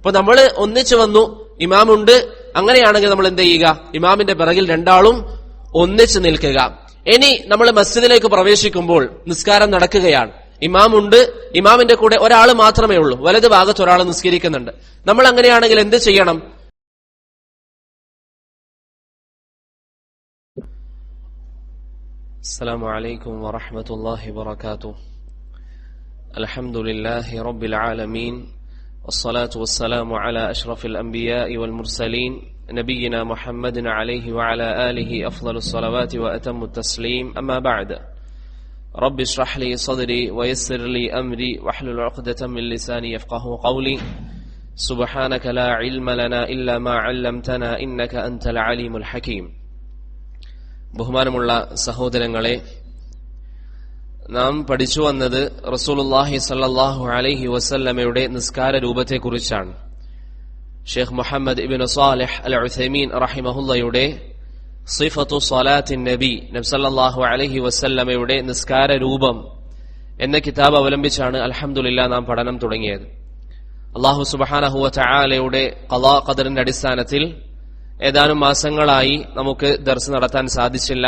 അപ്പൊ നമ്മൾ ഒന്നിച്ചു വന്നു, ഇമാമുണ്ട്, അങ്ങനെയാണെങ്കിൽ നമ്മൾ എന്ത് ചെയ്യുക? ഇമാമിന്റെ പിറകിൽ രണ്ടാളും ഒന്നിച്ചു നിൽക്കുക. ഇനി നമ്മൾ മസ്ജിദിലേക്ക് പ്രവേശിക്കുമ്പോൾ നിസ്കാരം നടക്കുകയാണ്, ഇമാമുണ്ട്, ഇമാമിന്റെ കൂടെ ഒരാൾ മാത്രമേ ഉള്ളൂ, വലത് ഭാഗത്ത് ഒരാൾ നിസ്കരിക്കുന്നുണ്ട്. നമ്മൾ അങ്ങനെയാണെങ്കിൽ എന്ത് ചെയ്യണം? അസ്സലാമു അലൈക്കും വറഹ്മത്തുള്ളാഹി വബറകാതുഹു. അൽഹംദുലില്ലാഹി റബ്ബിൽ ആലമീൻ വസ്സലാത്തു വസ്സലാമു അലാ അഷ്റഫിൽ അംബിയാഇ വൽ മുർസലീൻ നബിയിനാ മുഹമ്മദിൻ അലൈഹി വഅലാ ആലിഹി അഫ്ളലുസ് സ്വലവാതി വഅതമ്മുത് തസ്ലീം. അമ്മാ ബഅദ്. റബ്ബി ഇശ്റഹ് ലി സദ്രി വയസ്സിർ ലി അംരി വഹ്ലുൽ ഉഖ്ദതം മിൻ ലിസാനി യഫ്ഖഹു ഖൗലി. സുബ്ഹാനക ലാ ഇൽമ ലനാ ഇല്ലാ മാ അല്ലംതനാ ഇന്നക അൻതൽ അലീമുൽ ഹകീം. ബഹുമാനമുള്ള സഹോദരങ്ങളെ, നാം പഠിച്ചു വന്നത് റസൂലുള്ളാഹി സ്വല്ലല്ലാഹു അലൈഹി വസല്ലമയുടെ നിസ്കാര രൂപത്തെക്കുറിച്ചാണ്. ഷെയ്ഖ് മുഹമ്മദ് ഇബ്നു സാലിഹ് അൽ ഉസൈമീൻ റഹിമഹുള്ളയുടെ സിഫത്തു സ്വലാത്തിൻ നബി, നബി സല്ലല്ലാഹു അലൈഹി വസല്ലമയുടെ നിസ്കാര രൂപം എന്ന കിതാബ് അവലംബിച്ചാണ് അൽഹംദുലില്ലാഹ് നാം പഠനം തുടങ്ങിയത്. അല്ലാഹു സുബ്ഹാനഹു വ തആലയുടെ ഖളാ ഖദറിന്റെ അടിസ്ഥാനത്തിൽ ഏതാനും മാസങ്ങളായി നമുക്ക് ദർസ് നടത്താൻ സാധിച്ചില്ല.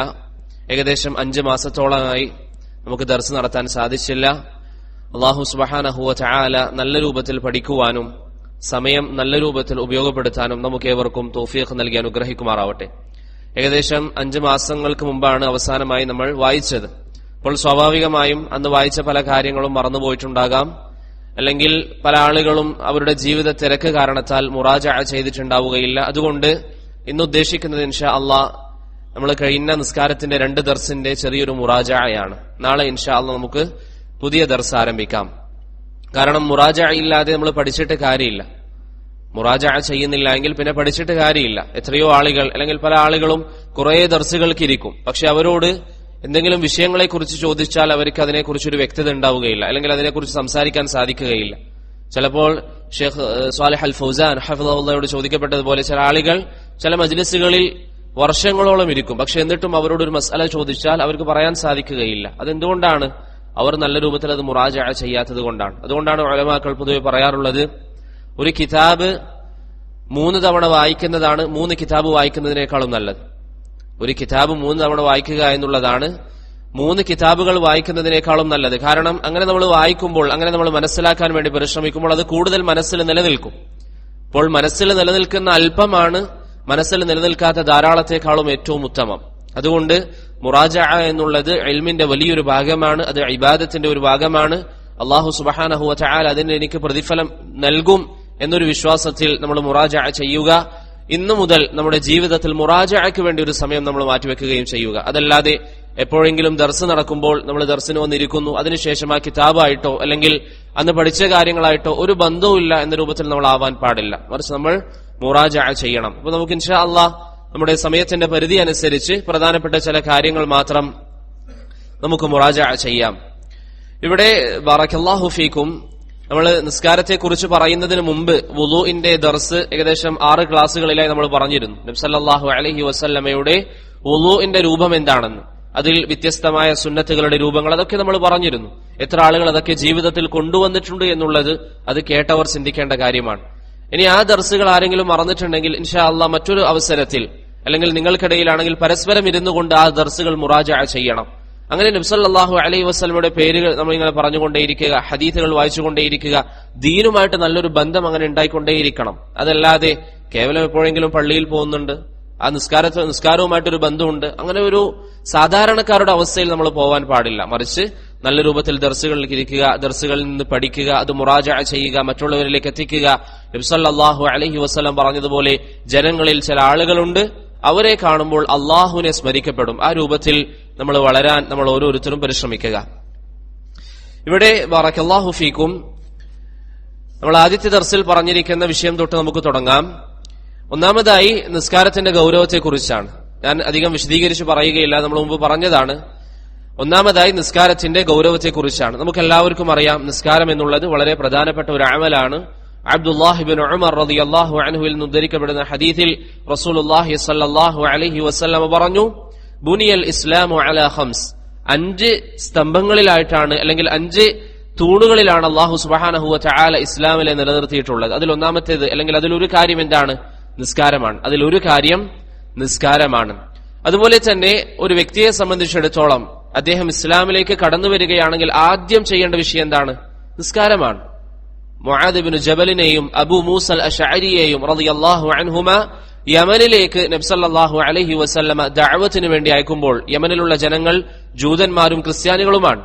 ഏകദേശം 5 മാസത്തോളമായി നമുക്ക് ദർസ് നടത്താൻ സാധിച്ചില്ല. അല്ലാഹു സുബ്ഹാനഹു വ തആല നല്ല രൂപത്തിൽ പഠിക്കുവാനും സമയം നല്ല രൂപത്തിൽ ഉപയോഗപ്പെടുത്താനും നമുക്ക് ഏവർക്കും തൗഫീഖ് നൽകി അനുഗ്രഹിക്കുമാറാവട്ടെ. ഏകദേശം 5 മാസങ്ങൾക്ക് മുമ്പാണ് അവസാനമായി നമ്മൾ വായിച്ചത്. അപ്പോൾ സ്വാഭാവികമായും അന്ന് വായിച്ച പല കാര്യങ്ങളും മറന്നുപോയിട്ടുണ്ടാകാം, അല്ലെങ്കിൽ പല ആളുകളും അവരുടെ ജീവിത തിരക്ക് കാരണത്താൽ മുറാജഅ ചെയ്തിട്ടുണ്ടാവുകയില്ല. അതുകൊണ്ട് ഇന്ന് ഉദ്ദേശിക്കുന്നത് ഇൻഷാ അള്ളാഹ് നമ്മൾ കഴിഞ്ഞ നിസ്കാരത്തിന്റെ 2 ദർസിന്റെ ചെറിയൊരു മുറാജഅയാണ്. നാളെ ഇൻഷാ അള്ളാഹ് നമുക്ക് പുതിയ ദർസ് ആരംഭിക്കാം. കാരണം മുറാജഅ ഇല്ലാതെ നമ്മൾ പഠിച്ചിട്ട് കാര്യമില്ല. മുറാജഅ ചെയ്യുന്നില്ല എങ്കിൽ പിന്നെ പഠിച്ചിട്ട് കാര്യമില്ല. എത്രയോ ആളുകൾ, അല്ലെങ്കിൽ പല ആളുകളും കുറെ ദർസുകൾക്ക് ഇരിക്കും, പക്ഷെ അവരോട് എന്തെങ്കിലും വിഷയങ്ങളെക്കുറിച്ച് ചോദിച്ചാൽ അവർക്ക് അതിനെക്കുറിച്ചൊരു വ്യക്തത ഉണ്ടാവുകയില്ല, അല്ലെങ്കിൽ അതിനെക്കുറിച്ച് സംസാരിക്കാൻ സാധിക്കുകയില്ല. ചിലപ്പോൾ ഷെയ്ഖ് സ്വാലിഹ് അൽ ഫൗസാൻ ഹഫിളഹുള്ളയോട് ചോദിക്കപ്പെട്ടതുപോലെ ചില ആളുകൾ ചില മജ്ലിസുകളിൽ വർഷങ്ങളോളം ഇരിക്കും, പക്ഷെ എന്നിട്ടും അവരോട് ഒരു മസ്അല ചോദിച്ചാൽ അവർക്ക് പറയാൻ സാധിക്കുകയില്ല. അതെന്തുകൊണ്ടാണ്? അവർ നല്ല രൂപത്തിൽ അത് മുറാജഅ ചെയ്യാത്തത് കൊണ്ടാണ്. അതുകൊണ്ടാണ് ഉലമാക്കൾ പൊതുവെ പറയാറുള്ളത്, ഒരു കിതാബ് 3 തവണ വായിക്കുന്നതാണ് 3 കിതാബ് വായിക്കുന്നതിനേക്കാളും നല്ലത്. ഒരു കിതാബ് 3 തവണ വായിക്കുക എന്നുള്ളതാണ് 3 കിതാബുകൾ വായിക്കുന്നതിനേക്കാളും നല്ലത്. കാരണം അങ്ങനെ നമ്മൾ വായിക്കുമ്പോൾ, അങ്ങനെ നമ്മൾ മനസ്സിലാക്കാൻ വേണ്ടി പരിശ്രമിക്കുമ്പോൾ അത് കൂടുതൽ മനസ്സിൽ നിലനിൽക്കും. അപ്പോൾ മനസ്സിൽ നിലനിൽക്കുന്ന അല്പമാണ് മനസ്സിൽ നിലനിൽക്കാത്ത ധാരാളത്തെക്കാളും ഏറ്റവും ഉത്തമം. അതുകൊണ്ട് മുറാജഅ എന്നുള്ളത് ഇൽമിന്റെ വലിയൊരു ഭാഗമാണ്, അത് ഇബാദത്തിന്റെ ഒരു ഭാഗമാണ്. അല്ലാഹു സുബ്ഹാനഹു വ തആല അതിന് എനിക്ക് പ്രതിഫലം നൽകും എന്നൊരു വിശ്വാസത്തിൽ നമ്മൾ മുറാജഅ ചെയ്യുക. ഇന്നു മുതൽ നമ്മുടെ ജീവിതത്തിൽ മുറാജഅയ്ക്ക് വേണ്ടി ഒരു സമയം നമ്മൾ മാറ്റിവെക്കുകയും ചെയ്യുക. അതല്ലാതെ എപ്പോഴെങ്കിലും ദർസ് നടക്കുമ്പോൾ നമ്മൾ ദർസിന് വന്നിരിക്കുന്നു, അതിനുശേഷം ആ കിതാബായിട്ടോ അല്ലെങ്കിൽ അന്ന് പഠിച്ച കാര്യങ്ങളായിട്ടോ ഒരു ബന്ധവുമില്ല എന്ന രൂപത്തിൽ നമ്മൾ ആവാൻ പാടില്ല. മറിച്ച് നമ്മൾ മുറാജഅ ചെയ്യണം. അപ്പൊ നമുക്ക് ഇൻഷാ അല്ലാഹ് നമ്മുടെ സമയത്തിന്റെ പരിധി അനുസരിച്ച് പ്രധാനപ്പെട്ട ചില കാര്യങ്ങൾ മാത്രം നമുക്ക് മുറാജഅ ചെയ്യാം. ഇവിടെ ബറകല്ലാഹു ഫീക്കും നമ്മൾ നിസ്കാരത്തെക്കുറിച്ച് പറയുന്നതിന് മുമ്പ് വുളൂഇന്റെ ദർസ് ഏകദേശം 6 ക്ലാസുകളിലായി നമ്മൾ പറഞ്ഞിരുന്നു. നബി സല്ലല്ലാഹു അലൈഹി വസല്ലമയുടെ വുളൂഇന്റെ രൂപം എന്താണെന്ന്, അതിൽ വ്യത്യസ്തമായ സുന്നത്തുകളുടെ രൂപങ്ങൾ, അതൊക്കെ നമ്മൾ പറഞ്ഞിരുന്നു. എത്ര ആളുകൾ അതൊക്കെ ജീവിതത്തിൽ കൊണ്ടുവന്നിട്ടുണ്ട് എന്നുള്ളത് അത് കേട്ടവർ ചിന്തിക്കേണ്ട കാര്യമാണ്. ഇനി ആ ദർസുകൾ ആരെങ്കിലും മറന്നിട്ടുണ്ടെങ്കിൽ ഇൻഷാ അല്ലാഹ് മറ്റൊരു അവസരത്തിൽ, അല്ലെങ്കിൽ നിങ്ങൾക്കിടയിലാണെങ്കിൽ പരസ്പരം ഇരുന്നുകൊണ്ട് ആ ദർസുകൾ മുറാജഅ ചെയ്യണം. അങ്ങനെ നബി സല്ലല്ലാഹു അലൈഹി വസല്ലമയുടെ പേരുകൾ നമ്മൾ ഇങ്ങനെ പറഞ്ഞുകൊണ്ടേയിരിക്കുക, ഹദീസുകൾ വായിച്ചുകൊണ്ടേയിരിക്കുക, ദീനുമായിട്ട് നല്ലൊരു ബന്ധം അങ്ങനെ ഉണ്ടായിക്കൊണ്ടേയിരിക്കണം. അതല്ലാതെ കേവലം എപ്പോഴെങ്കിലും പള്ളിയിൽ പോകുന്നുണ്ട്, ആ നിസ്കാരവുമായിട്ടൊരു ബന്ധമുണ്ട്, അങ്ങനെ ഒരു സാധാരണക്കാരുടെ അവസ്ഥയിൽ നമ്മൾ പോവാൻ പാടില്ല. മറിച്ച് നല്ല രൂപത്തിൽ ദർസുകളിലേക്ക് ഇരിക്കുക, ദർസുകളിൽ നിന്ന് പഠിക്കുക, അത് മുറാജഅ ചെയ്യുക, മറ്റുള്ളവരിലേക്ക് എത്തിക്കുക. നബി സല്ലല്ലാഹു അലൈഹി വസല്ലം പറഞ്ഞതുപോലെ ജനങ്ങളിൽ ചില ആളുകളുണ്ട്, അവരെ കാണുമ്പോൾ അള്ളാഹുവിനെ സ്മരിക്കപ്പെടും. ആ രൂപത്തിൽ നമ്മൾ വളരാൻ നമ്മൾ ഓരോരുത്തരും പരിശ്രമിക്കുക. ഇവിടെ ബറകല്ലാഹു ഫീക്കും നമ്മൾ ആദ്യത്തെ ദർസിൽ പറഞ്ഞിരിക്കുന്ന വിഷയം തൊട്ട് നമുക്ക് തുടങ്ങാം. ഒന്നാമതായി നിസ്കാരത്തിന്റെ ഗൗരവത്തെക്കുറിച്ചാണ്. ഞാൻ അധികം വിശദീകരിച്ച് പറയുകയില്ല, നമ്മൾ മുമ്പ് പറഞ്ഞതാണ്. ഒന്നാമതായി നിസ്കാരത്തിന്റെ ഗൗരവത്തെക്കുറിച്ചാണ്. നമുക്ക് എല്ലാവർക്കും അറിയാം, നിസ്കാരം എന്നുള്ളത് വളരെ പ്രധാനപ്പെട്ട ഒരു അമലാണ്. അബ്ദുല്ലാഹ് ഇബ്നു ഉമർ റളിയല്ലാഹു അൻഹുവിൽ നിന്ന് ഉദ്ധരിക്കപ്പെടുന്ന ഹദീസിൽ റസൂലുള്ളാഹി സ്വല്ലല്ലാഹു അലൈഹി വസല്ലം പറഞ്ഞു, ബുനിയൽ ഇസ്ലാമു അലാ ഖംസ്, 5 സ്തംഭങ്ങളിലായിട്ടാണ്, അല്ലെങ്കിൽ 5 തൂണുകളിലാണ് അല്ലാഹു സുബ്ഹാനഹു വ തആല ഇസ്ലാമിലെ നിലനിർത്തിയിട്ടുള്ളത്. അതിൽ ഒന്നാമത്തേത് അല്ലെങ്കിൽ അതിലൊരു കാര്യം എന്താണ്? നിസ്കാരമാണ്. അതിലൊരു കാര്യം നിസ്കാരമാണ്. അതുപോലെ തന്നെ ഒരു വ്യക്തിയെ സംബന്ധിച്ചിടത്തോളം അദ്ദേഹം ഇസ്ലാമിലേക്ക് കടന്നു വരികയാണെങ്കിൽ ആദ്യം ചെയ്യേണ്ട വിഷയം എന്താണ്? നിസ്കാരമാണ്. മുആദ് ഇബ്നു ജബലിനെയും അബൂ മൂസൽ അശ്അരിയെയും റളിയല്ലാഹു അൻഹുമ യമനിലേക്ക് നബി സല്ലല്ലാഹു അലൈഹി വസല്ലമ ദഅവത്തിന് വേണ്ടി അയക്കുമ്പോൾ യമനിലുള്ള ജനങ്ങൾ ജൂതന്മാരും ക്രിസ്ത്യാനികളുമാണ്.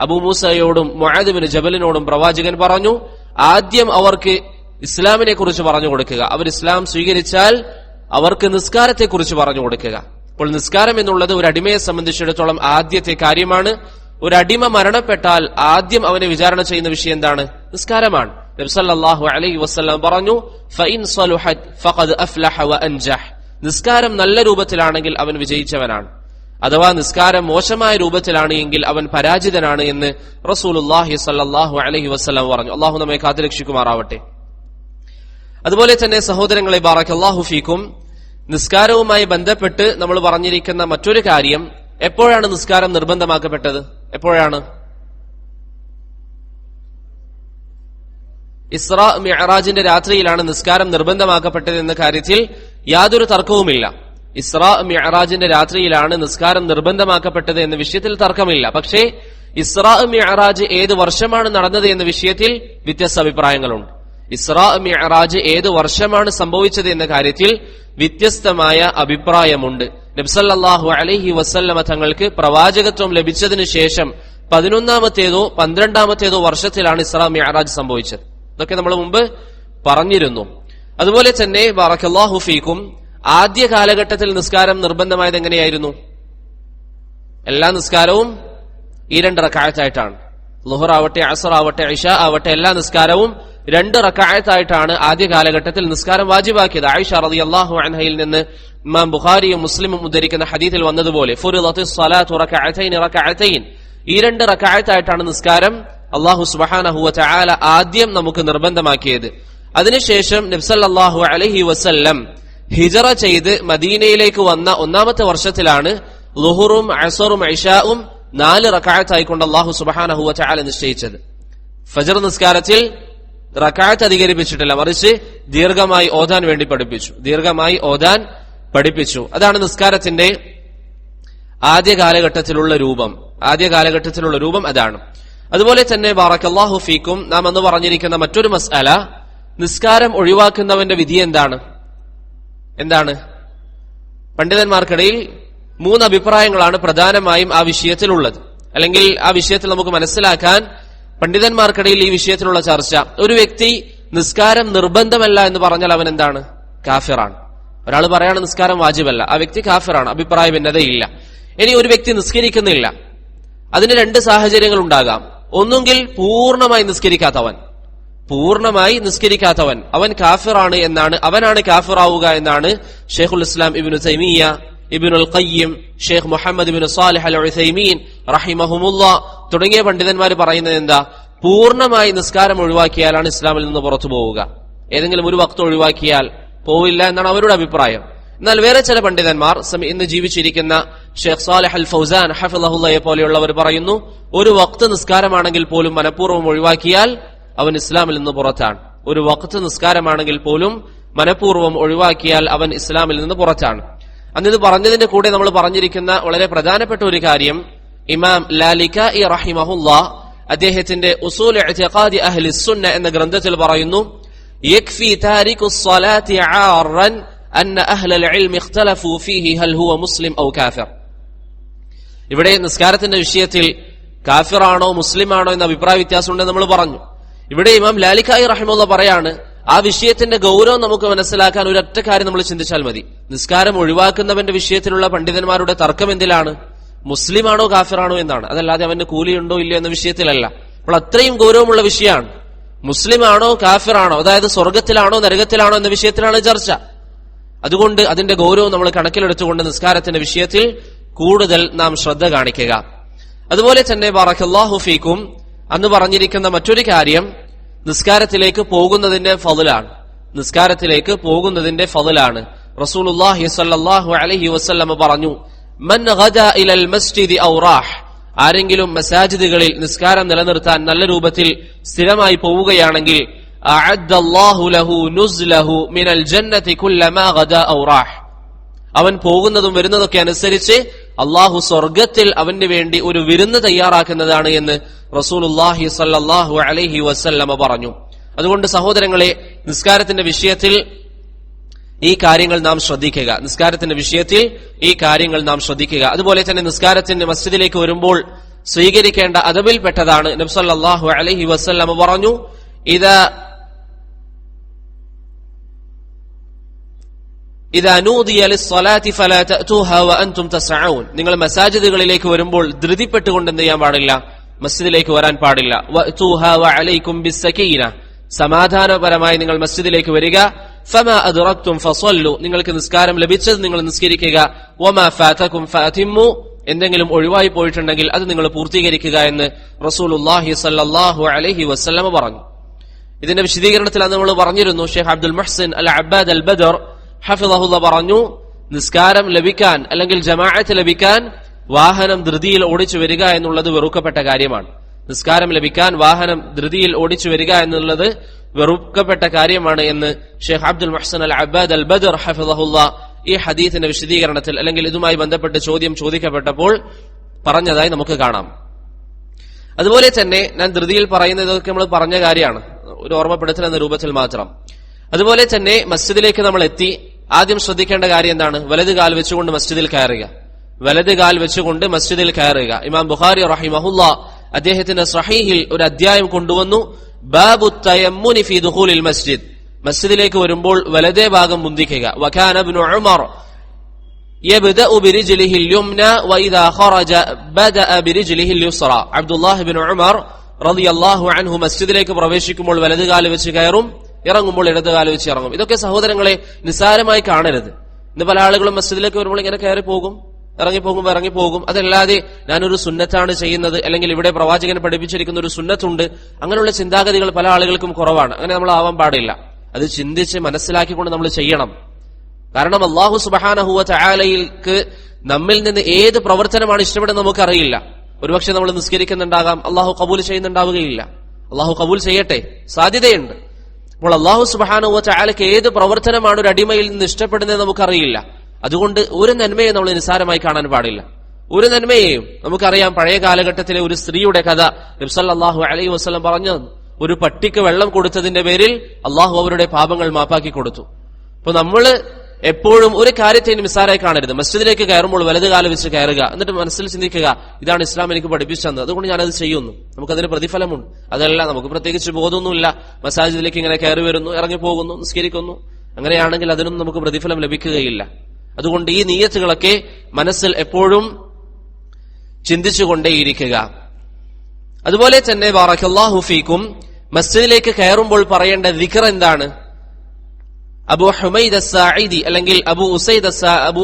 അബൂ മൂസയോടും മുആദ് ഇബ്നു ജബലിനോടും പ്രവാചകൻ പറഞ്ഞു, ആദ്യം അവർക്ക് ഇസ്ലാമിനെ കുറിച്ച് പറഞ്ഞു കൊടുക്കുക. അവർ ഇസ്ലാം സ്വീകരിച്ചാൽ അവർക്ക് നിസ്കാരത്തെ കുറിച്ച് പറഞ്ഞു കൊടുക്കുക. അപ്പോൾ നിസ്കാരം എന്നുള്ളത് ഒരു അടിമയെ സംബന്ധിച്ചിടത്തോളം ആദ്യത്തെ കാര്യമാണ്. ഒരു അടിമ മരണപ്പെട്ടാൽ ആദ്യം അവനെ വിചാരണ ചെയ്യുന്ന വിഷയം എന്താണ്? നിസ്കാരമാണ്. നബി സല്ലല്ലാഹു അലൈഹി വസല്ലം പറഞ്ഞു, ഫഇൻ സലുഹത് ഫഖദ് അഫ്ലഹ വ അൻജഹ്. നിസ്കാരം നല്ല രൂപത്തിലാണെങ്കിൽ അവൻ വിജയിച്ചവനാണ്. അഥവാ നിസ്കാരം മോശമായ രൂപത്തിലാണ് എങ്കിൽ അവൻ പരാജിതനാണ് എന്ന് റസൂലുള്ളാഹി സ്വല്ലല്ലാഹു അലൈഹി വസല്ലം പറഞ്ഞു. അല്ലാഹു നമ്മെ കാത്തുരക്ഷിക്കുമാറാവട്ടെ. അതുപോലെ തന്നെ സഹോദരങ്ങളെ, ബാറക്കല്ലാഹു ഫീക്കും, നിസ്കാരവുമായി ബന്ധപ്പെട്ട് നമ്മൾ പറഞ്ഞിരിക്കുന്ന മറ്റൊരു കാര്യം, എപ്പോഴാണ് നിസ്കാരം നിർബന്ധമാക്കപ്പെട്ടത്? എപ്പോഴാണ്? ഇസ്രാ മിഅ്റാജിന്റെ രാത്രിയിലാണ് നിസ്കാരം നിർബന്ധമാക്കപ്പെട്ടത് എന്ന കാര്യത്തിൽ യാതൊരു തർക്കവുമില്ല. ഇസ്രാ മിഅ്റാജിന്റെ രാത്രിയിലാണ് നിസ്കാരം നിർബന്ധമാക്കപ്പെട്ടത് എന്ന വിഷയത്തിൽ തർക്കമില്ല. പക്ഷേ ഇസ്രാ മിഅ്റാജ് ഏത് വർഷമാണ് നടന്നത് എന്ന വിഷയത്തിൽ വ്യത്യസ്ത അഭിപ്രായങ്ങളുണ്ട്. ഇസ്രാ മിഅ്റാജ് ഏത് വർഷമാണ് സംഭവിച്ചത് എന്ന കാര്യത്തിൽ വ്യത്യസ്തമായ അഭിപ്രായമുണ്ട്. നബി സല്ലല്ലാഹു അലൈഹി വസല്ലമ തങ്ങൾക്ക് പ്രവാചകത്വം ലഭിച്ചതിനു ശേഷം 11ാമത്തേതോ 12ാമത്തേതോ വർഷത്തിലാണ് ഇസ്രാ മിഅ്റാജ് സംഭവിച്ചത്. ഇതൊക്കെ നമ്മൾ മുമ്പ് പറഞ്ഞിരുന്നു. അതുപോലെ തന്നെ ബറക്കല്ലാഹു ഫീക്കും, ആദ്യ കാലഘട്ടത്തിൽ നിസ്കാരം നിർബന്ധമായത് എങ്ങനെയായിരുന്നു? എല്ലാ നിസ്കാരവും ഈ 2 റക്അത്തായിട്ടാണ്. ളുഹർ ആവട്ടെ, അസ്ർ ആവട്ടെ, ഇശാ ആവട്ടെ, എല്ലാ നിസ്കാരവും 2 റക്അത്തായിട്ടാണ് ആദ്യ കാലഘട്ടത്തിൽ നിസ്കാരം വാജിബാക്കിയത്. ആയിഷ റളിയല്ലാഹു അൻഹയിൽ നിന്ന് ഇമാം ബുഖാരിയും മുസ്ലിമും ഉദ്ധരിക്കുന്ന ഹദീസിൽ വന്നതുപോലെ ഫുറിദത്തിസ് സ്വലാത്തു റക്അത്തൈൻ റക്അത്തൈൻ, ഈ 2 റക്അത്തായിട്ടാണ് നിസ്കാരം അല്ലാഹു സുബ്ഹാനഹു വ തആല ആദ്യം നമുക്ക് നിർബന്ധമാക്കിയത്. അതിനുശേഷം നബി സല്ലല്ലാഹു അലൈഹി വസല്ലം ഹിജറ ചെയ്ത് മദീനയിലേക്ക് വന്ന 1ാമത്തെ വർഷത്തിലാണ് ളുഹറും അസ്റും ഇശാഉം 4 റക്അത്തായിക്കൊണ്ട് അല്ലാഹു സുബ്ഹാനഹു വ തആല നിശ്ചയിച്ചത്. ഫജ്ർ നിസ്കാരത്തിൽ റക്അത്ത് അധികരിപ്പിച്ചിട്ടില്ല, മറിച്ച് ദീർഘമായി ഓതാൻ വേണ്ടി പഠിപ്പിച്ചു. അതാണ് നിസ്കാരത്തിന്റെ ആദ്യ കാലഘട്ടത്തിലുള്ള രൂപം അതാണ്. അതുപോലെ തന്നെ ബാറക്കല്ലാഹു ഫീക്കും, നാം അന്ന് പറഞ്ഞിരിക്കുന്ന മറ്റൊരു മസ്അല, നിസ്കാരം ഒഴിവാക്കുന്നവന്റെ വിധി എന്താണ്? പണ്ഡിതന്മാർക്കിടയിൽ 3 അഭിപ്രായങ്ങളാണ് പ്രധാനമായും ആ വിഷയത്തിലുള്ളത്. അല്ലെങ്കിൽ ആ വിഷയത്തിൽ നമുക്ക് മനസ്സിലാക്കാൻ പണ്ഡിതന്മാർക്കിടയിൽ ഈ വിഷയത്തിലുള്ള ചർച്ച, ഒരു വ്യക്തി നിസ്കാരം നിർബന്ധമല്ല എന്ന് പറഞ്ഞാൽ അവൻ എന്താണ്? കാഫിറാണ്. ഒരാൾ പറയാണ് നിസ്കാരം വാജിബല്ല, ആ വ്യക്തി കാഫിറാണ്, അഭിപ്രായ ഭിന്നതയില്ല. ഇനി ഒരു വ്യക്തി നിസ്കരിക്കുന്നില്ല, അതിന് 2 സാഹചര്യങ്ങൾ ഉണ്ടാകാം. ഒന്നുകിൽ പൂർണ്ണമായി നിസ്കരിക്കാത്തവൻ അവൻ കാഫിറാണ് എന്നാണ്, അവനാണ് കാഫിറാവുക എന്നാണ് ഷെയ്ഖുൽ ഇസ്ലാം ഇബ്നു തൈമിയ്യ, ഇബ്നുൽ ഖയ്യിം, ഷെയ്ഖ് മുഹമ്മദ് ഇബ്നു സാലിഹ് അൽ ഉസൈമീൻ റഹിമഹുമുല്ലാ തുടങ്ങിയ പണ്ഡിതന്മാർ പറയുന്നത് എന്താ? പൂർണ്ണമായി നിസ്കാരം ഒഴിവാക്കിയാലാണ് ഇസ്ലാമിൽ നിന്ന് പുറത്തു പോവുക. ഏതെങ്കിലും ഒരു വക്ത് ഒഴിവാക്കിയാൽ പോവില്ല എന്നാണ് അവരുടെ അഭിപ്രായം. എന്നാൽ വേറെ ചില പണ്ഡിതന്മാർ, ഇന്ന് ജീവിച്ചിരിക്കുന്ന ഷെയ്ഖ് സാലിഹ് അൽ ഫൗസാൻ ഹഫിളഹുല്ലയെ പോലെയുള്ളവർ പറയുന്നു, ഒരു വക്ത് നിസ്കാരമാണെങ്കിൽ പോലും മനഃപൂർവ്വം ഒഴിവാക്കിയാൽ അവൻ ഇസ്ലാമിൽ നിന്ന് പുറത്താണ്. ഒരു വക്ത് നിസ്കാരമാണെങ്കിൽ പോലും മനഃപൂർവ്വം ഒഴിവാക്കിയാൽ അവൻ ഇസ്ലാമിൽ നിന്ന് പുറത്താണ്. അന്നിത് പറഞ്ഞതിന്റെ കൂടെ നമ്മൾ പറഞ്ഞിരിക്കുന്ന വളരെ പ്രധാനപ്പെട്ട ഒരു കാര്യം, ഇമാം ലാലികാഇ റഹിമഹുല്ലാ അദ്ദേഹത്തിന്റെ ഉസൂൽ ഇഅ്തിഖാദി അഹ്ലി സുന്ന എന്ന ഗ്രന്ഥത്തിൽ പറയുന്നു, യക്ഫി താരിഖുസ് സ്വലാത്തി ആറൻ അന്ന അഹ്ലൽ ഇൽമി ഇഖ്തലഫു ഫീഹി ഹൽ ഹുവ മുസ്ലിം ഔ കാഫിർ. ഇവിടെ നിസ്കാരത്തിന്റെ വിഷയത്തിൽ കാഫിറാണോ മുസ്ലിമാണോ എന്ന അഭിപ്രായ വ്യത്യാസം ഉണ്ടെന്ന് നമ്മൾ പറഞ്ഞു. ഇവിടെ ഇമാം ലാലികാഇ റഹിമഹുല്ല പറയാണ്, ആ വിഷയത്തിന്റെ ഗൗരവം നമുക്ക് മനസ്സിലാക്കാൻ ഒരൊറ്റ കാര്യം നമ്മൾ ചിന്തിച്ചാൽ മതി. നിസ്കാരം ഒഴിവാക്കുന്നവന്റെ വിഷയത്തിലുള്ള പണ്ഡിതന്മാരുടെ തർക്കം എന്തിലാണ്? മുസ്ലിമാണോ കാഫിറാണോ എന്നാണ്. അതല്ലാതെ അവന് കൂലിയുണ്ടോ ഇല്ലയോ എന്ന വിഷയത്തിലല്ല. അപ്പോൾ അത്രയും ഗൗരവമുള്ള വിഷയമാണ്. മുസ്ലിമാണോ കാഫിറാണോ, അതായത് സ്വർഗത്തിലാണോ നരകത്തിലാണോ എന്ന വിഷയത്തിലാണ് ചർച്ച. അതുകൊണ്ട് അതിന്റെ ഗൗരവം നമ്മൾ കണക്കിലെടുത്തുകൊണ്ട് നിസ്കാരത്തിന്റെ വിഷയത്തിൽ കൂടുതൽ നാം ശ്രദ്ധ കാണിക്കുക. അതുപോലെ തന്നെ ബറക്കല്ലാഹു ഫീക്കും, അന്ന് പറഞ്ഞിരിക്കുന്ന മറ്റൊരു കാര്യം നിസ്കാരത്തിലേക്ക് പോകുന്നതിന്റെ ഫളലാണ്. റസൂലുള്ളാഹി സ്വല്ലല്ലാഹു അലൈഹി വസല്ലം പറഞ്ഞു, മൻ ഗദാ ഇലൽ മസ്ജിദി ഔ റാഹ്, ആരെങ്കിലും മസാജിദുകളിൽ നിസ്കാരം നിലനിർത്താൻ നല്ല രൂപത്തിൽ സ്ഥിരമായി പോവുകയാണെങ്കിൽ അഅദ്ദല്ലാഹു ലഹു നുസ്ലഹു മിനൽ ജന്നതി കുല്ലമാ ഗദാ ഔ റാഹ്, അവൻ പോകുന്നതും വരുന്നതൊക്കെ അനുസരിച്ച് അള്ളാഹു സ്വർഗത്തിൽ അവന് വേണ്ടി ഒരു വിരുന്ന് തയ്യാറാക്കുന്നതാണ് എന്ന് റസൂലുള്ളാഹി സ്വല്ലല്ലാഹു അലൈഹി വസല്ലമ പറഞ്ഞു. അതുകൊണ്ട് സഹോദരങ്ങളെ, നിസ്കാരത്തിന്റെ വിഷയത്തിൽ ഈ കാര്യങ്ങൾ നാം ശ്രദ്ധിക്കുക. അതുപോലെ തന്നെ നിസ്കാരത്തിന്റെ മസ്ജിദിലേക്ക് വരുമ്പോൾ സ്വീകരിക്കേണ്ട അദബിൽപ്പെട്ടതാണ് നബി സല്ലല്ലാഹു അലൈഹി വസല്ലമ പറഞ്ഞു, ഇദാ നൂദിയ ലിസ്സലാത്തി ഫലാ തഅതൂഹാ വഅൻതും തസ്അഊൻ, നിങ്ങൾ മസാജിദുകളിലേക്ക് വരുമ്പോൾ ധൃതിപ്പെട്ടുകൊണ്ട് എന്ത് ചെയ്യാൻ പാടില്ല? മസ്ജിദിലേക്ക് വരാൻ പാടില്ല. വഅതൂഹാ വഅലൈക്കും ബിസ്സകീന, സമാധാനപരമായി നിങ്ങൾ മസ്ജിദിലേക്ക് വരിക. ഫമാ അദ്റക്തും ഫസല്ലു, നിങ്ങൾക്ക് നിസ്കാരം ലഭിച്ചത് നിങ്ങൾ നിസ്കരിക്കുക. വമാ ഫാതകും ഫഅതിമ്മു, എന്തെങ്കിലും ഒഴിവായി പോയിട്ടുണ്ടെങ്കിൽ അത് നിങ്ങൾ പൂർത്തീകരിക്കുക എന്ന് റസൂലുള്ളാഹി സ്വല്ലല്ലാഹു അലൈഹി വസല്ലമ പറഞ്ഞു. ഇതിന്റെ വിശദീകരണത്തിൽ അന്ന് നമ്മൾ പറഞ്ഞിരുന്നു, ഷെയ്ഖ് അബ്ദുൽ മുഹ്സിൻ അൽ അബ്ബാദ് അൽ ബദർ ഹഫിളഹുല്ലാഹ് പറഞ്ഞു, നിസ്കാരം ലഭിക്കാൻ അല്ലെങ്കിൽ ജമാഅത്ത് ലഭിക്കാൻ വാഹനം ധൃതിയിൽ ഓടിച്ചു വരിക എന്നുള്ളത് വെറുക്കപ്പെട്ട കാര്യമാണ്. നിസ്കാരം ലഭിക്കാൻ വാഹനം ധൃതിയിൽ ഓടിച്ചു വരിക എന്നുള്ളത് വെറുക്കപ്പെട്ട കാര്യമാണ് എന്ന് ഷെയ്ഖ് അബ്ദുൽ മുഹ്സിൻ അൽ അബ്ബാദ് അൽ ബദർ ഹഫിളഹുല്ലാഹ് ഈ ഹദീസിന്റെ വിശദീകരണത്തിൽ അല്ലെങ്കിൽ ഇതുമായി ബന്ധപ്പെട്ട് ചോദ്യം ചോദിക്കപ്പെട്ടപ്പോൾ പറഞ്ഞതായി നമുക്ക് കാണാം. അതുപോലെ തന്നെ ഞാൻ ധൃതിയിൽ പറയുന്നതൊക്കെ നമ്മൾ പറഞ്ഞ കാര്യമാണ്, ഒരു ഓർമ്മപ്പെടുത്തൽ എന്ന രൂപത്തിൽ മാത്രം. അതുപോലെ തന്നെ മസ്ജിദിലേക്ക് നമ്മൾ എത്തി, ആദ്യം ശ്രദ്ധിക്കേണ്ട കാര്യം എന്താണ്? വലത് കാൽ വെച്ചുകൊണ്ട് മസ്ജിദിൽ കയറുക. ഇമാം ബുഖാരി റഹിമഹുല്ലാഹ് അദ്ദേഹത്തിന്റെ സ്വഹീഹിൽ ഒരു അധ്യായം കൊണ്ടുവന്നു, ബാബു തയമ്മുനി ഫീ ദുഖൂലിൽ മസ്ജിദ്, മസ്ജിദിലേക്ക് വരുമ്പോൾ വലതേ ഭാഗം മുന്തിക്കുക. വകാന ഇബ്നു ഉമർ യബ്ദഉ ബിരിജ്ലിഹിൽ യുംന വഇദാ ഖറജ ബദഅ ബിരിജ്ലിഹിൽ യുസ്റ. അബ്ദുല്ലാഹ് ഇബ്നു ഉമർ റളിയല്ലാഹു അൻഹു മസ്ജിദിലേക്ക് പ്രവേശിക്കുമ്പോൾ വലത് കാൽ വെച്ച് കയറും, ഇറങ്ങുമ്പോൾ ഇടത് കാൽ വെച്ച് ഇറങ്ങും. ഇതൊക്കെ സഹോദരങ്ങളെ നിസ്സാരമായി കാണരുത്. ഇന്ന് പല ആളുകളും മസ്ജിദിലേക്ക് വരുമ്പോൾ ഇങ്ങനെ കയറി പോകും, ഇറങ്ങിപ്പോകും. അതല്ലാതെ ഞാനൊരു സുന്നത്താണ് ചെയ്യുന്നത്, അല്ലെങ്കിൽ ഇവിടെ പ്രവാചകൻ പഠിപ്പിച്ചിരിക്കുന്ന ഒരു സുന്നത്തുണ്ട്, അങ്ങനെയുള്ള ചിന്താഗതികൾ പല ആളുകൾക്കും കുറവാണ്. അങ്ങനെ നമ്മൾ ആവാൻ പാടില്ല. അത് ചിന്തിച്ച് മനസ്സിലാക്കിക്കൊണ്ട് നമ്മൾ ചെയ്യണം. കാരണം അല്ലാഹു സുബ്ഹാനഹു വ തആലയ്ക്ക് നമ്മിൽ നിന്ന് ഏത് പ്രവർത്തനമാണ് ഇഷ്ടപ്പെടുന്നത് നമുക്കറിയില്ല. ഒരുപക്ഷെ നമ്മൾ നിസ്കരിക്കുന്നുണ്ടാകാം, അള്ളാഹു കബൂൽ ചെയ്യുന്നുണ്ടാവുകയില്ല. അള്ളാഹു കബൂൽ ചെയ്യട്ടെ, സാധ്യതയുണ്ട്. അപ്പോൾ അല്ലാഹു സുബ്ഹാനഹു വ തആലയ്ക്ക് ഏത് പ്രവർത്തനമാണ് ഒരു അടിമയിൽ നിന്ന് ഇഷ്ടപ്പെടുന്നത് നമുക്കറിയില്ല. അതുകൊണ്ട് ഒരു നന്മയെ നമ്മൾ നിസ്സാരമായി കാണാൻ പാടില്ല. ഒരു നന്മയെയും നമുക്കറിയാം. പഴയ കാലഘട്ടത്തിലെ ഒരു സ്ത്രീയുടെ കഥ നബി സല്ലല്ലാഹു അലൈഹി വസല്ലം പറഞ്ഞു, ഒരു പട്ടിക്ക് വെള്ളം കൊടുത്തതിന്റെ പേരിൽ അള്ളാഹു അവരുടെ പാപങ്ങൾ മാപ്പാക്കി കൊടുത്തു. അപ്പൊ നമ്മള് എപ്പോഴും ഒരു കാര്യത്തെയും നിസ്സാരമായി കാണരുത്. മസ്ജിദിലേക്ക് കയറുമ്പോൾ വലത് കാലം വെച്ച് കയറുക, എന്നിട്ട് മനസ്സിൽ ചിന്തിക്കുക, ഇതാണ് ഇസ്ലാം എനിക്ക് പഠിപ്പിച്ചത്, അതുകൊണ്ട് ഞാനത് ചെയ്യുന്നു, നമുക്കതിന് പ്രതിഫലമുണ്ട്. അതല്ല, നമുക്ക് പ്രത്യേകിച്ച് ബോധമൊന്നുമില്ല, മസാജിദിലേക്ക് ഇങ്ങനെ കയറി വരുന്നു, ഇറങ്ങിപ്പോകുന്നു, നിസ്കരിക്കുന്നു, അങ്ങനെയാണെങ്കിൽ അതിനൊന്നും നമുക്ക് പ്രതിഫലം ലഭിക്കുകയില്ല. അതുകൊണ്ട് ഈ നിയ്യത്തുകളൊക്കെ മനസ്സിൽ എപ്പോഴും ചിന്തിച്ചുകൊണ്ടേയിരിക്കുക. അതുപോലെ തന്നെ ബാറക്കല്ലാഹു ഫീക്കും, മസ്ജിദിലേക്ക് കയറുമ്പോൾ പറയേണ്ട ദിക്ർ എന്താണ്? അബൂ ഹുമൈദ് അസ്സാഇദി അല്ലെങ്കിൽ അബൂ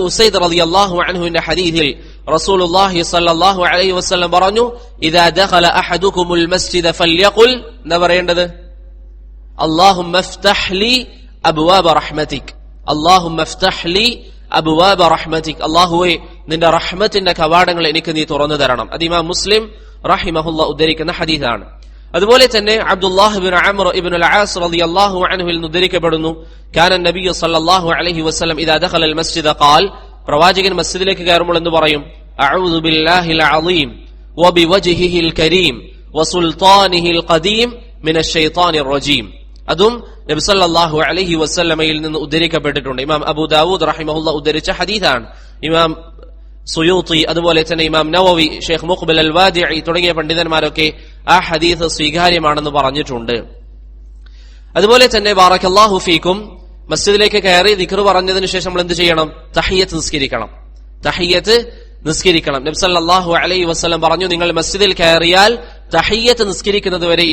ഉസൈദ് റളിയല്ലാഹു അൻഹുവിന്റെ ഹദീസിൽ റസൂലുള്ളാഹി സ്വല്ലല്ലാഹു അലൈഹി വസല്ലം പറഞ്ഞു, ഇദാ ദഖല അഹദുകുമുൽ മസ്ജിദ ഫൽയഖുൽ, എന്താ പറയേണ്ടത്? അല്ലാഹുമ്മ ഇഫ്തഹ് ലി അബ്വാബ റഹ്മതിക്, അല്ലാഹുമ്മ ഇഫ്തഹ് ലി അബ്വാബ റഹ്മതിക്, അല്ലാഹുവേ നിന്റെ റഹ്മത്തിന്റെ കവാടങ്ങൾ എനിക്ക് നീ തുറന്നു തരണം. അത് ഇമാം മുസ്ലിം റഹിമഹുല്ലാഹ് ഉദ്ധരിക്കുന്ന ഹദീസാണ്. അതുപോലെ തന്നെ അബ്ദുല്ലാഹ് ഇബ്നു അംർ ഇബ്നു അൽ ആസ് റളിയല്ലാഹു അൻഹുവിൽ നിന്ന് ഉദ്ധരിക്കപ്പെടുന്നു, കാന നബിയ്യു സല്ലല്ലാഹു അലൈഹി വസല്ലം ഇദാ ദഖല അൽ മസ്ജിദ ഖാൽ, പ്രവാചകൻ മസ്ജിദിലേക്ക് കയറുമ്പോൾ എന്ന് പറയും, അഊദു ബില്ലാഹിൽ അളീം വബിവജ്ഹിഹിൽ കരീം വസുൽത്താനിഹിൽ ഖദീം മിനശ് ശൈത്താനിർ റജീം. അതും നബി സല്ലല്ലാഹു അലൈഹി വസല്ലമയിൽ നിന്ന് ഉദ്ധരിക്കപ്പെട്ടിട്ടുണ്ട്. ഇമാം അബൂ ദാവൂദ് റഹിമഹുല്ലാഹ് ഉദ്ധരിച്ച ഹദീസാണ്. ഇമാം സുയൂത്തി, അതുപോലെ തന്നെ ഇമാം നവവി, ഷെയ്ഖ് മുഖ്ബിൽ അൽ വാദിഇ തുടങ്ങിയ പണ്ഡിതന്മാരൊക്കെ ആ ഹദീസ് സ്വീകാര്യമാണെന്ന് പറഞ്ഞിട്ടുണ്ട്. അതുപോലെ തന്നെ ബാറക്കല്ലാഹു ഫീക്കും, മസ്ജിദിലേക്ക് കയറി ദിക്ർ പറഞ്ഞതിന് ശേഷം നമ്മൾ എന്ത് ചെയ്യണം? തഹിയ്യത്ത് നിസ്കരിക്കണം. നബി സല്ലല്ലാഹു അലൈഹി വസല്ലം പറഞ്ഞു, നിങ്ങൾ മസ്ജിദിൽ കയറിയാൽ തഹിയ്യത്ത് നിസ്കരിക്കുന്നത് വരെ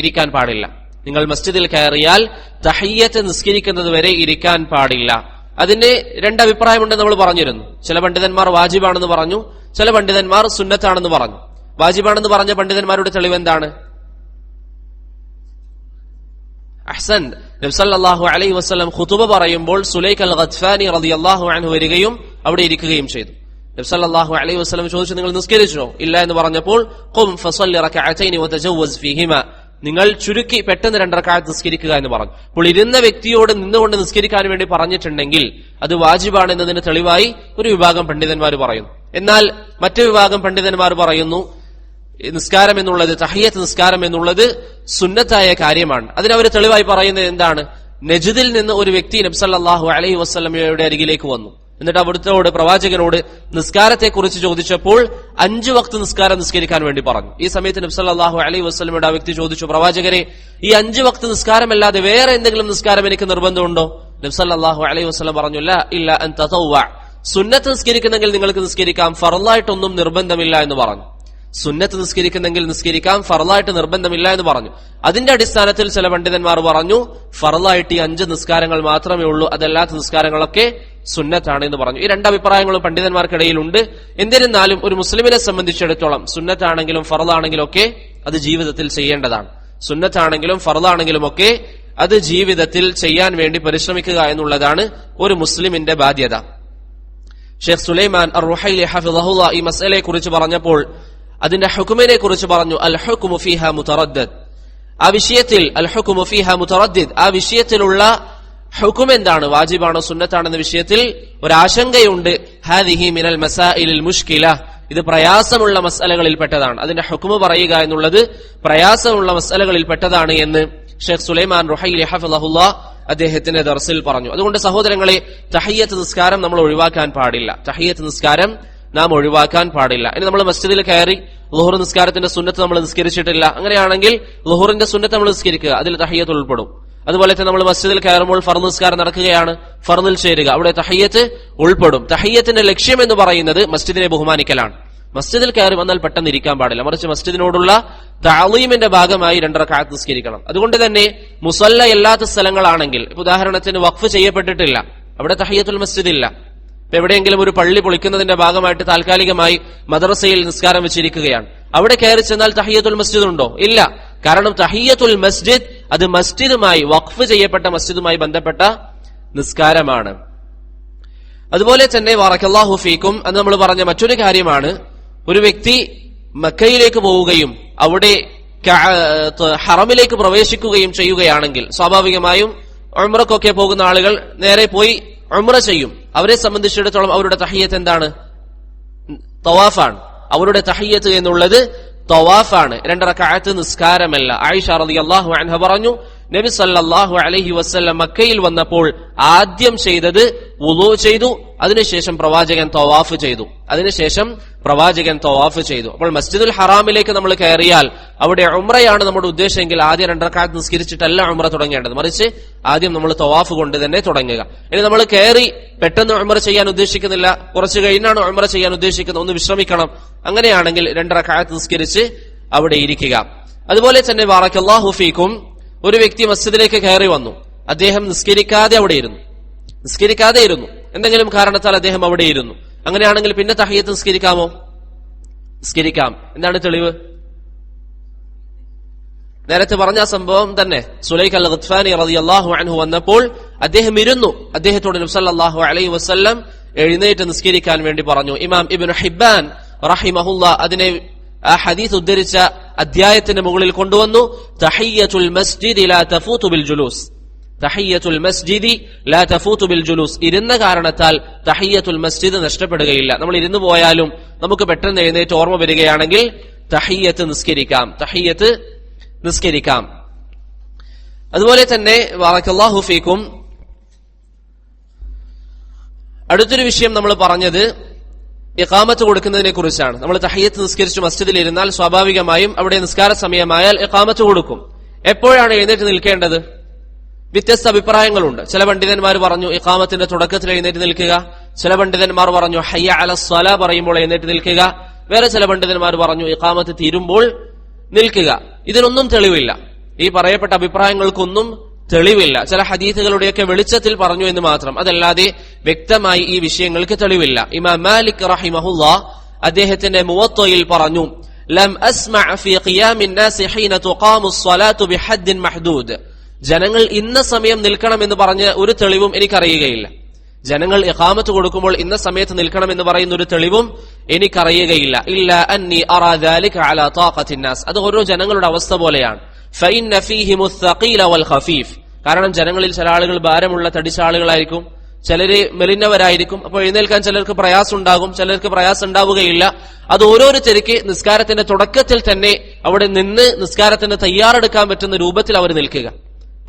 ഇരിക്കാൻ പാടില്ല. അതിന് രണ്ട് അഭിപ്രായമുണ്ടെന്ന് നമ്മൾ പറഞ്ഞിരുന്നു. ചില പണ്ഡിതന്മാർ വാജിബാണെന്ന് പറഞ്ഞു, ചില പണ്ഡിതന്മാർ സുന്നത്താണെന്ന് പറഞ്ഞു. വാജിബാണെന്ന് പറഞ്ഞ പണ്ഡിതന്മാരുടെ തെളിവ് എന്താണ്? അഹ്സൻ, നബി സല്ലല്ലാഹു അലൈഹി വസല്ലം ഖുതുബ പറയുമ്പോൾ സുലൈഖ് അൽ ഗത്ഫാനി റളിയല്ലാഹു അൻഹു വരികയും അവിടെ ഇരിക്കുകയും ചെയ്തു. നബി സല്ലല്ലാഹു അലൈഹി വസല്ലം ചോദിച്ചു, നിങ്ങൾ നിസ്കരിച്ചോ? ഇല്ല എന്ന് പറഞ്ഞപ്പോൾ ഖും ഫസല്ലി റകഅതൈനി വതജവ്വസ് ഫീഹിമാ, നിങ്ങൾ ചുരുക്കി പെട്ടെന്ന് 2 റക്അത്ത് നിസ്കരിക്കുക എന്ന് പറഞ്ഞു. അപ്പോൾ ഇരുന്ന വ്യക്തിയോട് നിന്നുകൊണ്ട് നിസ്കരിക്കാൻ വേണ്ടി പറഞ്ഞിട്ടുണ്ടെങ്കിൽ അത് വാജിബാണ് എന്നതിന് തെളിവായി ഒരു വിഭാഗം പണ്ഡിതന്മാർ പറയുന്നു. എന്നാൽ മറ്റു വിഭാഗം പണ്ഡിതന്മാർ പറയുന്നു നിസ്കാരം എന്നുള്ളത്, തഹിയ്യത്ത് നിസ്കാരം എന്നുള്ളത് സുന്നത്തായ കാര്യമാണ്. അതിനവർ തെളിവായി പറയുന്നത് എന്താണ്? നജ്ദിൽ നിന്ന് ഒരു വ്യക്തി നബി സല്ലല്ലാഹു അലൈഹി വസല്ലമയുടെ അരികിലേക്ക് വന്നു. എന്നിട്ട് അവിടുത്തോട് പ്രവാചകനോട് നിസ്കാരത്തെക്കുറിച്ച് ചോദിച്ചപ്പോൾ 5 വക്ത് നിസ്കാരം നിസ്കരിക്കാൻ വേണ്ടി പറഞ്ഞു. ഈ സമയത്ത് നബി സല്ലല്ലാഹു അലൈഹി വസല്ലമയുടെ ആ വ്യക്തി ചോദിച്ചു, പ്രവാചകരെ, ഈ 5 വക്ത് നിസ്കാരമല്ലാതെ വേറെ എന്തെങ്കിലും നിസ്കാരം എനിക്ക് നിർബന്ധമുണ്ടോ? നബി സല്ലല്ലാഹു അലൈഹി വസല്ലം പറഞ്ഞു, ലാ ഇല്ല അൻ തതവ്വ, സുന്നത്ത് നിസ്കരിക്കുന്നെങ്കിൽ നിങ്ങൾക്ക് നിസ്കരിക്കാം, ഫർളായിട്ടൊന്നും നിർബന്ധമില്ല എന്ന് പറഞ്ഞു. സുന്നത്ത് നിസ്കരിക്കുന്നെങ്കിൽ നിസ്കരിക്കാം, ഫർളായിട്ട് നിർബന്ധമില്ല എന്ന് പറഞ്ഞു. അതിന്റെ അടിസ്ഥാനത്തിൽ ചില പണ്ഡിതന്മാർ പറഞ്ഞു ഫർളായിട്ട് ഈ 5 നിസ്കാരങ്ങൾ മാത്രമേ ഉള്ളൂ, അതല്ലാത്ത നിസ്കാരങ്ങളൊക്കെ സുന്നത്താണ് എന്ന് പറഞ്ഞു. ഈ 2 അഭിപ്രായങ്ങളും പണ്ഡിതന്മാർക്കിടയിലുണ്ട്. എന്നിരുന്നാലും ഒരു മുസ്ലിമിനെ സംബന്ധിച്ചിടത്തോളം സുന്നത്താണെങ്കിലും ഫർളാണെങ്കിലും ഒക്കെ അത് ജീവിതത്തിൽ ചെയ്യേണ്ടതാണ്. സുന്നത്താണെങ്കിലും ഫർളാണെങ്കിലും ഒക്കെ അത് ജീവിതത്തിൽ ചെയ്യാൻ വേണ്ടി പരിശ്രമിക്കുക എന്നുള്ളതാണ് ഒരു മുസ്ലിമിന്റെ ബാധ്യത. ഷെയ്ഖ് സുലൈമാൻ അർ-റുഹൈലി ഹഫിളഹുല്ലാ ഈ മസ്അലയെ കുറിച്ച് പറഞ്ഞപ്പോൾ അതിന്റെ ഹുക്മിനെ കുറിച്ച് പറഞ്ഞു, അൽ ഹുക്മു ഫീഹാ മുതറദ്ദദ്, ആ വിഷയത്തിൽ അൽ ഹുക്മു ഫീഹാ മുതറദ്ദിദ്, ആ വിഷയത്തിലുള്ള ഹുക്ം എന്താണ്, വാജിബാണോ സുന്നത്താണെന്ന വിഷയത്തിൽ ഒരാശങ്കയുണ്ട്. ഹാദിഹി മിനൽ മസായിലിൽ മുഷ്കില, ഇത് പ്രയാസമുള്ള മസ്അലകളിൽ പെട്ടതാണ്. അതിന്റെ ഹുക്മ് പറയുക എന്നുള്ളത് പ്രയാസമുള്ള മസ്അലകളിൽ പെട്ടതാണ് എന്ന് ഷെയ്ഖ് സുലൈമാൻ റുഹൈലി ഹഫിളഹുല്ലാ അദ്ദേഹത്തിന്റെ ദർസിൽ പറഞ്ഞു. അതുകൊണ്ട് സഹോദരങ്ങളെ, തഹിയ്യത്ത് നിസ്കാരം നമ്മൾ ഒഴിവാക്കാൻ പാടില്ല. തഹിയ്യത്ത് നിസ്കാരം നാം ഒഴിവാക്കാൻ പാടില്ല. ഇനി നമ്മൾ മസ്ജിദിൽ കയറി ളുഹർ നിസ്കാരത്തിന്റെ സുന്നത്ത് നമ്മൾ നിസ്കരിച്ചിട്ടില്ല, അങ്ങനെയാണെങ്കിൽ ളുഹറിന്റെ സുന്നത്ത് നമ്മൾ നിസ്കരിക്കുക, അതിൽ തഹിയ്യത്ത് ഉൾപ്പെടും. അതുപോലെ തന്നെ നമ്മൾ മസ്ജിദിൽ കയറുമ്പോൾ ഫർദ് നിസ്കാരം നടക്കുകയാണ്, ഫർദിൽ ചേരുക, അവിടെ തഹിയ്യത്ത് ഉൾപ്പെടും. തഹിയ്യത്തിന്റെ ലക്ഷ്യം എന്ന് പറയുന്നത് മസ്ജിദിനെ ബഹുമാനിക്കലാണ്. മസ്ജിദിൽ കയറി വന്നാൽ പെട്ടെന്ന് ഇരിക്കാൻ പാടില്ല, മറിച്ച് മസ്ജിദിനോടുള്ള തഅളീമിന്റെ ഭാഗമായി 2 റക്അത്ത് നിസ്കരിക്കണം. അതുകൊണ്ട് തന്നെ മുസല്ല അല്ലാത്ത സ്ഥലങ്ങളാണെങ്കിൽ, ഉദാഹരണത്തിന് വഖഫ് ചെയ്യപ്പെട്ടിട്ടില്ല, അവിടെ തഹിയ്യത്തുൽ മസ്ജിദ് ഇല്ല. ഇപ്പൊ എവിടെയെങ്കിലും ഒരു പള്ളി പൊളിക്കുന്നതിന്റെ ഭാഗമായിട്ട് താൽക്കാലികമായി മദ്രസയിൽ നിസ്കാരം വെച്ചിരിക്കുകയാണ്, അവിടെ കയറി ചെന്നാൽ തഹിയ്യത്തുൽ മസ്ജിദ് ഉണ്ടോ? ഇല്ല. കാരണം തഹിയ്യത്തുൽ മസ്ജിദ് അത് മസ്ജിദുമായി, വഖഫ് ചെയ്യപ്പെട്ട മസ്ജിദുമായി ബന്ധപ്പെട്ട നിസ്കാരമാണ്. അതുപോലെ തന്നെ ബറകല്ലാഹു ഫീക്കും എന്ന് നമ്മൾ പറഞ്ഞ മറ്റൊരു കാര്യമാണ്, ഒരു വ്യക്തി മക്കയിലേക്ക് പോവുകയും അവിടെ ഹറമിലേക്ക് പ്രവേശിക്കുകയും ചെയ്യുകയാണെങ്കിൽ സ്വാഭാവികമായും ഉംറക്കൊക്കെ പോകുന്ന ആളുകൾ നേരെ പോയി ഉംറ ചെയ്യും. അവരെ സംബന്ധിച്ചിടത്തോളം അവരുടെ തഹിയ്യത്ത് എന്താണ്? തവാഫാണ്. അവരുടെ തഹിയ്യത്ത് എന്നുള്ളത് തവാഫാണ്, 2 റക്അത്ത് നിസ്കാരമല്ല. ആയിഷ റളിയല്ലാഹു അൻഹ പറഞ്ഞു, നബി സല്ലല്ലാഹു അലൈഹി വസല്ലം മക്കയിൽ വന്നപ്പോൾ ആദ്യം ചെയ്തത് വുളൂ ചെയ്തു, അതിനുശേഷം പ്രവാചകൻ തവാഫ് ചെയ്തു. അപ്പോൾ മസ്ജിദുൽ ഹറാമിലേക്ക് നമ്മൾ കയറിയാൽ അവിടെ ഉംറയാണ് നമ്മുടെ ഉദ്ദേശമെങ്കിൽ ആദ്യം 2 റക്അത്ത് നിസ്കരിച്ചിട്ടല്ല ഉംറ തുടങ്ങേണ്ടത്, മറിച്ച് ആദ്യം നമ്മൾ തവാഫ് കൊണ്ട് തന്നെ തുടങ്ങുക. ഇനി നമ്മൾ കയറി പെട്ടെന്ന് ഉംറ ചെയ്യാൻ ഉദ്ദേശിക്കുന്നില്ല, കുറച്ച് കഴിഞ്ഞാണ് ഉംറ ചെയ്യാൻ ഉദ്ദേശിക്കുന്നത്, ഒന്ന് വിശ്രമിക്കണം, അങ്ങനെയാണെങ്കിൽ 2 റക്അത്ത് നിസ്കരിച്ച് അവിടെ ഇരിക്കുക. അതുപോലെ തന്നെ ബറകല്ലാഹു ഫീക്കും, ഒരു വ്യക്തി മസ്ജിദിലേക്ക് കയറി വന്നു, അദ്ദേഹം നിസ്കരിക്കാതെ ഇരുന്നു, എന്തെങ്കിലും കാരണത്താൽ അദ്ദേഹം അവിടെ ഇരുന്നു, അങ്ങനെയാണെങ്കിൽ പിന്നെ തഹിയ്യത്ത് നിസ്കരിക്കാമോ? നിസ്കരിക്കാം. എന്താണ് തെളിവ്? നേരത്തെ പറഞ്ഞ സംഭവം തന്നെ. സുലൈഖ് അൽ ഗത്ഫാനി റളിയല്ലാഹു അൻഹു വന്നപ്പോൾ അദ്ദേഹം ഇരുന്നു, അദ്ദേഹത്തോട് നബി സല്ലല്ലാഹു അലൈഹി വസല്ലം എഴുന്നേറ്റ് നിസ്കരിക്കാൻ വേണ്ടി പറഞ്ഞു. ഇമാം ഇബ്നു ഹിബ്ബാൻ റഹിമഹുല്ലാ അതിനെ ആ ഹദീസ് ഉദ്ധരിച്ച അധ്യായത്തിന്റെ മുകളിൽ കൊണ്ടുവന്നു, തഹിയ്യത്തുൽ മസ്ജിദി ലാ തഫൂതു ബിൽ ജുലൂസ്, തഹിയ്യത്തുൽ മസ്ജിദി ലാ തഫൂതു ബിൽ ജുലൂസ്, ഇരുന്ന കാരണത്താൽ തഹിയ്യത്തുൽ മസ്ജിദ് നഷ്ടപ്പെടുകയില്ല. നമ്മൾ ഇരുന്നു പോയാലും നമുക്ക് പെട്ടെന്ന് എഴുന്നേറ്റ് ഓർമ്മ വരികയാണെങ്കിൽ തഹിയ്യത്ത് നിസ്കരിക്കാം. അതുപോലെ തന്നെ ബറകല്ലാഹു ഫീക്കും, അടുത്തൊരു വിഷയം നമ്മൾ പറഞ്ഞത് ഇഖാമത്ത് കൊടുക്കുന്നതിനെ കുറിച്ചാണ്. നമ്മൾ തഹിയ്യത്ത് നിസ്കരിച്ച് മസ്ജിദിൽ ഇരുന്നാൽ സ്വാഭാവികമായും അവിടെ നിസ്കാര സമയമായാൽ ഇഖാമത്ത് കൊടുക്കും. എപ്പോഴാണ് എഴുന്നേറ്റ് നിൽക്കേണ്ടത്? വ്യത്യസ്ത അഭിപ്രായങ്ങളുണ്ട്. ചില പണ്ഡിതന്മാർ പറഞ്ഞു ഇഖാമത്തിന്റെ തുടക്കത്തിൽ എഴുന്നേറ്റ് നിൽക്കുക, ചില പണ്ഡിതന്മാർ പറഞ്ഞു ഹയ്യ അലസ് സ്വലാ പറയുമ്പോൾ എഴുന്നേറ്റ് നിൽക്കുക, വേറെ ചില പണ്ഡിതന്മാർ പറഞ്ഞു ഇഖാമത്ത് തീരുമ്പോൾ നിൽക്കുക. ഇതിനൊന്നും തെളിവില്ല, ഈ പറയപ്പെട്ട അഭിപ്രായങ്ങൾക്കൊന്നും തെളിവില്ല. ചില ഹദീസുകളുടെയൊക്കെ വെളിച്ചത്തിൽ പറഞ്ഞു എന്ന് മാത്രം, അതല്ലാതെ വ്യക്തമായി ഈ വിഷയങ്ങൾക്ക് തെളിവില്ല. ഇമാം മാലിക് റഹിമഹുല്ലാ അദ്ദേഹത്തിന്റെ മുവത്തയിൽ പറഞ്ഞു, ലം അസ്മഅ ഫീ ഖിയാമിൻ നാസി ഹീന തുഖാമു സ്സലാത്തു ബിഹദ്ദിൻ മഹ്ദൂദ്, ജനങ്ങൾ ഇന്ന സമയം നിൽക്കണം എന്ന് പറഞ്ഞ ഒരു തെളിവും എനിക്കറിയുകയില്ല. ജനങ്ങൾ ഇഖാമത്ത് കൊടുക്കുമ്പോൾ ഇന്ന സമയത്ത് നിൽക്കണം എന്ന് പറയുന്ന ഒരു തെളിവും എനിക്കറിയുകയില്ല. ഇല്ല അന്നി അറാ ദാലിക അലാ താഖത്തിൻ നാസ്. അത് ഓരോ ജനങ്ങളുടെ അവസ്ഥ പോലെയാണ്. ഫഇന്ന ഫീഹിമു ത്സഖീല വൽ ഖഫീഫ്. കാരണം ജനങ്ങളിൽ ചില ആളുകൾ ഭാരമുള്ള തടിച്ച ആളുകളായിരിക്കും, ചിലര് മെലിഞ്ഞവരായിരിക്കും. അപ്പോൾ എഴുന്നേൽക്കാൻ ചിലർക്ക് പ്രയാസം ഉണ്ടാകും, ചിലർക്ക് പ്രയാസം ഉണ്ടാവുകയില്ല. അത് ഓരോരുത്തർക്ക് നിസ്കാരത്തിന്റെ തുടക്കത്തിൽ തന്നെ അവിടെ നിന്ന് നിസ്കാരത്തിന് തയ്യാറെടുക്കാൻ പറ്റുന്ന രൂപത്തിൽ അവർ നിൽക്കുക.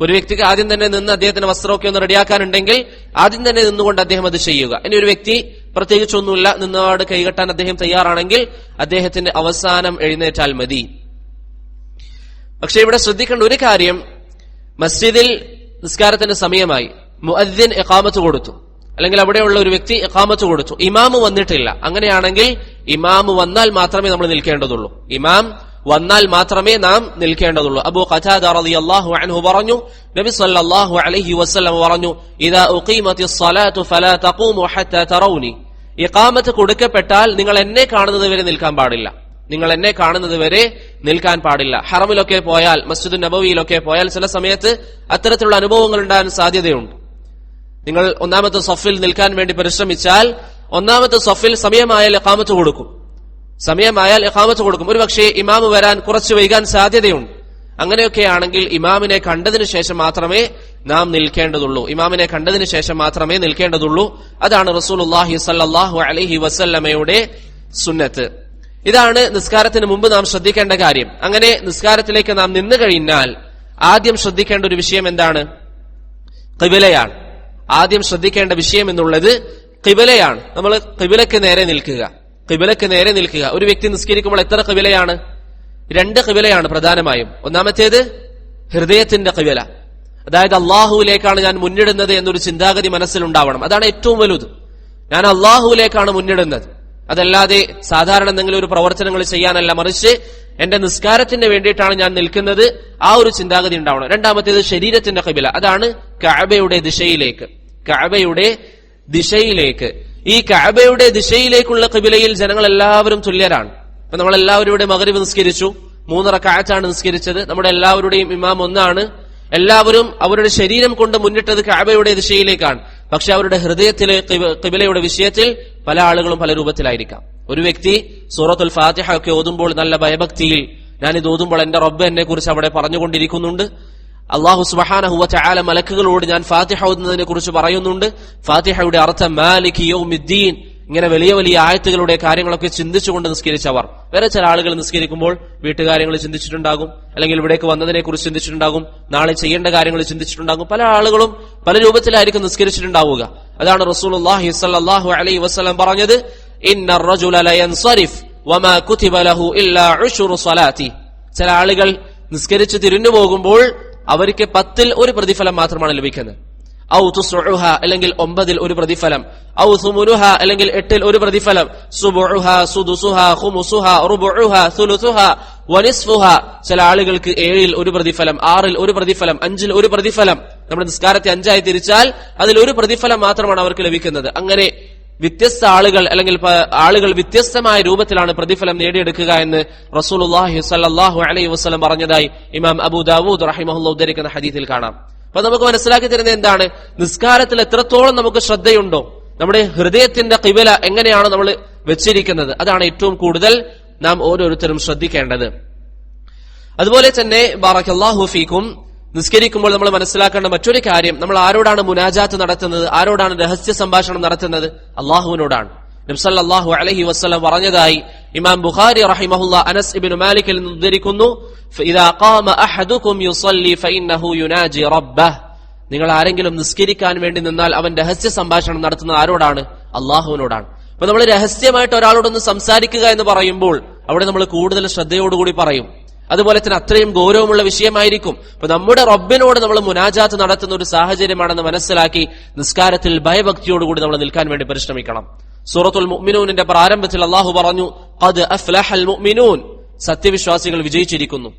ഒരു വ്യക്തിക്ക് ആദ്യം തന്നെ നിന്ന് അദ്ദേഹത്തിന്റെ വസ്ത്രമൊക്കെ ഒന്ന് റെഡിയാക്കാനുണ്ടെങ്കിൽ ആദ്യം തന്നെ നിന്നുകൊണ്ട് അദ്ദേഹം അത് ചെയ്യുക. ഇനി ഒരു വ്യക്തി പ്രത്യേകിച്ചൊന്നുമില്ല, നിന്നപാട് കൈകെട്ടാൻ അദ്ദേഹം തയ്യാറാണെങ്കിൽ അദ്ദേഹത്തിന്റെ അവസാനം എഴുന്നേറ്റാൽ മതി. പക്ഷെ ഇവിടെ ശ്രദ്ധിക്കേണ്ട ഒരു കാര്യം, മസ്ജിദിൽ നിസ്കാരത്തിന്റെ സമയമായി, മുഅദ്ദിൻ ഇഖാമത്ത് കൊടുത്തു, അല്ലെങ്കിൽ അവിടെയുള്ള ഒരു വ്യക്തി ഇഖാമത്ത് കൊടുത്തു, ഇമാമ് വന്നിട്ടില്ല. അങ്ങനെയാണെങ്കിൽ ഇമാമ് വന്നാൽ മാത്രമേ നമ്മൾ നിൽക്കേണ്ടതുള്ളൂ. ഇമാം വന്നാൽ മാത്രമേ നാം നിൽക്കേണ്ടതുള്ളൂ. അബൂ ഖതാദ റളിയല്ലാഹു അൻഹു പറഞ്ഞു, നബി സല്ലല്ലാഹു അലൈഹി വസല്ലം പറഞ്ഞു, ഇദാ ഉഖീമത്തിസ് സ്വലാത്തു ഫലാ തഖൂമു ഹത്താ തറൗനി. ഇഖാമത്ത് കൊടുക്കപ്പെട്ടാൽ നിങ്ങൾ എന്നെ കാണുന്നത് വരെ നിൽക്കാൻ പാടില്ല. നിങ്ങൾ എന്നെ കാണുന്നത് വരെ നിൽക്കാൻ പാടില്ല. ഹറമിലൊക്കെ പോയാൽ, മസ്ജിദ് നബവിയിലൊക്കെ പോയാൽ ചില സമയത്ത് അത്തരത്തിലുള്ള അനുഭവങ്ങൾ ഉണ്ടാകാൻ സാധ്യതയുണ്ട്. നിങ്ങൾ ഒന്നാമത്തെ സഫിൽ നിൽക്കാൻ വേണ്ടി പരിശ്രമിച്ചാൽ ഒന്നാമത്തെ സഫിൽ സമയമായാൽ ഇഖാമത്ത് കൊടുക്കും. ഒരു പക്ഷേ ഇമാമ് വരാൻ കുറച്ച് വൈകാൻ സാധ്യതയുണ്ട്. അങ്ങനെയൊക്കെ ആണെങ്കിൽ ഇമാമിനെ കണ്ടതിനു ശേഷം മാത്രമേ നാം നിൽക്കേണ്ടതുള്ളൂ. അതാണ് റസൂലുള്ളാഹി സ്വല്ലല്ലാഹു അലൈഹി വസല്ലമയുടെ സുന്നത്ത്. ഇതാണ് നിസ്കാരത്തിന് മുമ്പ് നാം ശ്രദ്ധിക്കേണ്ട കാര്യം. അങ്ങനെ നിസ്കാരത്തിലേക്ക് നാം നിന്നു കഴിഞ്ഞാൽ ആദ്യം ശ്രദ്ധിക്കേണ്ട ഒരു വിഷയം എന്താണ്? ഖിബലയാണ്. ആദ്യം ശ്രദ്ധിക്കേണ്ട വിഷയം എന്നുള്ളത് ഖിബലയാണ്. നമ്മൾ ഖിബലക്ക് നേരെ നിൽക്കുക. ഒരു വ്യക്തി നിസ്കരിക്കുമ്പോൾ എത്ര ഖിബലയാണ്? 2 ഖിബലയാണ് പ്രധാനമായും. ഒന്നാമത്തേത് ഹൃദയത്തിന്റെ ഖിബല, അതായത് അള്ളാഹുവിലേക്കാണ് ഞാൻ മുന്നിടുന്നത് എന്നൊരു ചിന്താഗതി മനസ്സിലുണ്ടാവണം. അതാണ് ഏറ്റവും വലുത്. ഞാൻ അള്ളാഹുവിലേക്കാണ് മുന്നിടുന്നത്, അതല്ലാതെ സാധാരണ എന്തെങ്കിലും ഒരു പ്രവർത്തനങ്ങൾ ചെയ്യാനല്ല, മറിച്ച് എന്റെ നിസ്കാരത്തിന് വേണ്ടിയിട്ടാണ് ഞാൻ നിൽക്കുന്നത്. ആ ഒരു ചിന്താഗതി ഉണ്ടാവണം. രണ്ടാമത്തേത് ശരീരത്തിന്റെ ഖിബല, അതാണ് കഅബയുടെ ദിശയിലേക്ക്. ഈ കഅബയുടെ ദിശയിലേക്കുള്ള ഖിബലയിൽ ജനങ്ങൾ എല്ലാവരും തുല്യരാണ്. അപ്പൊ നമ്മളെല്ലാവരും ഇവിടെ മഗ്രിബ് നിസ്കരിച്ചു, 3 റക്അത്താണ് നിസ്കരിച്ചത്. നമ്മുടെ എല്ലാവരുടെയും ഇമാം ഒന്നാണ്. എല്ലാവരും അവരുടെ ശരീരം കൊണ്ട് മുന്നിട്ടത് കഅബയുടെ ദിശയിലേക്കാണ്. പക്ഷെ അവരുടെ ഹൃദയത്തിലെ ഖിബലയുടെ വിഷയത്തിൽ പല ആളുകളും പല രൂപത്തിലായിരിക്കാം. ഒരു വ്യക്തി സൂറത്തുൽ ഫാത്തിഹ ഒക്കെ ഓതുമ്പോൾ നല്ല ഭയഭക്തിയിൽ, ഞാനിത് ഓതുമ്പോൾ എന്റെ റബ്ബ് എന്നെ കുറിച്ച് അവിടെ പറഞ്ഞുകൊണ്ടിരിക്കുന്നുണ്ട്, അല്ലാഹു സുബ്ഹാനഹു വ തആല മലക്കുകളോട് ഞാൻ ഫാത്തിഹ ഓതുന്നതിനെ കുറിച്ച് പറയുന്നുണ്ട്, ഫാത്തിഹയുടെ അർത്ഥം മാലികി യൗമിദ്ദീൻ, ഇങ്ങനെ വലിയ വലിയ ആയത്തുകളുടെ കാര്യങ്ങളൊക്കെ ചിന്തിച്ചുകൊണ്ട് നിസ്കരിച്ചവർ. വേറെ ചില ആളുകൾ നിസ്കരിക്കുമ്പോൾ വീട്ടുകാര്യങ്ങൾ ചിന്തിച്ചിട്ടുണ്ടാകും, അല്ലെങ്കിൽ ഇവിടേക്ക് വന്നതിനെ കുറിച്ച് ചിന്തിച്ചിട്ടുണ്ടാകും, നാളെ ചെയ്യേണ്ട കാര്യങ്ങൾ ചിന്തിച്ചിട്ടുണ്ടാകും. പല ആളുകളും പല രൂപത്തിലായിരിക്കും നിസ്കരിച്ചിട്ടുണ്ടാവുക. അതാണ് റസൂലുള്ളാഹി സ്വല്ലല്ലാഹു അലൈഹി വസല്ലം പറഞ്ഞത്, ഇന്നർ റജുല ലയൻസരിഫ് വമാ കുതിബ ലഹു ഇല്ലാ ഉശ്റു സ്വലാത്തി. ചില ആളുകൾ നിസ്കരിച്ച് തിരിഞ്ഞു പോകുമ്പോൾ അവർക്ക് 10ൽ 1 പ്രതിഫലം മാത്രമാണ് ലഭിക്കുന്നത്. ഔ തുസ്ഉഹ, അല്ലെങ്കിൽ 9ൽ 1 പ്രതിഫലം. ഔ സുമുനുഹ, അല്ലെങ്കിൽ 8ൽ 1 പ്രതിഫലം. സുബുഹ, സുദുസുഹ, ഖുമുസുഹ, റുബുഹ, സുലുസുഹ വനിസ്ഫുഹ. ചില ആളുകൾക്ക് 7ൽ 1 പ്രതിഫലം, 6ൽ 1 പ്രതിഫലം, 5ൽ 1 പ്രതിഫലം. നമ്മുടെ നിസ്കാരത്തെ 5ആയി തിരിച്ചാൽ അതിൽ 1 പ്രതിഫലം മാത്രമാണ് അവർക്ക് ലഭിക്കുന്നത്. അങ്ങനെ വ്യത്യസ്ത ആളുകൾ, അല്ലെങ്കിൽ ആളുകൾ വ്യത്യസ്തമായ രൂപത്തിലാണ് പ്രതിഫലം നേടിയെടുക്കുക എന്ന് റസൂലുള്ളാഹി സ്വല്ലല്ലാഹു അലൈഹി വസല്ലം പറഞ്ഞതായി ഇമാം അബൂ ദാവൂദ് റഹിമഹുല്ലാഹ് ഉദ്ധരിക്കുന്ന ഹദീസിൽ കാണാം. അപ്പൊ നമുക്ക് മനസ്സിലാക്കി തരുന്നത് എന്താണ്? നിസ്കാരത്തിൽ എത്രത്തോളം നമുക്ക് ശ്രദ്ധയുണ്ടോ, നമ്മുടെ ഹൃദയത്തിന്റെ ഖിബല എങ്ങനെയാണ് നമ്മൾ വെച്ചിരിക്കുന്നത്, അതാണ് ഏറ്റവും കൂടുതൽ നാം ഓരോരുത്തരും ശ്രദ്ധിക്കേണ്ടത്. അതുപോലെ തന്നെ ബാറക്കല്ലാഹു ഫീക്കും, നിസ്കരിക്കുമ്പോൾ നമ്മൾ മനസ്സിലാക്കേണ്ട മറ്റൊരു കാര്യം, നമ്മൾ ആരോടാണ് മുനാജാത്ത് നടത്തുന്നത്, ആരോടാണ് രഹസ്യ സംഭാഷണം നടത്തുന്നത്? അള്ളാഹുവിനോടാണ്. നബി സല്ലല്ലാഹു അലൈഹി വസല്ലം പറഞ്ഞതായി ഇമാം ബുഖാരി റഹിമഹുല്ലാഹ് അനസ് ഇബ്നു മാലിക്കിൽ നിന്ന് ഉദ്ധരിക്കുന്നു, ഫഇദാ ഖാമ അഹദുകും യുസല്ലി ഫഇന്നഹു യുനാജി റബ്ബഹ്. നിങ്ങൾ ആരെങ്കിലും നിസ്കരിക്കാൻ വേണ്ടി നിന്നാൽ അവൻ രഹസ്യ സംഭാഷണം നടത്തുന്നത് ആരോടാണ്? അള്ളാഹുവിനോടാണ്. അപ്പൊ നമ്മൾ രഹസ്യമായിട്ട് ഒരാളോടൊന്ന് സംസാരിക്കുക എന്ന് പറയുമ്പോൾ അവിടെ നമ്മൾ കൂടുതൽ ശ്രദ്ധയോടുകൂടി പറയും. അതുപോലെ തന്നെ അത്രയും ഗൗരവമുള്ള വിഷയമായിരിക്കും. അപ്പൊ നമ്മുടെ റബ്ബിനോട് നമ്മൾ മുനാജാത്ത് നടത്തുന്ന ഒരു സാഹചര്യമാണെന്ന് മനസ്സിലാക്കി നിസ്കാരത്തിൽ ഭയഭക്തിയോടുകൂടി നമ്മൾ നിൽക്കാൻ വേണ്ടി പരിശ്രമിക്കണം. സൂറത്തുൽ മുഅ്മിനൂനിന്റെ പ്രാരംഭത്തിൽ അല്ലാഹു പറഞ്ഞു, ഖദ് അഫ്ലഹൽ മുഅ്മിനൂൻ, സത്യവിശ്വാസികൾ വിജയിച്ചിരിക്കുന്നു.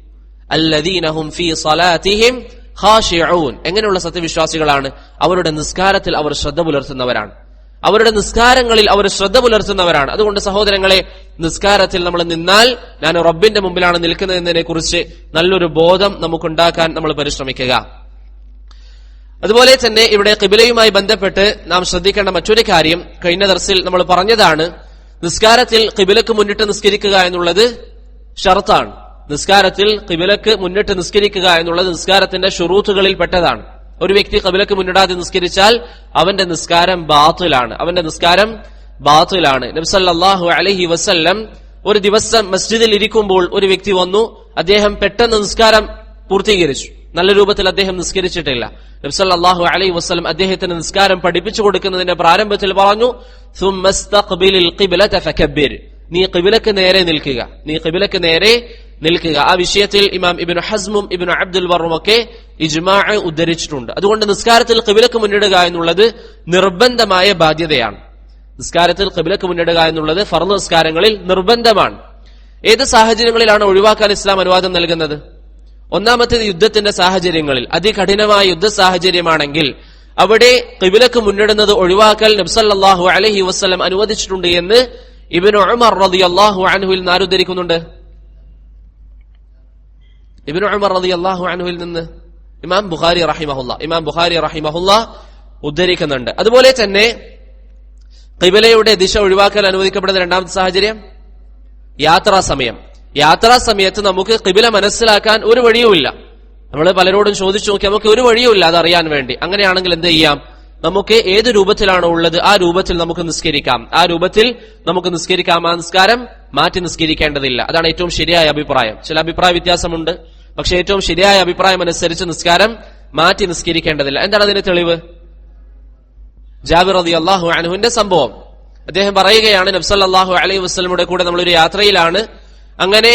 അല്ലദീന ഹും ഫീ സ്വലാത്തിഹിം ഖാശിഊൻ. എങ്ങനെയുള്ള സത്യവിശ്വാസികളാണ്? അവരുടെ നിസ്കാരത്തിൽ അവർ ശ്രദ്ധ പുലർത്തുന്നവരാണ്. അതുകൊണ്ട് സഹോദരങ്ങളെ, നിസ്കാരത്തിൽ നമ്മൾ നിന്നാൽ ഞാൻ റബ്ബിന്റെ മുമ്പിലാണ് നിൽക്കുന്നത് എന്നതിനെ കുറിച്ച് നല്ലൊരു ബോധം നമുക്കുണ്ടാക്കാൻ നമ്മൾ പരിശ്രമിക്കുക. അതുപോലെ തന്നെ ഇവിടെ ഖിബലയുമായി ബന്ധപ്പെട്ട് നാം ശ്രദ്ധിക്കേണ്ട മറ്റൊരു കാര്യം, കഴിഞ്ഞ ദർസിൽ നമ്മൾ പറഞ്ഞതാണ്, നിസ്കാരത്തിൽ ഖിബലക്ക് മുന്നിട്ട് നിസ്കരിക്കുക എന്നുള്ളത് ഷർത്താണ്. നിസ്കാരത്തിൽ ഖിബലക്ക് മുന്നിട്ട് നിസ്കരിക്കുക എന്നുള്ളത് നിസ്കാരത്തിന്റെ ശുറൂത്തുകളിൽ പെട്ടതാണ്. ഒരു വ്യക്തി ഖിബലക്ക് മുന്നിടാതെ നിസ്കരിച്ചാൽ അവന്റെ നിസ്കാരം ബാത്തിലാണ്. നബി സല്ലല്ലാഹു അലൈഹി വസല്ലം ഒരു ദിവസം മസ്ജിദിൽ ഇരിക്കുമ്പോൾ ഒരു വ്യക്തി വന്നു. അദ്ദേഹം പെട്ടെന്ന് നിസ്കാരം പൂർത്തീകരിച്ചു. നല്ല രൂപത്തിൽ അദ്ദേഹം നിസ്കരിച്ചിട്ടില്ല. നബി സല്ലല്ലാഹു അലൈഹി വസല്ലം അദ്ദേഹത്തിന് നിസ്കാരം പഠിപ്പിച്ചു കൊടുക്കുന്നതിന്റെ പ്രാരംഭത്തിൽ പറഞ്ഞു, സുമ്മസ്തഖ്ബിലിൽ ഖിബ്ലത ഫകബ്ബിർ, നീ ഖിബ്ലക്ക് നേരെ നിൽക്കുക. ആ വിഷയത്തിൽ ഇമാം ഇബ്നു ഹസ്മും ഇബ്നു അബ്ദുൽ ബറുമൊക്കെ ഇജ്മാഅ് ഉദ്ധരിച്ചിട്ടുണ്ട്. അതുകൊണ്ട് നിസ്കാരത്തിൽ ഖിബ്ലക്ക് മുന്നിടുക എന്നുള്ളത് നിർബന്ധമായ ബാധ്യതയാണ്. നിസ്കാരത്തിൽ ഖിബ്ലക്ക് മുന്നിടുക എന്നുള്ളത് ഫർള് നിസ്കാരങ്ങളിൽ നിർബന്ധമാണ്. ഏത് സാഹചര്യങ്ങളിലാണ് ഒഴിവാക്കാൻ ഇസ്ലാം അനുവാദം നൽകുന്നത്? ഒന്നാമത്തേത് യുദ്ധത്തിന്റെ സാഹചര്യങ്ങളിൽ, അതികഠിനമായ യുദ്ധ സാഹചര്യമാണെങ്കിൽ അവിടെ ഖിബ്ലക്ക് മുന്നിടുന്നത് ഒഴിവാക്കൽ നബി സല്ലല്ലാഹു അലൈഹി വസല്ലം അനുവദിച്ചിട്ടുണ്ട് എന്ന് ഇബ്നു ഉമർ റളിയല്ലാഹു അൻഹുവിൽ നിന്ന് ആരുദ്ധരിക്കുന്നുണ്ട്? ഇബ്നു ഉമർ റളിയല്ലാഹു അൻഹുവിൽ നിന്ന് ഇമാം ബുഖാരി റഹിമഹുല്ലാ ഉദ്ധരിക്കുന്നുണ്ട്. അതുപോലെ തന്നെ ഖിബലയുടെ ദിശ ഒഴിവാക്കൽ അനുവദിക്കപ്പെടുന്ന രണ്ടാമത്തെ സാഹചര്യം യാത്രാ സമയത്ത് നമുക്ക് ഖിബല മനസ്സിലാക്കാൻ ഒരു വഴിയുമില്ല. നമ്മൾ പലരോടും ചോദിച്ചു നോക്കി, നമുക്ക് ഒരു വഴിയുമില്ല അതറിയാൻ വേണ്ടി. അങ്ങനെയാണെങ്കിൽ എന്ത് ചെയ്യാം? നമുക്ക് ഏത് രൂപത്തിലാണോ ഉള്ളത് ആ രൂപത്തിൽ നമുക്ക് നിസ്കരിക്കാം. ആ നിസ്കാരം മാറ്റി നിസ്കരിക്കേണ്ടതില്ല. അതാണ് ഏറ്റവും ശരിയായ അഭിപ്രായം. ചില അഭിപ്രായ വ്യത്യാസമുണ്ട്, പക്ഷെ ഏറ്റവും ശരിയായ അഭിപ്രായം അനുസരിച്ച് നിസ്കാരം മാറ്റി നിസ്കരിക്കേണ്ടതില്ല. എന്താണ് അതിന്റെ തെളിവ്? ജാബിർ റളിയല്ലാഹു അൻഹുവിന്റെ സംഭവം. അദ്ദേഹം പറയുകയാണ്, നബി സല്ലല്ലാഹു അലൈഹി വസല്ലമയുടെ കൂടെ നമ്മളൊരു യാത്രയിലാണ്. അങ്ങനെ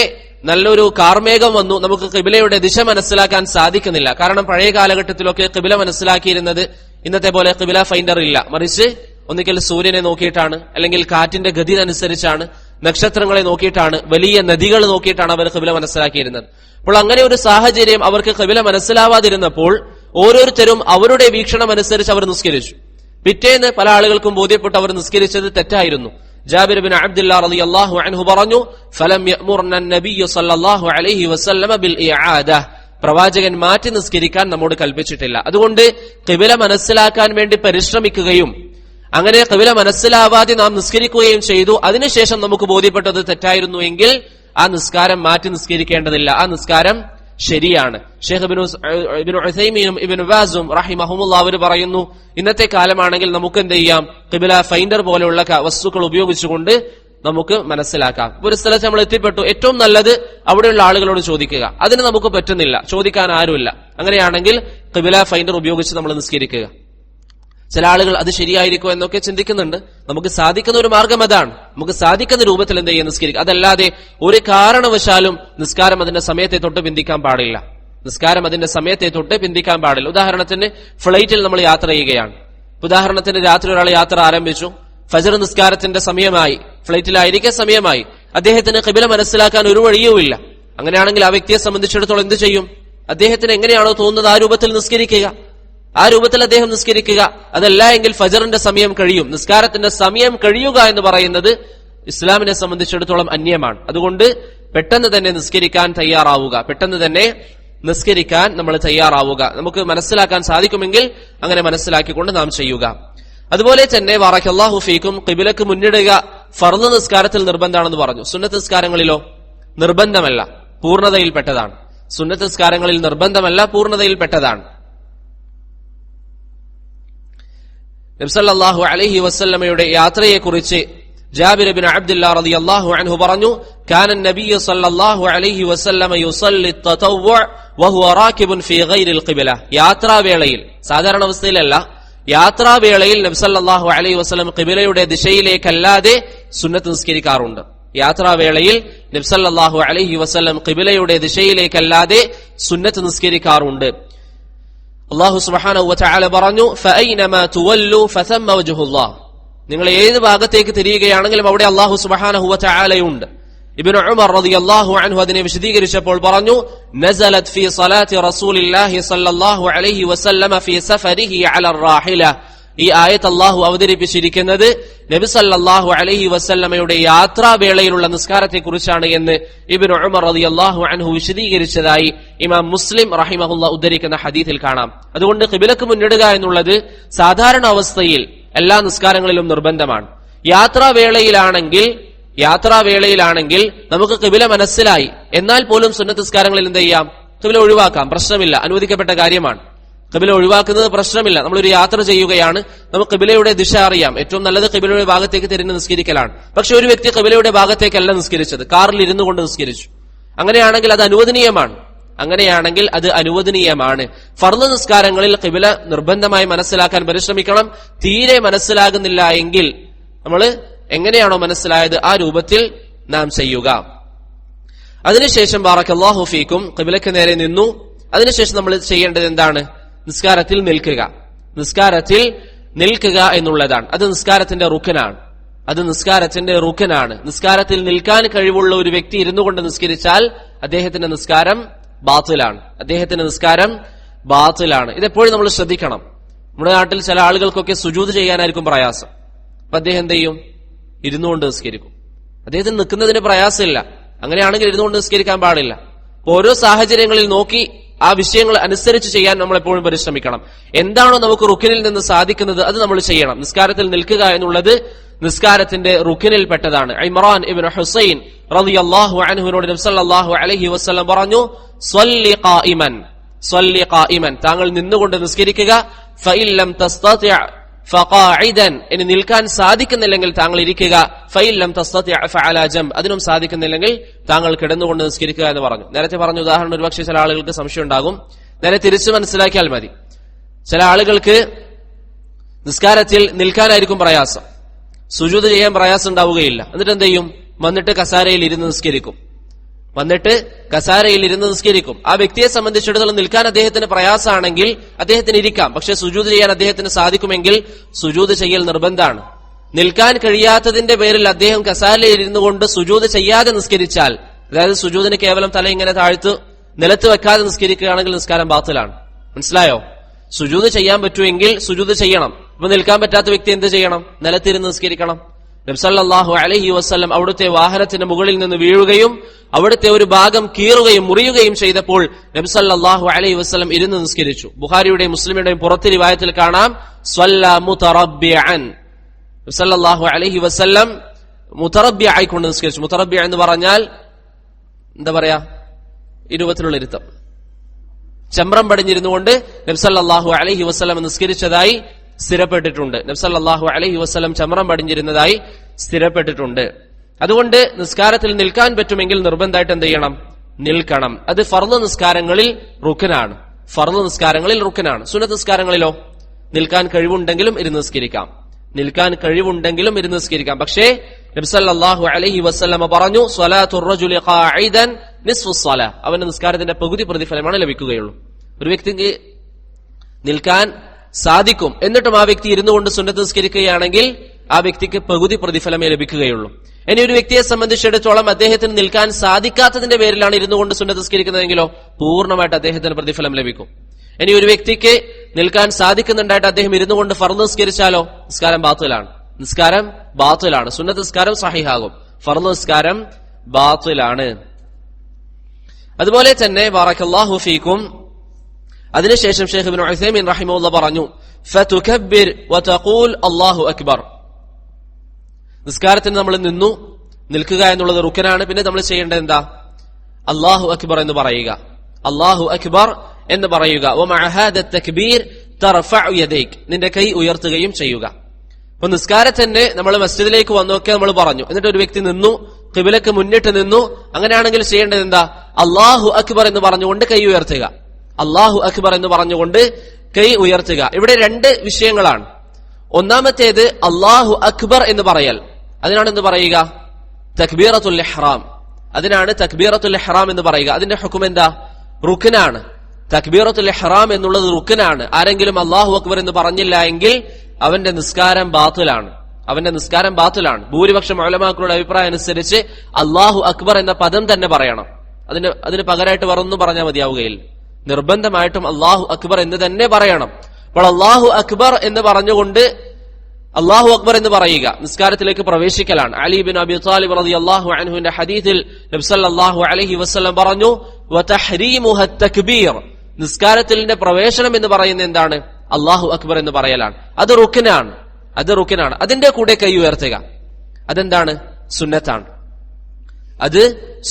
നല്ലൊരു കാർമേഘം വന്നു. നമുക്ക് ഖിബലയുടെ ദിശ മനസ്സിലാക്കാൻ സാധിക്കുന്നില്ല. കാരണം പഴയ കാലഘട്ടത്തിലൊക്കെ ഖിബല മനസ്സിലാക്കിയിരുന്നത് ഇന്നത്തെ പോലെ ഖിബല ഫൈൻഡർ ഇല്ല. മറിച്ച് ഒന്നുകിൽ സൂര്യനെ നോക്കിയിട്ടാണ്, അല്ലെങ്കിൽ കാറ്റിന്റെ ഗതി അനുസരിച്ചാണ്, നക്ഷത്രങ്ങളെ നോക്കിയിട്ടാണ്, വലിയ നദികൾ നോക്കിയിട്ടാണ് അവർ ഖിബല മനസ്സിലാക്കിയിരുന്നത്. അപ്പോൾ അങ്ങനെ ഒരു സാഹചര്യം അവർക്ക് ഖിബല മനസ്സിലാവാതിരുന്നപ്പോൾ ഓരോരുത്തരും അവരുടെ വീക്ഷണം അനുസരിച്ച് അവർ നിസ്കരിച്ചു. പിറ്റേന്ന് പല ആളുകൾക്കും ബോധ്യപ്പെട്ട് അവർ നിസ്കരിച്ചത് തെറ്റായിരുന്നു. ജാബിർ ബിൻ അബ്ദുല്ലാഹ് റളിയല്ലാഹു അൻഹു പറഞ്ഞു, ഫലം യഅ്മുർന നബിയ്യു സല്ലല്ലാഹു അലൈഹി വസല്ലമ ബിൽ ഇആദ, പ്രവാചകൻ മാറ്റി നിസ്കരിക്കാൻ നമ്മോട് കൽപ്പിച്ചിട്ടില്ല. അതുകൊണ്ട് ഖിബല മനസ്സിലാക്കാൻ വേണ്ടി പരിശ്രമിക്കുകയും അങ്ങനെ ഖിബല മനസ്സിലാവാതെ നാം നിസ്കരിക്കുകയും ചെയ്തു. അതിനുശേഷം നമുക്ക് ബോധ്യപ്പെട്ടത് തെറ്റായിരുന്നു എങ്കിൽ ആ നിസ്കാരം മാറ്റി നിസ്കരിക്കേണ്ടതില്ല. ആ നിസ്കാരം ശരിയാണ്. ഷെയ്ഖ് ഇബ്നു ഉസൈമീനും ഇബ്നു ബാസും റഹിമഹുമുല്ലാഹ് അവർ പറയുന്നു, ഇന്നത്തെ കാലമാണെങ്കിൽ നമുക്ക് എന്ത് ചെയ്യാം? ഖിബല ഫൈൻഡർ പോലെയുള്ള വസ്തുക്കൾ ഉപയോഗിച്ചുകൊണ്ട് നമുക്ക് മനസ്സിലാക്കാം. ഒരു സ്ഥലത്ത് നമ്മൾ എത്തിപ്പെട്ടു, ഏറ്റവും നല്ലത് അവിടെയുള്ള ആളുകളോട് ചോദിക്കുക. അതിന് നമുക്ക് പറ്റുന്നില്ല, ചോദിക്കാൻ ആരുമില്ല. അങ്ങനെയാണെങ്കിൽ ഖിബല ഫൈൻഡർ ഉപയോഗിച്ച് നമ്മൾ നിസ്കരിക്കുക. ചില ആളുകൾ അത് ശരിയായിരിക്കും എന്നൊക്കെ ചിന്തിക്കുന്നുണ്ട്. നമുക്ക് സാധിക്കുന്ന ഒരു മാർഗം അതാണ്. നമുക്ക് സാധിക്കുന്ന രൂപത്തിൽ എന്ത് ചെയ്യാൻ നിസ്കരിക്കുക. അതല്ലാതെ ഒരു കാരണവശാലും നിസ്കാരം അതിന്റെ സമയത്തെ തൊട്ട് പിന്തിക്കാൻ പാടില്ല. ഉദാഹരണത്തിന് ഫ്ലൈറ്റിൽ നമ്മൾ യാത്ര ചെയ്യുകയാണ്. ഉദാഹരണത്തിന് രാത്രി ഒരാൾ യാത്ര ആരംഭിച്ചു, ഫജ്ർ നിസ്കാരത്തിന്റെ സമയമായി, ഫ്ലൈറ്റിലായിരിക്കെ സമയമായി, അദ്ദേഹത്തിന് ഖിബല മനസ്സിലാക്കാൻ ഒരു വഴിയുമില്ല. അങ്ങനെയാണെങ്കിൽ ആ വ്യക്തിയെ സംബന്ധിച്ചിടത്തോളം എന്ത് ചെയ്യും? അദ്ദേഹത്തിന് എങ്ങനെയാണോ തോന്നുന്നത് ആ രൂപത്തിൽ അദ്ദേഹം നിസ്കരിക്കുക. അതല്ല എങ്കിൽ ഫജറിന്റെ സമയം കഴിയും. നിസ്കാരത്തിന്റെ സമയം കഴിയുക എന്ന് പറയുന്നത് ഇസ്ലാമിനെ സംബന്ധിച്ചിടത്തോളം അന്യമാണ്. അതുകൊണ്ട് പെട്ടെന്ന് തന്നെ നിസ്കരിക്കാൻ നമ്മൾ തയ്യാറാവുക. നമുക്ക് മനസ്സിലാക്കാൻ സാധിക്കുമെങ്കിൽ അങ്ങനെ മനസ്സിലാക്കിക്കൊണ്ട് നാം ചെയ്യുക. അതുപോലെ തന്നെ ബറക്കല്ലാഹു ഫീക്കും, ഖിബലക്ക് മുന്നിടുക ഫർള് നിസ്കാരത്തിൽ നിർബന്ധമാണെന്ന് പറഞ്ഞു. സുന്നത്ത് നിസ്കാരങ്ങളിലോ നിർബന്ധമല്ല, പൂർണ്ണതയിൽപ്പെട്ടതാണ്. സുന്നത്ത് നിസ്കാരങ്ങളിൽ നിർബന്ധമല്ല, പൂർണ്ണതയിൽപ്പെട്ടതാണ്. നബി സല്ലല്ലാഹു അലൈഹി വസല്ലമയുടെ യാത്രയെക്കുറിച്ച് ജാബിർ ബിൻ അബ്ദുല്ലാഹ് റളിയല്ലാഹു അൻഹു പറഞ്ഞു, കാന നബിയ്യ സല്ലല്ലാഹു അലൈഹി വസല്ലമ യുസല്ലി തതവ്വു വഹുവ റാകിബുൻ ഫീ ഗൈറിൽ ഖിബല. യാത്രാവേളയിൽ, സാധാരണ അവസ്ഥയിലല്ല, യാത്രാവേളയിൽ നബി സല്ലല്ലാഹു അലൈഹി വസല്ലം ഖിബലയുടെ ദിശയിലേക്കല്ലാതെ സുന്നത്ത് നിസ്കരിക്കാറുണ്ട്. യാത്രാവേളയിൽ നബി സല്ലല്ലാഹു അലൈഹി വസല്ലം ഖിബലയുടെ ദിശയിലേക്കല്ലാതെ സുന്നത്ത് നിസ്കരിക്കാറുണ്ട്. അല്ലാഹു സുബ്ഹാനഹു വ തആല പറഞ്ഞു, ഫഅയ്നമാ തുവല്ലു ഫസമ്മ വജ്ഹുല്ലാഹ്, നിങ്ങൾ ഏത് ഭാഗത്തേക്ക് തിരിയുകയാണെങ്കിലും അവിടെ അല്ലാഹു സുബ്ഹാനഹു വ തആലയുണ്ട്. ഇബ്നു ഉമർ റളിയല്ലാഹു അൻഹു അതിനെ വിശദീകരിച്ചപ്പോൾ പറഞ്ഞു, നസലത് ഫീ സ്വലാത്തി റസൂലില്ലാഹി സ്വല്ലല്ലാഹു അലൈഹി വസല്ലമ ഫീ സഫരിഹി അലർ റാഹില. ഈ ആയത്ത് അല്ലാഹു അവതരിപ്പിച്ചിരിക്കുന്നത് നബി സല്ലല്ലാഹു അലൈഹി വസല്ലമയുടെ യാത്രാവേളയിലുള്ള നിസ്കാരത്തെ കുറിച്ചാണ് എന്ന് ഇബ്നു ഉമർ റളിയല്ലാഹു അൻഹു വിശദീകരിച്ചതായി ഇമാം മുസ്ലിം റഹിമഹുല്ലാഹ് ഉദ്ധരിക്കുന്ന ഹദീസിൽ കാണാം. അതുകൊണ്ട് ഖിബലക്ക് മുന്നിടുക എന്നുള്ളത് സാധാരണ അവസ്ഥയിൽ എല്ലാ നിസ്കാരങ്ങളിലും നിർബന്ധമാണ്. യാത്രാവേളയിലാണെങ്കിൽ നമുക്ക് ഖിബല മനസ്സിലായി, എന്നാൽ പോലും സുന്നത്ത് നിസ്കാരങ്ങളിൽ എന്ത് ചെയ്യാം? ഖിബല ഒഴിവാക്കാം, പ്രശ്നമില്ല, അനുവദിക്കപ്പെട്ട കാര്യമാണ്. ഖിബല ഒഴിവാക്കുന്നത് പ്രശ്നമില്ല. നമ്മളൊരു യാത്ര ചെയ്യുകയാണ്, നമുക്ക് ഖിബലയുടെ ദിശ അറിയാം, ഏറ്റവും നല്ലത് ഖിബലയുടെ ഭാഗത്തേക്ക് തിരിഞ്ഞ് നിസ്കരിക്കലാണ്. പക്ഷെ ഒരു വ്യക്തി ഖിബലയുടെ ഭാഗത്തേക്കല്ല നിസ്കരിച്ചത്, കാറിൽ ഇരുന്നു കൊണ്ട് നിസ്കരിച്ചു. അങ്ങനെയാണെങ്കിൽ അത് അനുവദനീയമാണ്. ഫർള് നിസ്കാരങ്ങളിൽ ഖിബല നിർബന്ധമായി മനസ്സിലാക്കാൻ പരിശ്രമിക്കണം. തീരെ മനസ്സിലാകുന്നില്ല എങ്കിൽ നമ്മൾ എങ്ങനെയാണോ മനസ്സിലായത് ആ രൂപത്തിൽ നാം ചെയ്യുക. അതിനുശേഷം ബാറക്കല്ലാഹു ഫീക്കും ഖിബലക്ക് നേരെ നിന്നു. അതിനുശേഷം നമ്മൾ ചെയ്യേണ്ടത് എന്താണ്? നിസ്കാരത്തിൽ നിൽക്കുക എന്നുള്ളതാണ്. അത് നിസ്കാരത്തിന്റെ റുക്കനാണ്. നിസ്കാരത്തിൽ നിൽക്കാൻ കഴിവുള്ള ഒരു വ്യക്തി ഇരുന്നു കൊണ്ട് നിസ്കരിച്ചാൽ അദ്ദേഹത്തിന്റെ നിസ്കാരം ബാത്തിലാണ്. ഇതെപ്പോഴും നമ്മൾ ശ്രദ്ധിക്കണം. നമ്മുടെ നാട്ടിൽ ചില ആളുകൾക്കൊക്കെ സുജൂദ് ചെയ്യാനായിരിക്കും പ്രയാസം. അപ്പൊ അദ്ദേഹം എന്ത് ചെയ്യും? ഇരുന്നുകൊണ്ട് നിസ്കരിക്കും. അദ്ദേഹത്തിന് നിൽക്കുന്നതിന് പ്രയാസമില്ല. അങ്ങനെയാണെങ്കിൽ ഇരുന്നുകൊണ്ട് നിസ്കരിക്കാൻ പാടില്ല. ഓരോ സാഹചര്യങ്ങളിൽ നോക്കി ആ വിഷയങ്ങൾ അനുസരിച്ച് ചെയ്യാൻ നമ്മൾ എപ്പോഴും പരിശ്രമിക്കണം. എന്താണോ നമുക്ക് റുക്കിനിൽ നിന്ന് സാധിക്കുന്നത് അത് നമ്മൾ ചെയ്യണം. നിസ്കാരത്തിൽ നിൽക്കുക എന്നുള്ളത് നിസ്കാരത്തിന്റെ റുക്കിനിൽ പെട്ടതാണ്. ഇമ്രാൻ ഇബ്നു ഹുസൈൻ റളിയല്ലാഹു അൻഹുവിനോട് നബി സല്ലല്ലാഹു അലൈഹി വസല്ലം പറഞ്ഞു, സ്വല്ലി ഖായിമൻ, താങ്കൾ നിന്നുകൊണ്ട് നിസ്കരിക്കുക. ഫഇൻ ലം തസ്തതി' ഫഖാഇദൻ, ഇനി നിൽക്കാൻ സാധിക്കുന്നില്ലെങ്കിൽ താങ്കൾ ഇരിക്കുക. ഫഇൻ ലം തസ്തതി' ഫഅലാ ജംബ്, അതിനും സാധിക്കുന്നില്ലെങ്കിൽ താങ്കൾ കിടന്നുകൊണ്ട് നിസ്കരിക്കുക എന്ന് പറഞ്ഞു. നേരത്തെ പറഞ്ഞ ഉദാഹരണം ഒരുപക്ഷെ ചില ആളുകൾക്ക് സംശയം ഉണ്ടാകും. നേരെ തിരിച്ചു മനസ്സിലാക്കിയാൽ മതി. ചില ആളുകൾക്ക് നിസ്കാരത്തിൽ നിൽക്കാനായിരിക്കും പ്രയാസം, സുജൂദ് ചെയ്യാൻ പ്രയാസം ഉണ്ടാവുകയില്ല. എന്നിട്ട് എന്ത് ചെയ്യും? വന്നിട്ട് കസാരയിൽ ഇരുന്ന് നിസ്കരിക്കും. ആ വ്യക്തിയെ സംബന്ധിച്ചിടത്തോളം നിൽക്കാൻ അദ്ദേഹത്തിന് പ്രയാസമാണെങ്കിൽ അദ്ദേഹത്തിന് ഇരിക്കാം. പക്ഷെ സുജൂദ് ചെയ്യാൻ അദ്ദേഹത്തിന് സാധിക്കുമെങ്കിൽ സുജൂദ് ചെയ്യൽ നിർബന്ധമാണ്. നിൽക്കാൻ കഴിയാത്തതിന്റെ പേരിൽ അദ്ദേഹം കസാരയിൽ ഇരുന്നു കൊണ്ട് സുജൂദ് ചെയ്യാതെ നിസ്കരിച്ചാൽ, അതായത് സുജൂദിന് കേവലം തല ഇങ്ങനെ താഴ്ത്ത് നിലത്ത് വെക്കാതെ നിസ്കരിക്കുകയാണെങ്കിൽ നിസ്കാരം ബാത്തിലാണ്. മനസ്സിലായോ? സുജൂദ് ചെയ്യാൻ പറ്റുമെങ്കിൽ സുജൂദ് ചെയ്യണം. ഇപ്പൊ നിൽക്കാൻ പറ്റാത്ത വ്യക്തി എന്ത് ചെയ്യണം? നിലത്തിരുന്ന് നിസ്കരിക്കണം. നബി സല്ലല്ലാഹു അലൈഹി വസല്ലം അവിടുത്തെ വാഹനത്തിന് മുകളിൽ നിന്ന് വീഴുകയും അവിടുത്തെ ഒരു ഭാഗം കീറുകയും മുറിയുകയും ചെയ്തപ്പോൾ നബി സല്ലല്ലാഹു അലൈഹി വസല്ലം ഇരുന്ന് നിസ്കരിച്ചു. ബുഖാരിയുടെയും മുസ്ലിമിന്റെയും പുറത്തെ റിവായത്തിൽ കാണാം, സ്വല്ല മുതറബ്ബിഅൻ, നബി സല്ലല്ലാഹു അലൈഹി വസല്ലം മുതറബ്ബിഅ ആയിക്കൊണ്ട് നിസ്കരിച്ചു. മുതറബ്ബിഅ എന്ന് പറഞ്ഞാൽ എന്താ പറയാ? ഇരുപത്തിലുള്ള ഇരുത്തം, ചമ്രം പടിഞ്ഞിരുന്നുകൊണ്ട് നബി സല്ലല്ലാഹു അലൈഹി വസല്ലം നിസ്കരിച്ചതായി സ്ഥിരപ്പെട്ടിട്ടുണ്ട്. നബി സല്ലല്ലാഹു അലൈഹി വസല്ലം ചമ്രം പടിഞ്ഞിരുന്നതായി സ്ഥിരപ്പെട്ടിട്ടുണ്ട്. അതുകൊണ്ട് നിസ്കാരത്തിൽ നിൽക്കാൻ പറ്റുമെങ്കിൽ നിർബന്ധമായിട്ട് എന്ത് ചെയ്യണം? നിൽക്കണം. അത് ഫർള് നിസ്കാരങ്ങളിൽ റുക്നാണ്. സുന്നത്ത് നിസ്കാരങ്ങളിലോ നിൽക്കാൻ കഴിവുണ്ടെങ്കിലും ഇരുന്ന് നിസ്കരിക്കാം. പക്ഷേ നബി സല്ലല്ലാഹു അലൈഹി വസല്ലം പറഞ്ഞു, സ്വലാത്തുർ റജുലി ഖാഇദൻ നിസ്ഫുസ് സ്വലാ, അവന്റെ നിസ്കാരത്തിന്റെ പകുതി പ്രതിഫലമാണ് ലഭിക്കുകയുള്ളൂ. ഒരു വ്യക്തിക്ക് നിൽക്കാൻ സാധിക്കും, എന്നിട്ടും ആ വ്യക്തി ഇരുന്നു കൊണ്ട് സുന്നത്ത് നിസ്കരിക്കുകയാണെങ്കിൽ ആ വ്യക്തിക്ക് പകുതി പ്രതിഫലമേ ലഭിക്കുകയുള്ളൂ. ഇനി ഒരു വ്യക്തിയെ സംബന്ധിച്ചിടത്തോളം അദ്ദേഹത്തിന് നിൽക്കാൻ സാധിക്കാത്തതിന്റെ പേരിലാണ് ഇരുന്നു കൊണ്ട് സുന്നത്ത് നിസ്കരിക്കുന്നതെങ്കിലോ പൂർണ്ണമായിട്ട് അദ്ദേഹത്തിന് പ്രതിഫലം ലഭിക്കും. ഇനി ഒരു വ്യക്തിക്ക് നിൽക്കാൻ സാധിക്കുന്നുണ്ടായിട്ട് അദ്ദേഹം ഇരുന്നു കൊണ്ട് ഫർള് നിസ്കരിച്ചാലോ നിസ്കാരം ബാത്തിലാണ്. സുന്നത്ത് നിസ്കാരം സഹിഹാകും, ഫർള് നിസ്കാരം ബാത്തിലാണ്. അതുപോലെ തന്നെ ബറക്കല്ലാഹു ഫീക്കും, അതിനുശേഷം ശൈഖ് ഇബ്നു ഉസൈമീൻ റഹിമഹുല്ലാഹ് പറഞ്ഞു, ഫതുകബ്ബിർ വതഖൂൽ അല്ലാഹു അക്ബർ. നിസ്കാരത്തിന് നമ്മൾ നിൽക്കുക എന്നുള്ളത് റുക്കനാണ്. പിന്നെ നമ്മൾ ചെയ്യേണ്ടത് എന്താ? അല്ലാഹു അക്ബർ എന്ന് പറയുക. വമഅ ഹാദ തക്ബീർ തർഫഉ യദൈക്, നിന്റെ കൈ ഉയർത്തുകയും ചെയ്യുക. അപ്പൊ നിസ്കാരത്തിന്റെ നമ്മൾ മസ്ജിദിലേക്ക് വന്നൊക്കെ നമ്മൾ പറഞ്ഞു. എന്നിട്ട് ഒരു വ്യക്തി നിന്നു, ഖിബലക്ക് മുന്നിട്ട് നിന്നു. അങ്ങനെയാണെങ്കിൽ ചെയ്യേണ്ടത് എന്താ? അല്ലാഹു അക്ബർ എന്ന് പറഞ്ഞുകൊണ്ട് കൈ ഉയർത്തുക. ഇവിടെ രണ്ട് വിഷയങ്ങളാണ്. ഒന്നാമത്തേത് അല്ലാഹു അക്ബർ എന്ന് പറയൽ, അതിനാണ് എന്ത് പറയുക? തക്ബീറത്തുൽ ഇഹ്റാം. അതിനാണ് തക്ബീറത്തുൽ ഇഹ്റാം എന്ന് പറയുക. അതിന്റെ ഹുക്ം എന്താ? റുക്നാണ്. തക്ബീറത്തുൽ ഇഹ്റാം എന്നുള്ളത് റുക്നാണ്. ആരെങ്കിലും അല്ലാഹു അക്ബർ എന്ന് പറഞ്ഞില്ല എങ്കിൽ അവന്റെ നിസ്കാരം ബാത്തിലാണ്. ഭൂരിപക്ഷം ഉലമാക്കളുടെ അഭിപ്രായം അനുസരിച്ച് അല്ലാഹു അക്ബർ എന്ന പദം തന്നെ പറയണം. അതിന് പകരമായിട്ട് വേറൊന്നും പറഞ്ഞാൽ മതിയാവുകയില്ല. നിർബന്ധമായിട്ടും അല്ലാഹു അക്ബർ എന്ന് തന്നെ പറയണം. അപ്പോൾ അല്ലാഹു അക്ബർ എന്ന് പറഞ്ഞുകൊണ്ട് അല്ലാഹു അക്ബർ എന്ന് പറയുക നിസ്കാരത്തിലേക്ക് പ്രവേശിക്കലാണ്. അലി ബിൻ അബി ത്വാലിബ് റളിയല്ലാഹു അൻഹുവിന്റെ ഹദീസിൽ നബി സല്ലല്ലാഹു അലൈഹി വസല്ലം പറഞ്ഞു, വതഹ്രീമുഹ തക്ബീർ, നിസ്കാരത്തിന്റെ പ്രവേശനം എന്ന് പറയുന്നത് എന്താണ്? അല്ലാഹു അക്ബർ എന്ന് പറയലാണ്. അത് റുക്നാണ്. അതിന്റെ കൂടെ കൈ ഉയർത്തുക അതെന്താണ്? സുന്നത്താണ്. അത്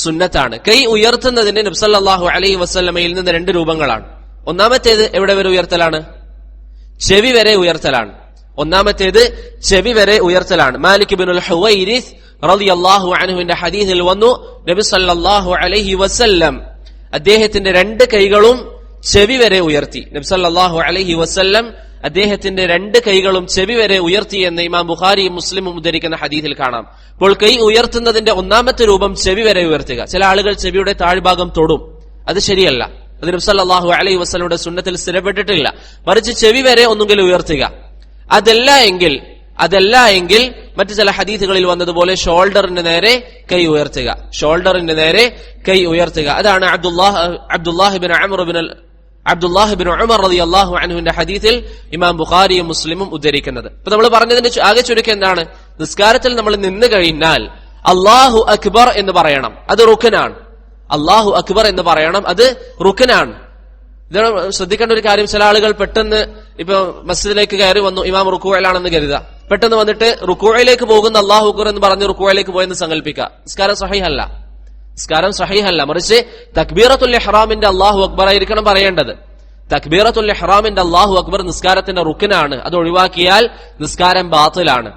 സുന്നത്താണ്. കൈ ഉയർത്തുന്നതിന് നബി സല്ലല്ലാഹു അലൈഹി വസല്ലമയിൽ നിന്ന് രണ്ട് രൂപങ്ങളാണ്. ഒന്നാമത്തേത് എവിടെ വരെ ഉയർത്തലാണ്? ചെവി വരെ ഉയർത്തലാണ്. മാലിക് ഇബ്നുൽ ഹുവൈരിസ് റളിയല്ലാഹു അൻഹുവിന്റെ ഹദീസിൽ വന്നു, നബി സല്ലല്ലാഹു അലൈഹി വസല്ലം അദ്ദേഹത്തിന്റെ രണ്ട് കൈകളും ചെവി വരെ ഉയർത്തി. നബി സല്ലല്ലാഹു അലൈഹി വസല്ലം അദ്ദേഹത്തിന്റെ രണ്ട് കൈകളും ചെവി വരെ ഉയർത്തി എന്ന് ഇമാം ബുഖാരിയും മുസ്ലിമും ഉദ്ധരിക്കുന്ന ഹദീസിൽ കാണാം. അപ്പോൾ കൈ ഉയർത്തുന്നതിന്റെ ഒന്നാമത്തെ രൂപം ചെവി വരെ ഉയർത്തുക. ചില ആളുകൾ ചെവിയുടെ താഴ്ഭാഗം തൊടും, അത് ശരിയല്ല. അത് നബി സല്ലല്ലാഹു അലൈഹി വസല്ലമയുടെ സുന്നത്തിൽ സ്ഥിരപ്പെട്ടിട്ടില്ല. മറിച്ച് ചെവി വരെ ഒന്നുകിൽ ഉയർത്തുക. അതല്ല എങ്കിൽ മറ്റു ചില ഹദീസുകളിൽ വന്നതുപോലെ ഷോൾഡറിന് നേരെ കൈ ഉയർത്തുക. അതാണ് അബ്ദുല്ലാഹ് ബിൻ ഉമർ റളിയല്ലാഹു അൻഹുവിന്റെ ഹദീസിൽ ഇമാം ബുഖാരിയും മുസ്ലിമും ഉദ്ധരിക്കുന്നത്. അപ്പൊ നമ്മൾ പറഞ്ഞതിന്റെ ആകെ ചുരുക്കം എന്താണ്? നിസ്കാരത്തിൽ നമ്മൾ നിന്ന് കഴിഞ്ഞാൽ അല്ലാഹു അക്ബർ എന്ന് പറയണം, അത് റുക്നാണ്. ഇതാണ് ശ്രദ്ധിക്കേണ്ട ഒരു കാര്യം. ചില ആളുകൾ പെട്ടെന്ന് ഇപ്പൊ മസ്ജിദിലേക്ക് കയറി വന്നു, ഇമാം റുക്കൂഅയിലാണെന്ന് കരുതുക, പെട്ടെന്ന് വന്നിട്ട് റുക്കൂഅയിലേക്ക് പോകുന്ന അല്ലാഹു അക്ബർ എന്ന് പറഞ്ഞ് റുക്കൂഅയിലേക്ക് പോയെന്ന് സങ്കല്പിക്കുക. നിസ്കാരം സഹീഹല്ല. മറിച്ച് തക്ബീറത്തുൽ ഇഹ്റാമിന്റെ അല്ലാഹു അക്ബർ ആയിരിക്കണം പറയേണ്ടത്. തക്ബീറത്തുൽ ഇഹ്റാമിന്റെ അല്ലാഹു അക്ബർ നിസ്കാരത്തിന്റെ റുക്നാണ്. അത് ഒഴിവാക്കിയാൽ നിസ്കാരം ബാത്തിലാണ്.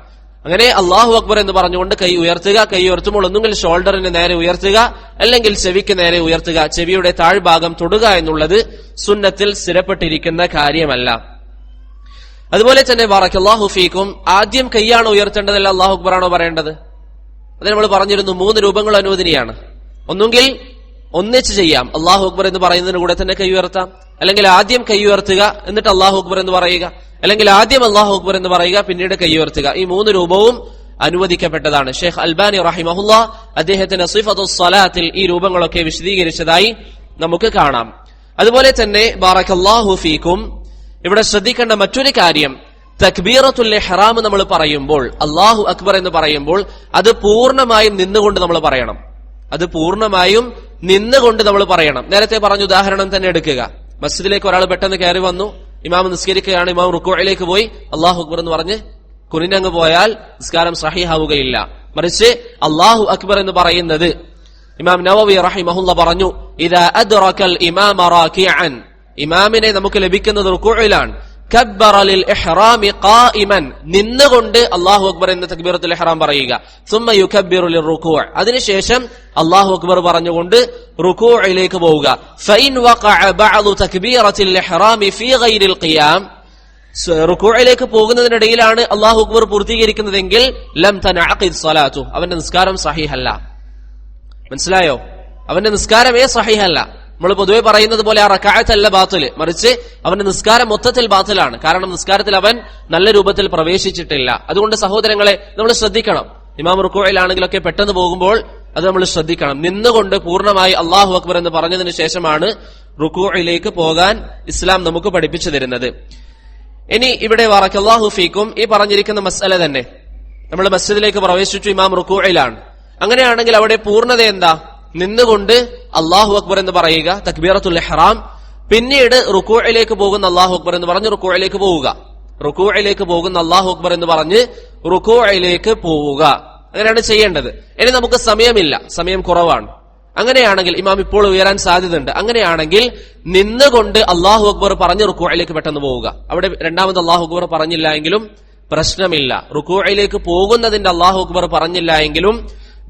അങ്ങനെ അല്ലാഹു അക്ബർ എന്ന് പറഞ്ഞുകൊണ്ട് കൈ ഉയർത്തുക. കൈ ഉയർത്തുമ്പോൾ ഒന്നുകിൽ ഷോൾഡറിന് നേരെ ഉയർത്തുക, അല്ലെങ്കിൽ ചെവിക്ക് നേരെ ഉയർത്തുക. ചെവിയുടെ താഴ്ഭാഗം തൊടുക എന്നുള്ളത് സുന്നത്തിൽ സ്ഥിരപ്പെട്ടിരിക്കുന്ന കാര്യമല്ല. അതുപോലെ തന്നെ ബറക്കല്ലാഹു ഫീക്കും, ആദ്യം കൈയാണ് ഉയർത്തേണ്ടതല്ല അല്ലാഹു അക്ബർ ആണോ പറയേണ്ടത്? അത് നമ്മൾ പറഞ്ഞിരുന്നു, 3 രൂപങ്ങൾ അനുവദനീയാണ്. ഒന്നുകിൽ ഒന്നിച്ച് ചെയ്യാം, അല്ലാഹു അക്ബർ എന്ന് പറയുന്നതിന് കൂടെ തന്നെ കൈ ഉയർത്താം. അല്ലെങ്കിൽ ആദ്യം കൈ ഉയർത്തുക എന്നിട്ട് അല്ലാഹു അക്ബർ എന്ന് പറയുക, അല്ലെങ്കിൽ ആദ്യം അല്ലാഹു അക്ബർ എന്ന് പറയുക പിന്നീട് കൈ ഉയർത്തുക. ഈ 3 രൂപവും അനുവദിക്കപ്പെട്ടതാണ്. ഷെയ്ഖ് അൽബാനി റഹിമഹുല്ലാ അദ്ദേഹത്തിന്റെ സിഫത്തുസ് സ്വലാത്തിൽ ഈ രൂപങ്ങളൊക്കെ വിശദീകരിച്ചതായി നമുക്ക് കാണാം. അതുപോലെ തന്നെ ബറക്കല്ലാഹു ഫീക്കും, ഇവിടെ ശ്രദ്ധിക്കേണ്ട മറ്റൊരു കാര്യം, തക്ബീറത്തുൽ ഇഹ്റാം നമ്മൾ പറയുമ്പോൾ, അല്ലാഹു അക്ബർ എന്ന് പറയുമ്പോൾ അത് പൂർണ്ണമായും നിന്നുകൊണ്ട് നമ്മൾ പറയണം. നേരത്തെ പറഞ്ഞ ഉദാഹരണം തന്നെ എടുക്കുക. മസ്ജിദിലേക്ക് ഒരാൾ പെട്ടെന്ന് കയറി വന്നു, ഇമാം നിസ്കരിക്കുകയാണ്, ഇമാം റുക്കൂഇലേക്ക് പോയി അല്ലാഹു അക്ബർ എന്ന് പറഞ്ഞ് കുനിഞ്ഞങ്ങ് പോയാൽ നിസ്കാരം സഹീഹാവുകയില്ല. മറിച്ച് അല്ലാഹു അക്ബർ എന്ന് പറയുന്നത് ഇമാം നവവി റഹിമഹുല്ലാ പറഞ്ഞു, ഇദാ അദ്റകൽ ഇമാമ റാകിഅൻ, ഇമാമിനെ നമുക്ക് ലഭിക്കുന്നത് റുക്കൂഇലാണ്. കബ്ബറ ലിൽ ഇഹ്റാമി ഖായിമൻ, നിന്നുകൊണ്ട് അല്ലാഹു അക്ബർ എന്ന തക്ബീറത്തുൽ ഇഹ്റാം പറയുക. സുമ്മ യുകബ്ബിറു ലിർറുകൂഅ്, അതിനുശേഷം അല്ലാഹു അക്ബർ പറഞ്ഞുകൊണ്ട് റുകൂഇലേക്ക് പോവുക. ഫഇൻ വഖഅ ബഅദു തക്ബീറത്തുൽ ഇഹ്റാമി ഫീ ഗൈരിൽ ഖിയാം, റുകൂഇലേക്ക് പോകുന്നതിനിടയിലാണ് അല്ലാഹു അക്ബർ പൂർത്തീകരിക്കുന്നതെങ്കിൽ ലം തനഅഖിദ് സ്വലാത്തു, അവന്റെ നിസ്കാരം സഹീഹല്ല. മനസ്സിലായോ? അവന്റെ നിസ്കാരമേ സഹീഹല്ല. നമ്മൾ പൊതുവെ പറയുന്നത് പോലെ ആ റക്അത്തല്ല ബാത്തില്, മറിച്ച് അവന്റെ നിസ്കാരം മൊത്തത്തിൽ ബാത്തിലാണ്. കാരണം നിസ്കാരത്തിൽ അവൻ നല്ല രൂപത്തിൽ പ്രവേശിച്ചിട്ടില്ല. അതുകൊണ്ട് സഹോദരങ്ങളെ നമ്മൾ ശ്രദ്ധിക്കണം. ഇമാം റുക്കൂഇലാണെങ്കിലൊക്കെ പെട്ടെന്ന് പോകുമ്പോൾ അത് നമ്മൾ ശ്രദ്ധിക്കണം. നിന്നുകൊണ്ട് പൂർണ്ണമായി അല്ലാഹു അക്ബർ എന്ന് പറഞ്ഞതിന് ശേഷമാണ് റുക്കൂഇലേക്ക് പോകാൻ ഇസ്ലാം നമുക്ക് പഠിപ്പിച്ചു തരുന്നത്. ഇനി ഇവിടെ ബറക്കല്ലാഹു ഫീക്കും, ഈ പറഞ്ഞിരിക്കുന്ന മസ്അല തന്നെ, നമ്മൾ മസ്ജിദിലേക്ക് പ്രവേശിച്ചു, ഇമാം റുക്കൂഇലാണ്. അങ്ങനെയാണെങ്കിൽ അവിടെ പൂർണ്ണത എന്താ? നിന്നുകൊണ്ട് അല്ലാഹു അക്ബർ എന്ന് പറയുക, തക്ബീറത്തുൽ ഇഹ്റാം, പിന്നീട് റുക്കൂഇലേക്ക് പോകുന്ന അല്ലാഹു അക്ബർ എന്ന് പറഞ്ഞ് റുക്കൂഇലേക്ക് പോവുക. അങ്ങനെയാണ് ചെയ്യേണ്ടത്. ഇനി നമുക്ക് സമയമില്ല, സമയം കുറവാണ്. അങ്ങനെയാണെങ്കിൽ ഇമാം ഇപ്പോൾ ഉയരാൻ സാധ്യതയുണ്ട്. അങ്ങനെയാണെങ്കിൽ നിന്നുകൊണ്ട് അല്ലാഹു അക്ബർ പറഞ്ഞ് റുക്കൂഇലേക്ക് പെട്ടെന്ന് പോവുക. അവിടെ രണ്ടാമത് അല്ലാഹു അക്ബർ പറഞ്ഞില്ല എങ്കിലും പ്രശ്നമില്ല. റുക്കൂഇലേക്ക് പോകുന്നതിന്റെ അല്ലാഹു അക്ബർ പറഞ്ഞില്ല എങ്കിലും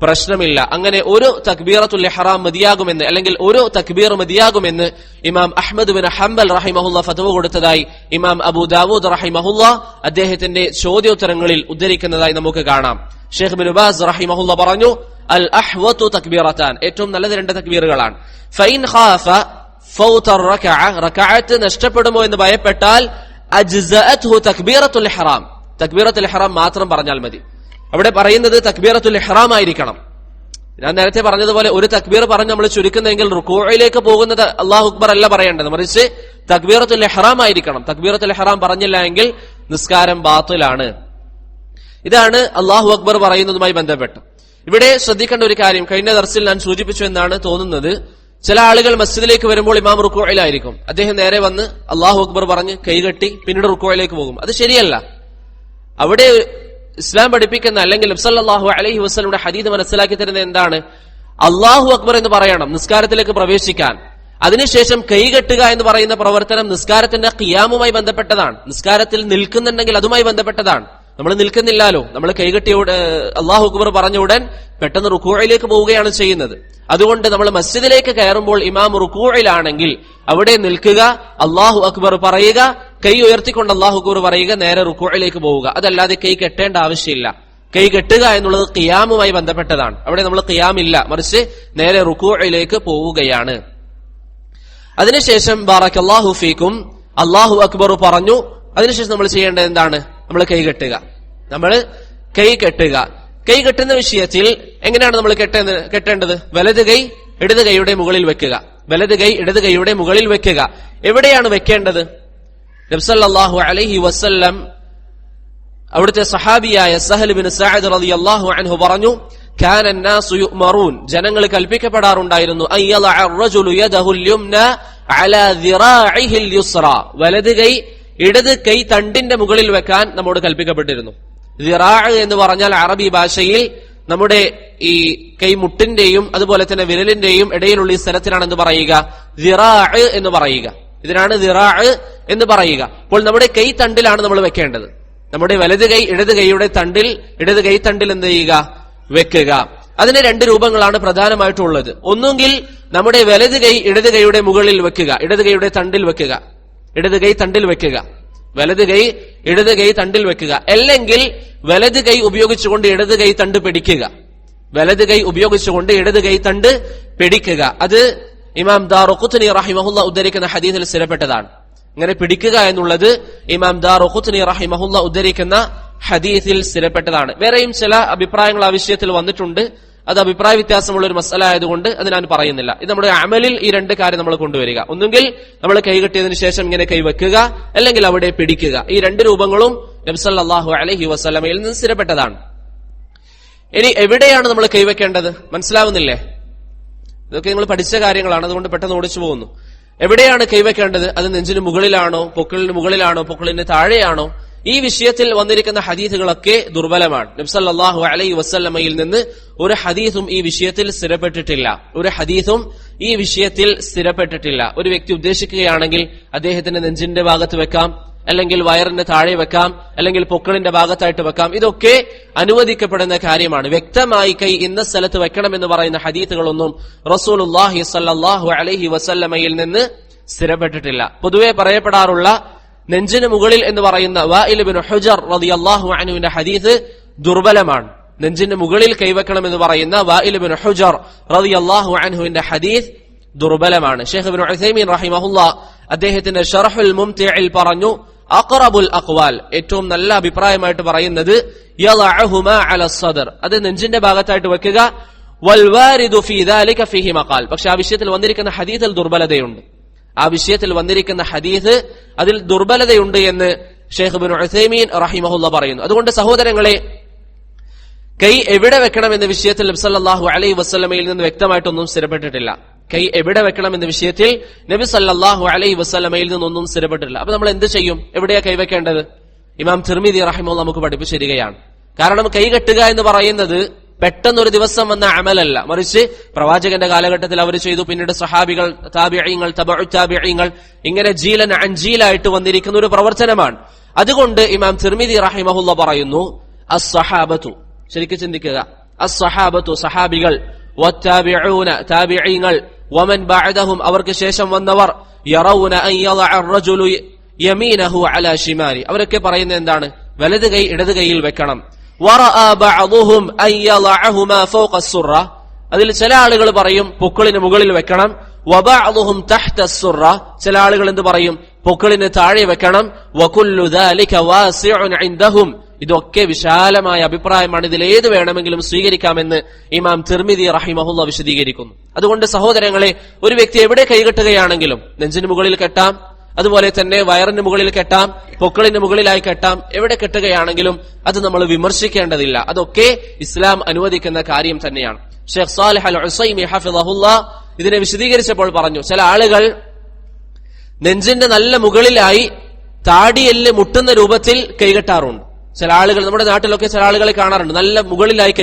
പ്രശ്നമില്ല. അങ്ങനെ ഒരു തക്ബീറത്തുൽ ഇഹ്റാം മതിയാകുമെന്ന്, അല്ലെങ്കിൽ ഒരു തക്ബീർ മതിയാകുമെന്ന് ഇമാം അഹ്മദ് ബിൻ ഹംബൽ റഹിമഹുല്ലാ ഫത്വ കൊടുത്തതായി ഇമാം അബൂ ദാവൂദ് റഹിമഹുല്ലാ അദ്ദേഹത്തിന്റെ ചോദ്യോത്തരങ്ങളിൽ ഉദ്ധരിക്കുന്നതായി നമുക്ക് കാണാം. ഷെയ്ഖ് ഇബ്നു ബാസ് റഹിമഹുല്ലാ പറഞ്ഞു, അൽ അഹ്വതു തക്ബീറത്താൻ, ഏറ്റവും നല്ലത് 2 തക്ബീറുകളാണ്. ഫൈൻ ഖാഫ ഫൗത റക്അഅത്ത് നഷ്ടപ്പെടുമോ എന്ന് ഭയപ്പെട്ടാൽ അജ്സഅത്ഹു തക്ബീറത്തുൽ ഇഹ്റാം, തക്ബീറത്തുൽ ഇഹ്റാം മാത്രം പറഞ്ഞാൽ മതി. അവിടെ പറയുന്നത് തക്ബീറത്തുൽ ഇഹ്റാം ആയിരിക്കണം. ഞാൻ നേരത്തെ പറഞ്ഞതുപോലെ ഒരു തക്ബീർ പറഞ്ഞ് നമ്മൾ ചുരുക്കുന്നെങ്കിൽ റുക്കൂഇലേക്ക് പോകുന്നത് അല്ലാഹു അക്ബർ അല്ല പറയേണ്ടത്, മറിച്ച് തക്ബീറത്തുൽ ഇഹ്റാം ആയിരിക്കണം. തക്ബീറത്തുൽ ഇഹ്റാം പറഞ്ഞില്ല എങ്കിൽ നിസ്കാരം ബാത്തിലാണ്. ഇതാണ് അല്ലാഹു അക്ബർ പറയുന്നതുമായി ബന്ധപ്പെട്ട്. ഇവിടെ ശ്രദ്ധിക്കേണ്ട ഒരു കാര്യം, കഴിഞ്ഞ ദർസിൽ ഞാൻ സൂചിപ്പിച്ചു എന്നാണ് തോന്നുന്നത്. ചില ആളുകൾ മസ്ജിദിലേക്ക് വരുമ്പോൾ ഇമാം റുക്കൂഇലായിരിക്കും, അദ്ദേഹം നേരെ വന്ന് അല്ലാഹു അക്ബർ പറഞ്ഞ് കൈകെട്ടി പിന്നീട് റുക്കൂഇലേക്ക് പോകും. അത് ശരിയല്ല. അവിടെ ഇസ്ലാം പഠിപ്പിക്കുന്ന അല്ലെങ്കിൽ നബി സല്ലല്ലാഹു അലൈഹി വസല്ലമയുടെ ഹദീസ് മനസ്സിലാക്കി തരുന്നത് എന്താണ്? അല്ലാഹു അക്ബർ എന്ന് പറയണം നിസ്കാരത്തിലേക്ക് പ്രവേശിക്കാൻ. അതിനുശേഷം കൈകെട്ടുക എന്ന് പറയുന്ന പ്രവർത്തനം നിസ്കാരത്തിന്റെ ഖിയാമുമായി ബന്ധപ്പെട്ടതാണ്. നിസ്കാരത്തിൽ നിൽക്കുന്നുണ്ടെങ്കിൽ അതുമായി ബന്ധപ്പെട്ടതാണ്. നമ്മൾ നിൽക്കുന്നില്ലല്ലോ, നമ്മൾ കൈകെട്ടിയ അല്ലാഹു അക്ബർ പറഞ്ഞ ഉടൻ പെട്ടെന്ന് റുക്കൂഇലേക്ക് പോവുകയാണ് ചെയ്യുന്നത്. അതുകൊണ്ട് നമ്മൾ മസ്ജിദിലേക്ക് കയറുമ്പോൾ ഇമാം റുക്കൂഇലാണെങ്കിൽ അവിടെ നിൽക്കുക, അല്ലാഹു അക്ബർ പറയുക, കൈ ഉയർത്തിക്കൊണ്ട് അല്ലാഹു അക്ബർ പറയുക, നേരെ റുക്കൂഇലേക്ക് പോവുക. അതല്ലാതെ കൈ കെട്ടേണ്ട ആവശ്യമില്ല. കൈ കെട്ടുക എന്നുള്ളത് ഖിയാമുമായി ബന്ധപ്പെട്ടതാണ്. അവിടെ നമ്മൾ ഖിയാമില്ല, മറിച്ച് നേരെ റുക്കൂഇലേക്ക് പോവുകയാണ്. അതിനുശേഷം ബാറക്കല്ലാഹു ഫീക്കും അല്ലാഹു അക്ബർ പറഞ്ഞു. അതിനുശേഷം നമ്മൾ ചെയ്യേണ്ടത് എന്താണ്? നമ്മൾ കൈ കെട്ടുക. നമ്മൾ കൈ കെട്ടുക. കൈ കെട്ടുന്ന വിഷയത്തിൽ എങ്ങനെയാണ് നമ്മൾ കെട്ടേണ്ടത്? വലത് കൈ ഇടത് കൈയുടെ മുകളിൽ വെക്കുക. വലത് കൈ ഇടത് കൈയുടെ മുകളിൽ വെക്കുക. എവിടെയാണ് വെക്കേണ്ടത്? നബി സല്ലല്ലാഹു അലൈഹി വസല്ലം അവിടുത്തെ സഹാബിയായ സഹൽ ബിൻ സഅദ് റളിയല്ലാഹു അൻഹു പറഞ്ഞു, കാന അന്നാസു യുഅ്മറൂൻ, ജനങ്ങൾ കൽപ്പിക്കപ്പെടാറുണ്ടായിരുന്നു, അയ്യളഅ അർറജുലു യദഹുൽ യുംന അലാ ദിറാഇഹിൽ യുസ്റാ, വലത് കൈ ഇടത് കൈ തണ്ടിന്റെ മുകളിൽ വെക്കാൻ നമ്മോട് കൽപ്പിക്കപ്പെട്ടിരുന്നു. ദിറാ എന്ന് പറഞ്ഞാൽ അറബി ഭാഷയിൽ നമ്മുടെ ഈ കൈമുട്ടിന്റെയും അതുപോലെ തന്നെ വിരലിന്റെയും ഇടയിലുള്ള ഈ സ്ഥലത്തിനാണ് എന്ത് പറയുക? ദിറാ എന്ന് പറയുക. ഇതിനാണ് ദിറാ എന്ന് പറയുക. അപ്പോൾ നമ്മുടെ കൈ തണ്ടിലാണ് നമ്മൾ വെക്കേണ്ടത്. നമ്മുടെ വലത് കൈ ഇടത് കൈയുടെ തണ്ടിൽ, ഇടത് കൈ തണ്ടിൽ എന്ത് ചെയ്യുക? വെക്കുക. അതിന് രണ്ട് രൂപങ്ങളാണ് പ്രധാനമായിട്ടുള്ളത്. ഒന്നുകിൽ നമ്മുടെ വലത് കൈ ഇടത് കൈയുടെ മുകളിൽ വെക്കുക, ഇടത് കൈയുടെ തണ്ടിൽ വെക്കുക, ഇടത് കൈ തണ്ടിൽ വെക്കുക, വലത് കൈ ഇടത് കൈ തണ്ടിൽ വെക്കുക. അല്ലെങ്കിൽ വലത് കൈ ഉപയോഗിച്ചുകൊണ്ട് ഇടത് കൈ തണ്ട് പിടിക്കുക, വലത് കൈ ഉപയോഗിച്ചുകൊണ്ട് ഇടത് കൈ തണ്ട് പിടിക്കുക. അത് ഇമാം ദാറുഖുത്നി റഹിമഹുല്ലാഹ് ഉദ്ധരിക്കുന്ന ഹദീസിൽ സ്ഥിരപ്പെട്ടതാണ്. ഇങ്ങനെ പിടിക്കുക എന്നുള്ളത് ഇമാം ദാറുഖുത്നി റഹിമഹുല്ലാഹ് ഉദ്ധരിക്കുന്ന ഹദീസിൽ സ്ഥിരപ്പെട്ടതാണ്. വേറെയും ചില അഭിപ്രായങ്ങൾ ആ വിഷയത്തിൽ വന്നിട്ടുണ്ട്. അത് അഭിപ്രായ വ്യത്യാസമുള്ള ഒരു മസല ആയതുകൊണ്ട് അത് ഞാൻ പറയുന്നില്ല. ഇത് നമ്മുടെ അമലിൽ ഈ രണ്ട് കാര്യം നമ്മൾ കൊണ്ടുവരിക. ഒന്നുകിൽ നമ്മൾ കൈകെട്ടിയതിനു ശേഷം ഇങ്ങനെ കൈവെക്കുക, അല്ലെങ്കിൽ അവിടെ പിടിക്കുക. ഈ രണ്ട് രൂപങ്ങളും നബി സല്ലല്ലാഹു അലൈഹി വസല്ലമയിൽ നിന്ന് സ്ഥിരപ്പെട്ടതാണ്. ഇനി എവിടെയാണ് നമ്മൾ കൈവെക്കേണ്ടത്? മനസ്സിലാവുന്നില്ലേ? ഇതൊക്കെ നിങ്ങൾ പഠിച്ച കാര്യങ്ങളാണ്, അതുകൊണ്ട് പെട്ടെന്ന് ഓടിച്ചു പോകുന്നു. എവിടെയാണ് കൈവെക്കേണ്ടത്? അത് നെഞ്ചിന് മുകളിലാണോ, പൊക്കിളിന് മുകളിലാണോ, പൊക്കിളിന് താഴെയാണോ? ഈ വിഷയത്തിൽ വന്നിരിക്കുന്ന ഹദീസുകളൊക്കെ ദുർബലമാണ്. നബി സല്ലല്ലാഹു അലൈഹി വസല്ലമയിൽ നിന്ന് ഒരു ഹദീസും ഈ വിഷയത്തിൽ സ്ഥിരപ്പെട്ടിട്ടില്ല. ഒരു ഹദീസും ഈ വിഷയത്തിൽ സ്ഥിരപ്പെട്ടിട്ടില്ല. ഒരു വ്യക്തി ഉദ്ദേശിക്കുകയാണെങ്കിൽ അദ്ദേഹത്തിന്റെ നെഞ്ചിന്റെ ഭാഗത്ത് വെക്കാം, അല്ലെങ്കിൽ വയറിന്റെ താഴെ വെക്കാം, അല്ലെങ്കിൽ പൊക്കിളിന്റെ ഭാഗത്തായിട്ട് വെക്കാം. ഇതൊക്കെ അനുവദിക്കപ്പെടുന്ന കാര്യമാണ്. വ്യക്തമായി കൈ ഇന്ന സ്ഥലത്ത് വെക്കണമെന്ന് പറയുന്ന ഹദീസുകളൊന്നും റസൂലുള്ളാഹി സ്വല്ലല്ലാഹു അലൈഹി വസല്ലമയിൽ നിന്ന് സ്ഥിരപ്പെട്ടിട്ടില്ല. പൊതുവെ പറയപ്പെടാറുള്ള നെഞ്ചിന് മുകളിൽ എന്ന് പറയുന്ന വാഇൽ ഇബ്നു ഹുജർ റളിയല്ലാഹു അൻഹുവിന്റെ ഹദീസ് ദുർബലമാണ്. നെഞ്ചിന് മുകളിൽ കൈവെക്കണം എന്ന് പറയുന്ന വാഇൽ ഇബ്നു ഹുജർ റളിയല്ലാഹു അൻഹുവിന്റെ ഹദീസ് ദുർബലമാണ്. ഷെയ്ഖ് ഇബ്നു ഉസൈമീൻ റഹിമഹുല്ലാഹ് അദ്ദേഹത്തിന്റെ ശർഹുൽ മുംതിഇൽ പറഞ്ഞു, അഖറബുൽ അഖ്വാൽ, ഏറ്റവും നല്ല അഭിപ്രായമായിട്ട് പറയുന്നത് യളഅഹുമാ അല സദർ, അത് നെഞ്ചിന്റെ ഭാഗത്തായിട്ട് വെക്കുക. വൽ വാരിദു ഫീ ദാലിക ഫീഹി മഖാൽ, പക്ഷെ ആ വിഷയത്തിൽ വന്നിരിക്കുന്ന ഹദീസിൽ ദുർബലതയുണ്ട്. ആ വിഷയത്തിൽ വന്നിരിക്കുന്ന ഹദീസ് അതിൽ ദുർബലതയുണ്ട് എന്ന് ഷെയ്ഖ് ഇബ്നു ഉസൈമീൻ റഹിമഹുല്ലാഹ് പറയുന്നു. അതുകൊണ്ട് സഹോദരങ്ങളെ, കൈ എവിടെ വെക്കണം എന്ന വിഷയത്തിൽ നബി സല്ലല്ലാഹു അലൈഹി വസല്ലമയിൽ നിന്ന് വ്യക്തമായിട്ടൊന്നും സ്ഥിരപ്പെട്ടിട്ടില്ല. കൈ എവിടെ വെക്കണം എന്ന വിഷയത്തിൽ നബി സല്ലല്ലാഹു അലൈഹി വസല്ലമയിൽ നിന്നൊന്നും സ്ഥിരപ്പെട്ടിട്ടില്ല. അപ്പൊ നമ്മൾ എന്ത് ചെയ്യും? എവിടെയാ കൈവെക്കേണ്ടത്? ഇമാം തിർമിദി റഹിമഹുല്ലാഹ് നമുക്ക് പഠിപ്പിച്ചു തരികയാണ്. കാരണം കൈ കെട്ടുക എന്ന് പറയുന്നത് പെട്ടെന്നൊരു ദിവസം വന്ന അമലല്ല, മറിച്ച് പ്രവാചകന്റെ കാലഘട്ടത്തിൽ അവർ ചെയ്തു. പിന്നീട് സഹാബികൾ, താബിഈങ്ങൾ, തബഉ താബിഈങ്ങൾ, ഇങ്ങനെ ജീലൻ അൻജീലായിട്ട് വന്നിരിക്കുന്ന ഒരു പ്രവർത്തനമാണ്. അതുകൊണ്ട് ഇമാം തിർമിദി റഹിമഹുല്ലാഹ് പറയുന്നു, അസ്സഹാബത്തു, ശരിക്കും ചിന്തിക്കുക, അസ്സഹാബത്തു സഹാബികൾ, വത്താബിഊന താബിഈങ്ങൾ, വമൻ ബഅദഹും അവർക്ക് ശേഷം വന്നവർ, യറൗന അൻ യളഅ അർറജുലു യമീനഹു അലാ ശിമാലി, അവരൊക്കെ പറയുന്നത് എന്താണ്? വലത് കൈ ഇടത് കൈയിൽ വെക്കണം. വറഅ ബഅദുഹും അൻ യളഅഹുമാ ഫൗഖ അസ്സുറ, അതിൽ ചില ആളുകൾ പറയും പൊക്കിളിന് മുകളിൽ വെക്കണം. വബഅദുഹും തഹ്ത അസ്സുറ, ചില ആളുകൾ എന്ത് പറയും? പൊക്കിളിന് താഴെ വെക്കണം. വകുല്ലു ദാലിക വാസിഉൻ ഇൻദഹും, ഇതൊക്കെ വിശാലമായ അഭിപ്രായമാണ്, ഇതിലേത് വേണമെങ്കിലും സ്വീകരിക്കാമെന്ന് ഇമാം തിർമിദി റഹിമഹുല്ലാഹ് വിശദീകരിക്കുന്നു. അതുകൊണ്ട് സഹോദരങ്ങളെ, ഒരു വ്യക്തി എവിടെ കൈകെട്ടുകയാണെങ്കിലും നെഞ്ചിന് മുകളിൽ കെട്ടാം, അതുപോലെ തന്നെ വയറിന് മുകളിൽ കെട്ടാം, പൊക്കിളിന് മുകളിലായി കെട്ടാം. എവിടെ കെട്ടുകയാണെങ്കിലും അത് നമ്മൾ വിമർശിക്കേണ്ടതില്ല. അതൊക്കെ ഇസ്ലാം അനുവദിക്കുന്ന കാര്യം തന്നെയാണ്. ഷെയ്ഖ് സാലിഹ് അൽ ഉസൈമി ഹഫിളഹുല്ലാ ഇതിനെ വിശദീകരിച്ചപ്പോൾ പറഞ്ഞു, ചില ആളുകൾ നെഞ്ചിന്റെ നല്ല മുകളിലായി താടിയെല്ല് മുട്ടുന്ന രൂപത്തിൽ കൈകെട്ടാറുണ്ട്. ചില ആളുകൾ നമ്മുടെ നാട്ടിലൊക്കെ ചില ആളുകളെ കാണാറുണ്ട്, നല്ല മുകളിലായി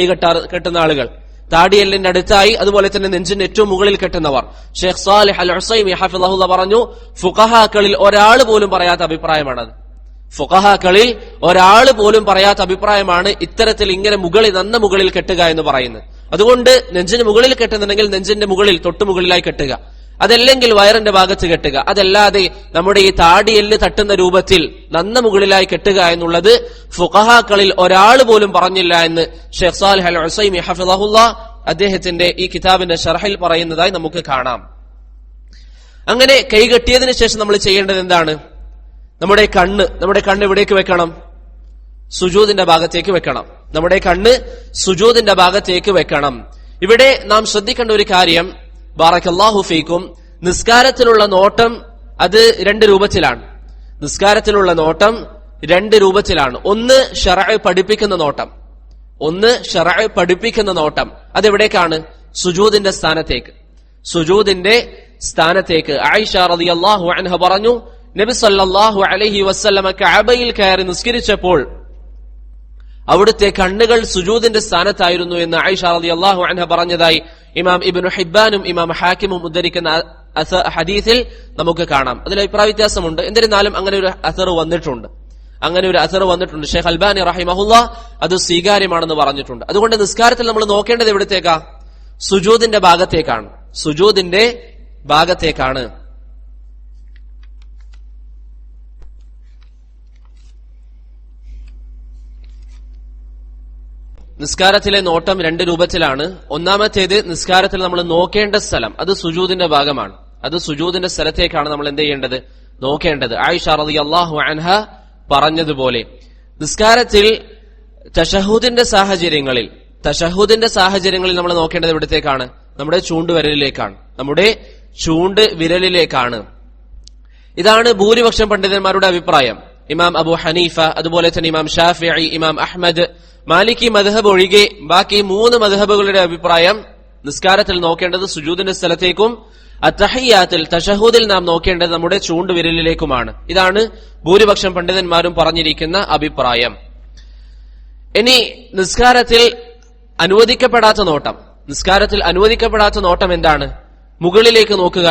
കെട്ടുന്ന ആളുകൾ, താടിയെല്ലിന്റെ അടുത്തായി, അതുപോലെ തന്നെ നെഞ്ചിന്റെ ഏറ്റവും മുകളിൽ കെട്ടുന്നവർ. ഷെയ്ഖ് സാലിഹ് അൽ ഉസൈമി ഹഫിളഹുല്ലാ പറഞ്ഞു, ഫുഖഹാക്കളിൽ ഒരാൾ പോലും പറയാത്ത അഭിപ്രായമാണത്. ഫുഖഹാക്കളിൽ ഒരാൾ പോലും പറയാത്ത അഭിപ്രായമാണ് ഇത്തരത്തിൽ ഇങ്ങനെ നന്ന മുകളിൽ കെട്ടുക എന്ന് പറയുന്നത്. അതുകൊണ്ട് നെഞ്ചിന് മുകളിൽ കെട്ടുന്നുണ്ടെങ്കിൽ നെഞ്ചിന്റെ മുകളിൽ തൊട്ടുമുകളിലായി കെട്ടുക, അതല്ലെങ്കിൽ വയറിന്റെ ഭാഗത്ത് കെട്ടുക. അതല്ലാതെ നമ്മുടെ ഈ താടിയെല്ല് തട്ടുന്ന രൂപത്തിൽ നന്ന മുകളിലായി കെട്ടുക എന്നുള്ളത് ഫുഖഹാക്കളിൽ ഒരാൾ പോലും പറഞ്ഞില്ല എന്ന് ഷെയ്ഖ് സാലിഹ് അൽ ഉസൈമി ഹഫിളഹുല്ലാ അദ്ദേഹത്തിന്റെ ഈ കിതാബിന്റെ ശർഹിൽ പറയുന്നതായി നമുക്ക് കാണാം. അങ്ങനെ കൈകെട്ടിയതിനു ശേഷം നമ്മൾ ചെയ്യേണ്ടത് എന്താണ്? നമ്മുടെ കണ്ണ് എവിടേക്ക് വെക്കണം? സുജൂദിന്റെ ഭാഗത്തേക്ക് വെക്കണം. നമ്മുടെ കണ്ണ് സുജൂദിന്റെ ഭാഗത്തേക്ക് വെക്കണം. ഇവിടെ നാം ശ്രദ്ധിക്കേണ്ട ഒരു കാര്യം, ബാറക്കല്ലാഹു ഫീക്കും, നിസ്കാരത്തിലുള്ള നോട്ടം അത് രണ്ട് രൂപത്തിലാണ്. നിസ്കാരത്തിലുള്ള നോട്ടം രണ്ട് രൂപത്തിലാണ്. ഒന്ന് ശറഅ് പഠിപ്പിക്കുന്ന നോട്ടം, ഒന്ന് ശറഅ് പഠിപ്പിക്കുന്ന നോട്ടം. അതെവിടേക്കാണ്? സുജൂദിന്റെ സ്ഥാനത്തേക്ക്. സുജൂദിന്റെ സ്ഥാനത്തേക്ക്. ആയിഷ റളിയല്ലാഹു അൻഹ പറഞ്ഞു, നബി സല്ലല്ലാഹു അലൈഹി വസല്ലമ കഅബയിൽ കയറി നിസ്കരിച്ചപ്പോൾ അവിടുത്തെ കണ്ണുകൾ സുജൂദിന്റെ സ്ഥാനത്തായിരുന്നു എന്ന് ആയിഷ റളിയല്ലാഹു അൻഹ പറഞ്ഞതായി ഇമാം ഇബ്നു ഹിബ്ബാനും ഇമാം ഹാക്കിമും ഉദ്ധരിക്കുന്ന ഹദീസിൽ നമുക്ക് കാണാം. അതിൽ അഭിപ്രായ വ്യത്യാസമുണ്ട്. എന്നിരുന്നാലും അങ്ങനെ ഒരു അസർ വന്നിട്ടുണ്ട്. ഷെയ്ഖ് അൽബാനി റഹിമഹുല്ലാ അത് സ്വീകാര്യമാണെന്ന് പറഞ്ഞിട്ടുണ്ട്. അതുകൊണ്ട് നിസ്കാരത്തിൽ നമ്മൾ നോക്കേണ്ടത് എവിടത്തേക്കാ? സുജൂദിന്റെ ഭാഗത്തേക്കാണ്. സുജൂദിന്റെ ഭാഗത്തേക്കാണ്. നിസ്കാരത്തിലെ നോട്ടം രണ്ട് രൂപത്തിലാണ്. ഒന്നാമത്തേത്, നിസ്കാരത്തിൽ നമ്മൾ നോക്കേണ്ട സ്ഥലം അത് സുജൂദിന്റെ ഭാഗമാണ്. അത് സുജൂദിന്റെ സ്ഥലത്തേക്കാണ് നമ്മൾ എന്ത് ചെയ്യേണ്ടത്? നോക്കേണ്ടത്. ആയിഷ റളിയല്ലാഹു അൻഹ പറഞ്ഞതുപോലെ നിസ്കാരത്തിൽ തശഹുദിന്റെ സാഹചര്യങ്ങളിൽ നമ്മൾ നോക്കേണ്ടത് എവിടത്തേക്കാണ്? നമ്മുടെ ചൂണ്ട് വിരലിലേക്കാണ്. ഇതാണ് ഭൂരിപക്ഷം പണ്ഡിതന്മാരുടെ അഭിപ്രായം. ഇമാം അബു ഹനീഫ, അതുപോലെ തന്നെ ഇമാം ഷാഫിഈ, ഇമാം അഹ്മദ്, മാലിക്കി മദ്ഹബ് ഒഴികെ ബാക്കി 3 മദ്ഹബുകളുടെ അഭിപ്രായം നിസ്കാരത്തിൽ നോക്കേണ്ടത് സുജൂദിന്റെ സ്ഥലത്തേക്കും അത്തഹിയ്യാത്തിൽ തശഹുദിൽ നാം നോക്കേണ്ടത് നമ്മുടെ ചൂണ്ടുവിരലിലേക്കുമാണ്. ഇതാണ് ഭൂരിപക്ഷം പണ്ഡിതന്മാരും പറഞ്ഞിരിക്കുന്ന അഭിപ്രായം. ഇനി നിസ്കാരത്തിൽ അനുവദിക്കപ്പെടാത്ത നോട്ടം എന്താണ്? മുകളിലേക്ക് നോക്കുക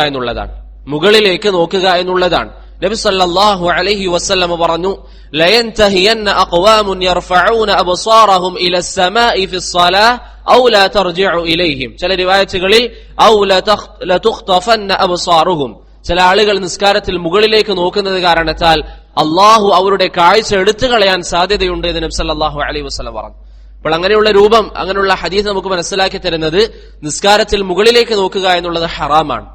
എന്നുള്ളതാണ്. നബി സല്ലല്ലാഹു അലൈഹി വസല്ലം പറഞ്ഞു, ലയൻതഹിയന്ന അഖ്വാമുൻ യർഫഊന അബ്സാറഹും ഇലസ് സമാഇ ഫിസ് സ്വലാഹ് ഔ ലാ തർജിഉ ഇലൈഹിം. ചില റിവായത്തുകളിൽ ഔ ലതുഖ്തഫന്ന അബ്സാറുഹും, ചില ആളുകൾ നിസ്കാരത്തിൽ മുകളിലേക്ക് നോക്കുന്നത് കാരണത്താൽ അല്ലാഹു അവരുടെ കാഴ്ച എടുത്തു കളയാൻ സാധ്യതയുണ്ട് എന്ന് നബി സല്ലല്ലാഹു അലൈഹി വസല്ലം പറഞ്ഞു. അപ്പോൾ അങ്ങനെയുള്ള ഹദീസ് നമുക്ക് മനസ്സിലാക്കി തരുന്നത് നിസ്കാരത്തിൽ മുകളിലേക്ക് നോക്കുക എന്നുള്ളത് ഹറാമാണ്.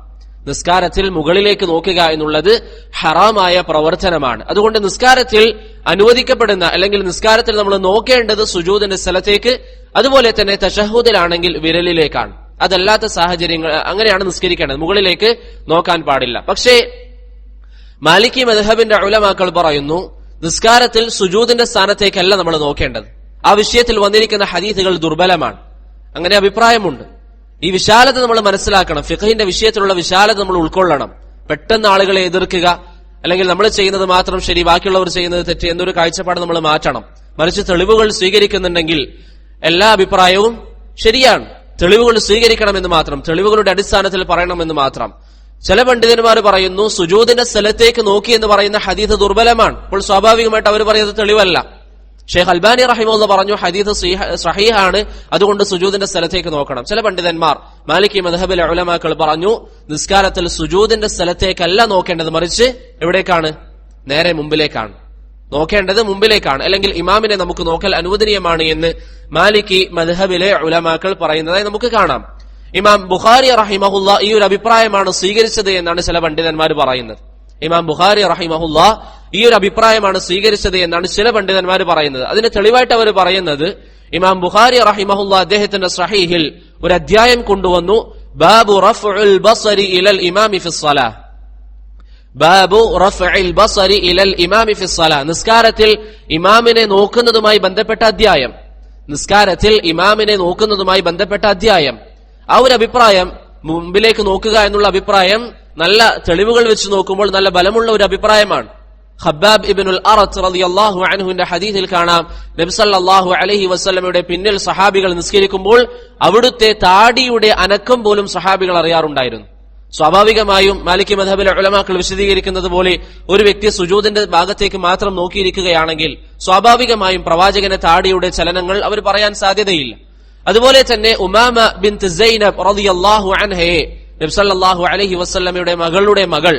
ഹറാമായ പ്രവർത്തനമാണ്. അതുകൊണ്ട് നിസ്കാരത്തിൽ അനുവദിക്കപ്പെടുന്ന അല്ലെങ്കിൽ നിസ്കാരത്തിൽ നമ്മൾ നോക്കേണ്ടത് സുജൂദിന്റെ സ്ഥലത്തേക്ക്, അതുപോലെ തന്നെ തശഹുദിലാണെങ്കിൽ വിരലിലേക്കാണ്. അതല്ലാത്ത സാഹചര്യങ്ങൾ അങ്ങനെയാണ് നിസ്കരിക്കേണ്ടത്, മുകളിലേക്ക് നോക്കാൻ പാടില്ല. പക്ഷേ മാലിക്കി മദ്ഹബിന്റെ ഉലമാക്കൾ പറയുന്നു, നിസ്കാരത്തിൽ സുജൂദിന്റെ സ്ഥാനത്തേക്കല്ല നമ്മൾ നോക്കേണ്ടത്. ആ വിഷയത്തിൽ വന്നിരിക്കുന്ന ഹദീസുകൾ ദുർബലമാണ്. അങ്ങനെ അഭിപ്രായമുണ്ട്. ഈ വിശാലത നമ്മൾ മനസ്സിലാക്കണം. ഫിഖഹിന്റെ വിഷയത്തിലുള്ള വിശാലത നമ്മൾ ഉൾക്കൊള്ളണം. പെട്ടെന്ന് ആളുകളെ എതിർക്കുക, അല്ലെങ്കിൽ നമ്മൾ ചെയ്യുന്നത് മാത്രം ശരി, ബാക്കിയുള്ളവർ ചെയ്യുന്നത് തെറ്റ് എന്നൊരു കാഴ്ചപ്പാട് നമ്മൾ മാറ്റണം. മറിച്ച് തെളിവുകൾ സ്വീകരിക്കുന്നുണ്ടെങ്കിൽ എല്ലാ അഭിപ്രായവും ശരിയാണ്, തെളിവുകൾ സ്വീകരിക്കണമെന്ന് മാത്രം, തെളിവുകളുടെ അടിസ്ഥാനത്തിൽ പറയണമെന്ന് മാത്രം. ചില പണ്ഡിതന്മാർ പറയുന്നു സുജൂദിന്റെ സ്ഥലത്തേക്ക് നോക്കി എന്ന് പറയുന്ന ഹദീസ് ദുർബലമാണ്. അപ്പോൾ സ്വാഭാവികമായിട്ട് അവർ പറയുന്നത് തെളിവല്ല. ഷെയ്ഖ് അൽബാനി റഹിമഹുല്ലാഹ് പറഞ്ഞു ഹദീസ് സ്വഹീഹാണ്, അതുകൊണ്ട് സുജൂദിന്റെ സ്ഥലത്തേക്ക് നോക്കണം. ചില പണ്ഡിതന്മാർ മാലിക്കി മദ്ഹബിലെ ഉലമാക്കൾ പറഞ്ഞു നിസ്കാരത്തിൽ സുജൂദിന്റെ സ്ഥലത്തേക്കല്ല നോക്കേണ്ടത്, മറിച്ച് എവിടേക്കാണ്? നേരെ മുമ്പിലേക്കാണ് നോക്കേണ്ടത്, മുമ്പിലേക്കാണ്. അല്ലെങ്കിൽ ഇമാമിനെ നമുക്ക് നോക്കൽ അനുവദനീയമാണ് എന്ന് മാലിക്കി മദ്ഹബിലെ ഉലമാക്കൾ പറയുന്നതായി നമുക്ക് കാണാം. ഇമാം ബുഖാരി റഹിമഹുല്ലാഹ് ഈ ഒരു അഭിപ്രായമാണ് സ്വീകരിച്ചത് എന്നാണ് ചില പണ്ഡിതന്മാർ പറയുന്നത്. ഇമാം ബുഖാരി റഹിമഹുല്ലാഹ് ഈ ഒരു അഭിപ്രായമാണ് സ്വീകരിച്ചത് എന്നാണ് ചില പണ്ഡിതന്മാർ പറയുന്നത്. അതിന് തെളിവായിട്ട് അവർ പറയുന്നത്, ഇമാം ബുഖാരി റഹിമഹുല്ലാഹ് അദ്ദേഹത്തിന്റെ സ്വഹീഹിൽ ഒരു അധ്യായം കൊണ്ടുവന്നു, ബാബു റഫ്ഉൽ ബസരി ഇലൽ ഇമാമി ഫിസ് സ്വലാഹ്. ബാബു റഫ്ഇൽ ബസരി ഇലൽ ഇമാമി ഫി സ്വലാ, നിസ്കാരത്തിൽ ഇമാമിനെ നോക്കുന്നതുമായി ബന്ധപ്പെട്ട അധ്യായം. നിസ്കാരത്തിൽ ഇമാമിനെ നോക്കുന്നതുമായി ബന്ധപ്പെട്ട അധ്യായം. ആ ഒരു അഭിപ്രായം, മുമ്പിലേക്ക് നോക്കുക എന്നുള്ള അഭിപ്രായം, നല്ല തെളിവുകൾ വെച്ച് നോക്കുമ്പോൾ നല്ല ബലമുള്ള ഒരു അഭിപ്രായമാണ്. ഖബ്ബാബ് ഇബ്നുൽ അറത്ത് റളിയല്ലാഹു അൻഹുവിന്റെ ഹദീസിൽ കാണാം, നബി സല്ലല്ലാഹു അലൈഹി വസല്ലമയുടെ പിന്നിൽ സഹാബികൾ നിസ്കരിക്കുമ്പോൾ അവിടുത്തെ താടിയുടെ അനക്കം പോലും സഹാബികൾ അറിയാറുണ്ടായിരുന്നു. സ്വാഭാവികമായും മാലിക്കി മദ്ഹബിലെ ഉലമാക്കൾ വിശദീകരിക്കുന്നത് പോലെ ഒരു വ്യക്തി സുജൂദിന്റെ ഭാഗത്തേക്ക് മാത്രം നോക്കിയിരിക്കുകയാണെങ്കിൽ സ്വാഭാവികമായും പ്രവാചകന്റെ താടിയുടെ ചലനങ്ങൾ അവർ പറയാൻ സാധ്യതയില്ല. അതുപോലെ തന്നെ ഉമാമ ബിൻത് സൈനബ് റളിയല്ലാഹു അൻഹയെ നബി സല്ലല്ലാഹു അലൈഹി വസല്ലമയുടെ മകളുടെ മകൾ,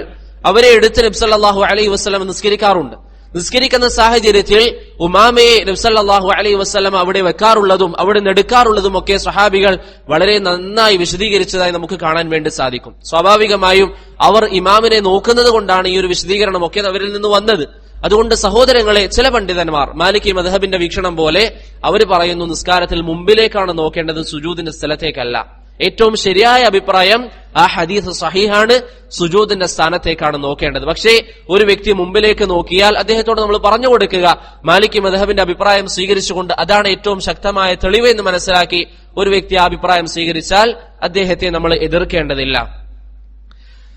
അവരെ എടുത്ത് നബി സല്ലല്ലാഹു അലൈഹി വസല്ലം നിസ്കരിക്കാറുണ്ട്. നിസ്കരിക്കുന്ന സാഹചര്യത്തിൽ ഉമാമയെ നബി സല്ലല്ലാഹു അലൈഹി വസല്ലം അവിടെ വെക്കാറുള്ളതും അവിടെ നെടുക്കാറുള്ളതും ഒക്കെ സ്വഹാബികൾ വളരെ നന്നായി വിശദീകരിച്ചതായി നമുക്ക് കാണാൻ വേണ്ടി സാധിക്കും. സ്വാഭാവികമായും അവർ ഇമാമിനെ നോക്കുന്നത് കൊണ്ടാണ് ഈ ഒരു വിശദീകരണമൊക്കെ അവരിൽ നിന്ന് വന്നത്. അതുകൊണ്ട് സഹോദരങ്ങളെ, ചില പണ്ഡിതന്മാർ മാലിക്കി മദ്ഹബിന്റെ വീക്ഷണം പോലെ അവർ പറയുന്നു നിസ്കാരത്തിൽ മുമ്പിലേക്കാണ് നോക്കേണ്ടത്, സുജൂദിന്റെ സ്ഥലത്തേക്കല്ല. ഏറ്റവും ശരിയായ അഭിപ്രായം ആ ഹദീസ് സഹീഹാണ്, സുജൂദിന്റെ സ്ഥാനത്തേക്കാണ് നോക്കേണ്ടത്. പക്ഷേ ഒരു വ്യക്തി മുമ്പിലേക്ക് നോക്കിയാൽ അദ്ദേഹത്തോട് നമ്മൾ പറഞ്ഞു കൊടുക്കുക, മാലിക്കി മദ്ഹബിന്റെ അഭിപ്രായം സ്വീകരിച്ചുകൊണ്ട് അതാണ് ഏറ്റവും ശക്തമായ തെളിവ് എന്ന് മനസ്സിലാക്കി ഒരു വ്യക്തി ആ അഭിപ്രായം സ്വീകരിച്ചാൽ അദ്ദേഹത്തെ നമ്മൾ എതിർക്കേണ്ടതില്ല.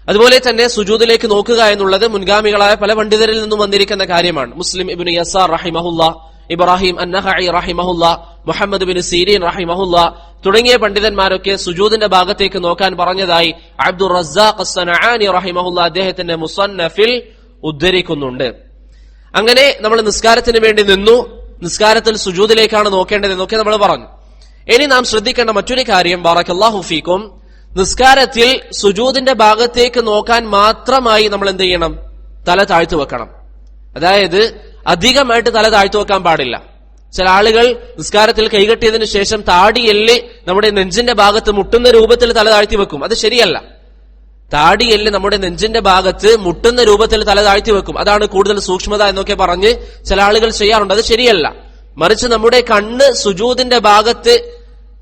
അതുപോലെ തന്നെ സുജൂദിലേക്ക് നോക്കുക എന്നുള്ളത് മുൻഗാമികളായ പല പണ്ഡിതരിൽ നിന്നും വന്നിരിക്കുന്ന കാര്യമാണ്. മുസ്ലിം ഇബ്നു യസാർ റഹിമഹുല്ലാ, ഇബ്രാഹിം അന്നഹഇ റഹിമഹുല്ലാ, മുഹമ്മദ് ബിൻ സീരീൻ റഹിമഹുല്ലാ തുടങ്ങിയ പണ്ഡിതന്മാരൊക്കെ സുജൂദിന്റെ ഭാഗത്തേക്ക് നോക്കാൻ പറഞ്ഞതായി അബ്ദുർ റസ്സാഖ് അസ്സനആനി റഹിമഹുല്ലാ അദ്ദേഹത്തിന്റെ മുസന്നഫിൽ ഉദ്ധരിക്കുന്നുണ്ട്. അങ്ങനെ നമ്മൾ നിസ്കാരത്തിന് വേണ്ടി നിന്നു, നിസ്കാരത്തിൽ സുജൂദിലേക്കാണ് നോക്കേണ്ടതെന്നൊക്കെ നമ്മൾ പറഞ്ഞു. ഇനി നാം ശ്രദ്ധിക്കേണ്ട മറ്റൊരു കാര്യം, ബാറക്കല്ലാഹു ഫീക്കും, നിസ്കാരത്തിൽ സുജൂദിന്റെ ഭാഗത്തേക്ക് നോക്കാൻ മാത്രമായി നമ്മൾ എന്ത് ചെയ്യണം? തല താഴ്ത്തു വെക്കണം. അതായത് അധികമായിട്ട് തല താഴ്ത്തു വെക്കാൻ പാടില്ല. ചില ആളുകൾ നിസ്കാരത്തിൽ കൈകെട്ടിയതിനു ശേഷം താടിയെല്ല് നമ്മുടെ നെഞ്ചിന്റെ ഭാഗത്ത് മുട്ടുന്ന രൂപത്തിൽ തല താഴ്ത്തി വെക്കും. അത് ശരിയല്ല. താടിയെല്ല് നമ്മുടെ നെഞ്ചിന്റെ ഭാഗത്ത് മുട്ടുന്ന രൂപത്തിൽ തല താഴ്ത്തി വെക്കും. അതാണ് കൂടുതൽ സൂക്ഷ്മത എന്നൊക്കെ പറഞ്ഞ് ചില ആളുകൾ ചെയ്യാറുണ്ട്. അത് ശരിയല്ല. മറിച്ച് നമ്മുടെ കണ്ണ് സുജൂദിന്റെ ഭാഗത്ത്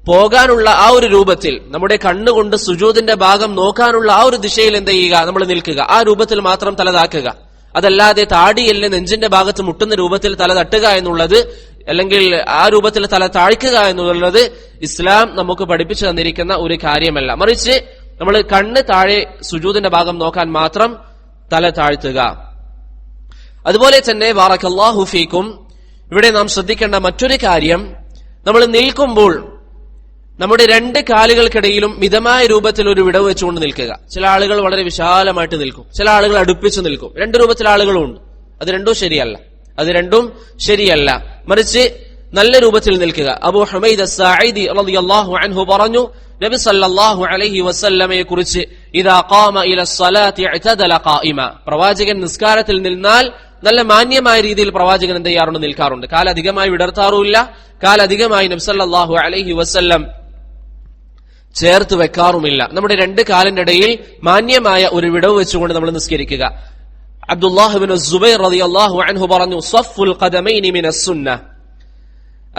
പോകാനുള്ള ആ ഒരു രൂപത്തിൽ, നമ്മുടെ കണ്ണുകൊണ്ട് സുജൂദിന്റെ ഭാഗം നോക്കാനുള്ള ആ ഒരു ദിശയിൽ എന്ത് ചെയ്യുക? നമ്മൾ നിൽക്കുക. ആ രൂപത്തിൽ മാത്രം തല താക്കുക. അതല്ലാതെ താടിയെല്ല് നെഞ്ചിന്റെ ഭാഗത്ത് മുട്ടുന്ന രൂപത്തിൽ തല തട്ടുക എന്നുള്ളത്, അല്ലെങ്കിൽ ആ രൂപത്തിൽ തല താഴ്ക്കുക എന്നുള്ളത് ഇസ്ലാം നമുക്ക് പഠിപ്പിച്ചു തന്നിരിക്കുന്ന ഒരു കാര്യമല്ല. മറിച്ച് നമ്മൾ കണ്ണ് താഴെ സുജൂദിന്റെ ഭാഗം നോക്കാൻ മാത്രം തല താഴ്ത്തുക. അതുപോലെ തന്നെ ബാറക്കല്ലാഹു ഫീക്കും, ഇവിടെ നാം ശ്രദ്ധിക്കേണ്ട മറ്റൊരു കാര്യം, നമ്മൾ നിൽക്കുമ്പോൾ നമ്മുടെ രണ്ട് കാലുകൾക്കിടയിലും മിതമായ രൂപത്തിൽ ഒരു വിടവ് വെച്ചുകൊണ്ട് നിൽക്കുക. ചില ആളുകൾ വളരെ വിശാലമായിട്ട് നിൽക്കും, ചില ആളുകൾ അടുപ്പിച്ച് നിൽക്കും. രണ്ട് രൂപത്തിലെ ആളുകളുണ്ട്. അത് രണ്ടും ശരിയല്ല. മറിച്ച് നല്ല രൂപത്തിൽ നിൽക്കുക. അബൂ ഹുമൈദ് അസ്സാഇദി റളിയല്ലാഹു അൻഹു പറഞ്ഞു, നബി സല്ലല്ലാഹു അലൈഹി വസല്ലമയെ കുറിച്ച്, ഇദാ ഖാമ ഇലസ്സലാത്തി ഇഅ്തദല ഖായിമ, പ്രവാചകൻ നിസ്കാരത്തിൽ നിന്നാൽ നല്ല മാന്യമായ രീതിയിൽ പ്രവാചകൻ എന്ത് ചെയ്യാറുണ്ട്? നിൽക്കാറുണ്ട്. കാലധികമായി വിടർത്താറുമില്ല, കാലധികമായി നബി സല്ലല്ലാഹു അലൈഹി വസല്ലം ചേർത്ത് വെക്കാറുമില്ല. നമ്മുടെ രണ്ട് കാലിന്റെ ഇടയിൽ മാന്യമായ ഒരു വിടവ് വെച്ചുകൊണ്ട് നമ്മൾ നിസ്കരിക്കുക. അബ്ദുല്ലാഹ് ഇബ്നു സുബൈർ റളിയല്ലാഹു അൻഹു പറഞ്ഞു, സഫ്ഫുൽ ഖദമൈനി മിനസ് സുന്നah.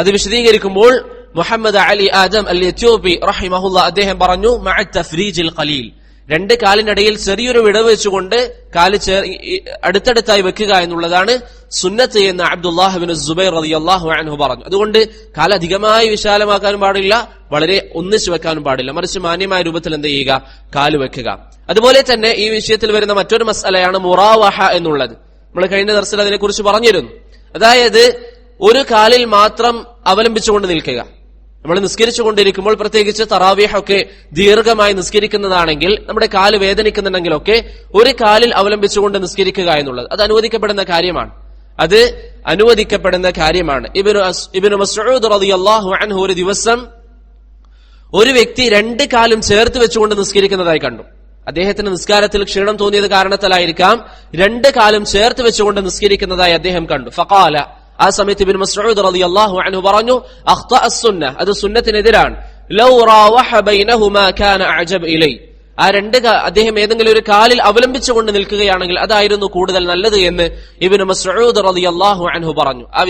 അത് വിശദീകരിക്കുമ്പോൾ മുഹമ്മദ് അലി ആദം അൽ എത്യോപി റഹിമഹുല്ലാ അദ്ദേഹം പറഞ്ഞു, മഅ തഫ്രീജിൽ ഖലീൽ, രണ്ട് കാലിനിടയിൽ ചെറിയൊരു വിടവ് വെച്ചുകൊണ്ട് കാല് അടുത്തടുത്തായി വെക്കുക എന്നുള്ളതാണ് സുന്നത്ത് എന്ന് അബ്ദുല്ലാഹ് ഇബ്നു സുബൈർ റളിയല്ലാഹു അൻഹു പറഞ്ഞു. അതുകൊണ്ട് കാലധികമായി വിശാലമാക്കാനും പാടില്ല, വളരെ ഒന്നിച്ചു വെക്കാനും പാടില്ല. മറിച്ച് മാന്യമായ രൂപത്തിൽ എന്ത് ചെയ്യുക? കാല് വെക്കുക. അതുപോലെ തന്നെ ഈ വിഷയത്തിൽ വരുന്ന മറ്റൊരു മസ്അലയാണ് മുറാവഹ എന്നുള്ളത്. നമ്മൾ കഴിഞ്ഞ ദർസിൽ അതിനെക്കുറിച്ച് പറഞ്ഞിരുന്നു. അതായത് ഒരു കാലിൽ മാത്രം അവലംബിച്ചുകൊണ്ട് നിൽക്കുക. നമ്മൾ നിസ്കരിച്ചുകൊണ്ടിരിക്കുമ്പോൾ, പ്രത്യേകിച്ച് തറാവീഹ് ഒക്കെ ദീർഘമായി നിസ്കരിക്കുന്നതാണെങ്കിൽ, നമ്മുടെ കാല് വേദനിക്കുന്നുണ്ടെങ്കിലൊക്കെ ഒരു കാലിൽ അവലംബിച്ചുകൊണ്ട് നിസ്കരിക്കുക എന്നുള്ളത് അത് അനുവദിക്കപ്പെടുന്ന കാര്യമാണ്. ഇബ്നു മസ്ഊദ് റളിയല്ലാഹു അൻഹു ഒരു ദിവസം ഒരു വ്യക്തി രണ്ട് കാലും ചേർത്ത് വെച്ചുകൊണ്ട് നിസ്കരിക്കുന്നതായി കണ്ടു. അദ്ദേഹത്തിന് നിസ്കാരത്തിൽ ക്ഷീണം തോന്നിയത് കാരണത്താലായിരിക്കാം രണ്ട് കാലും ചേർത്ത് വെച്ചുകൊണ്ട് നിസ്കരിക്കുന്നതായി അദ്ദേഹം കണ്ടു. ഫഖാല, ആ സമയത്ത് ഇബ്നു മസ്ഊദ് റളിയല്ലാഹു അൻഹു പറഞ്ഞു, അഖ്തഅ അസ്സുന്നഹ്, അത് സുന്നത്തിനെതിരാണ്. ലൗ റാവഹ ബൈനഹുമാ കാന അഅജബ് ഇലൈ, ആ രണ്ട് അദ്ദേഹം ഏതെങ്കിലും ഒരു കാലിൽ അവലംബിച്ചുകൊണ്ട് നിൽക്കുകയാണെങ്കിൽ അതായിരുന്നു കൂടുതൽ നല്ലത് എന്ന് ഇബ്നു മസ്ഊദ് റളിയല്ലാഹു അൻഹു പറഞ്ഞു. ആ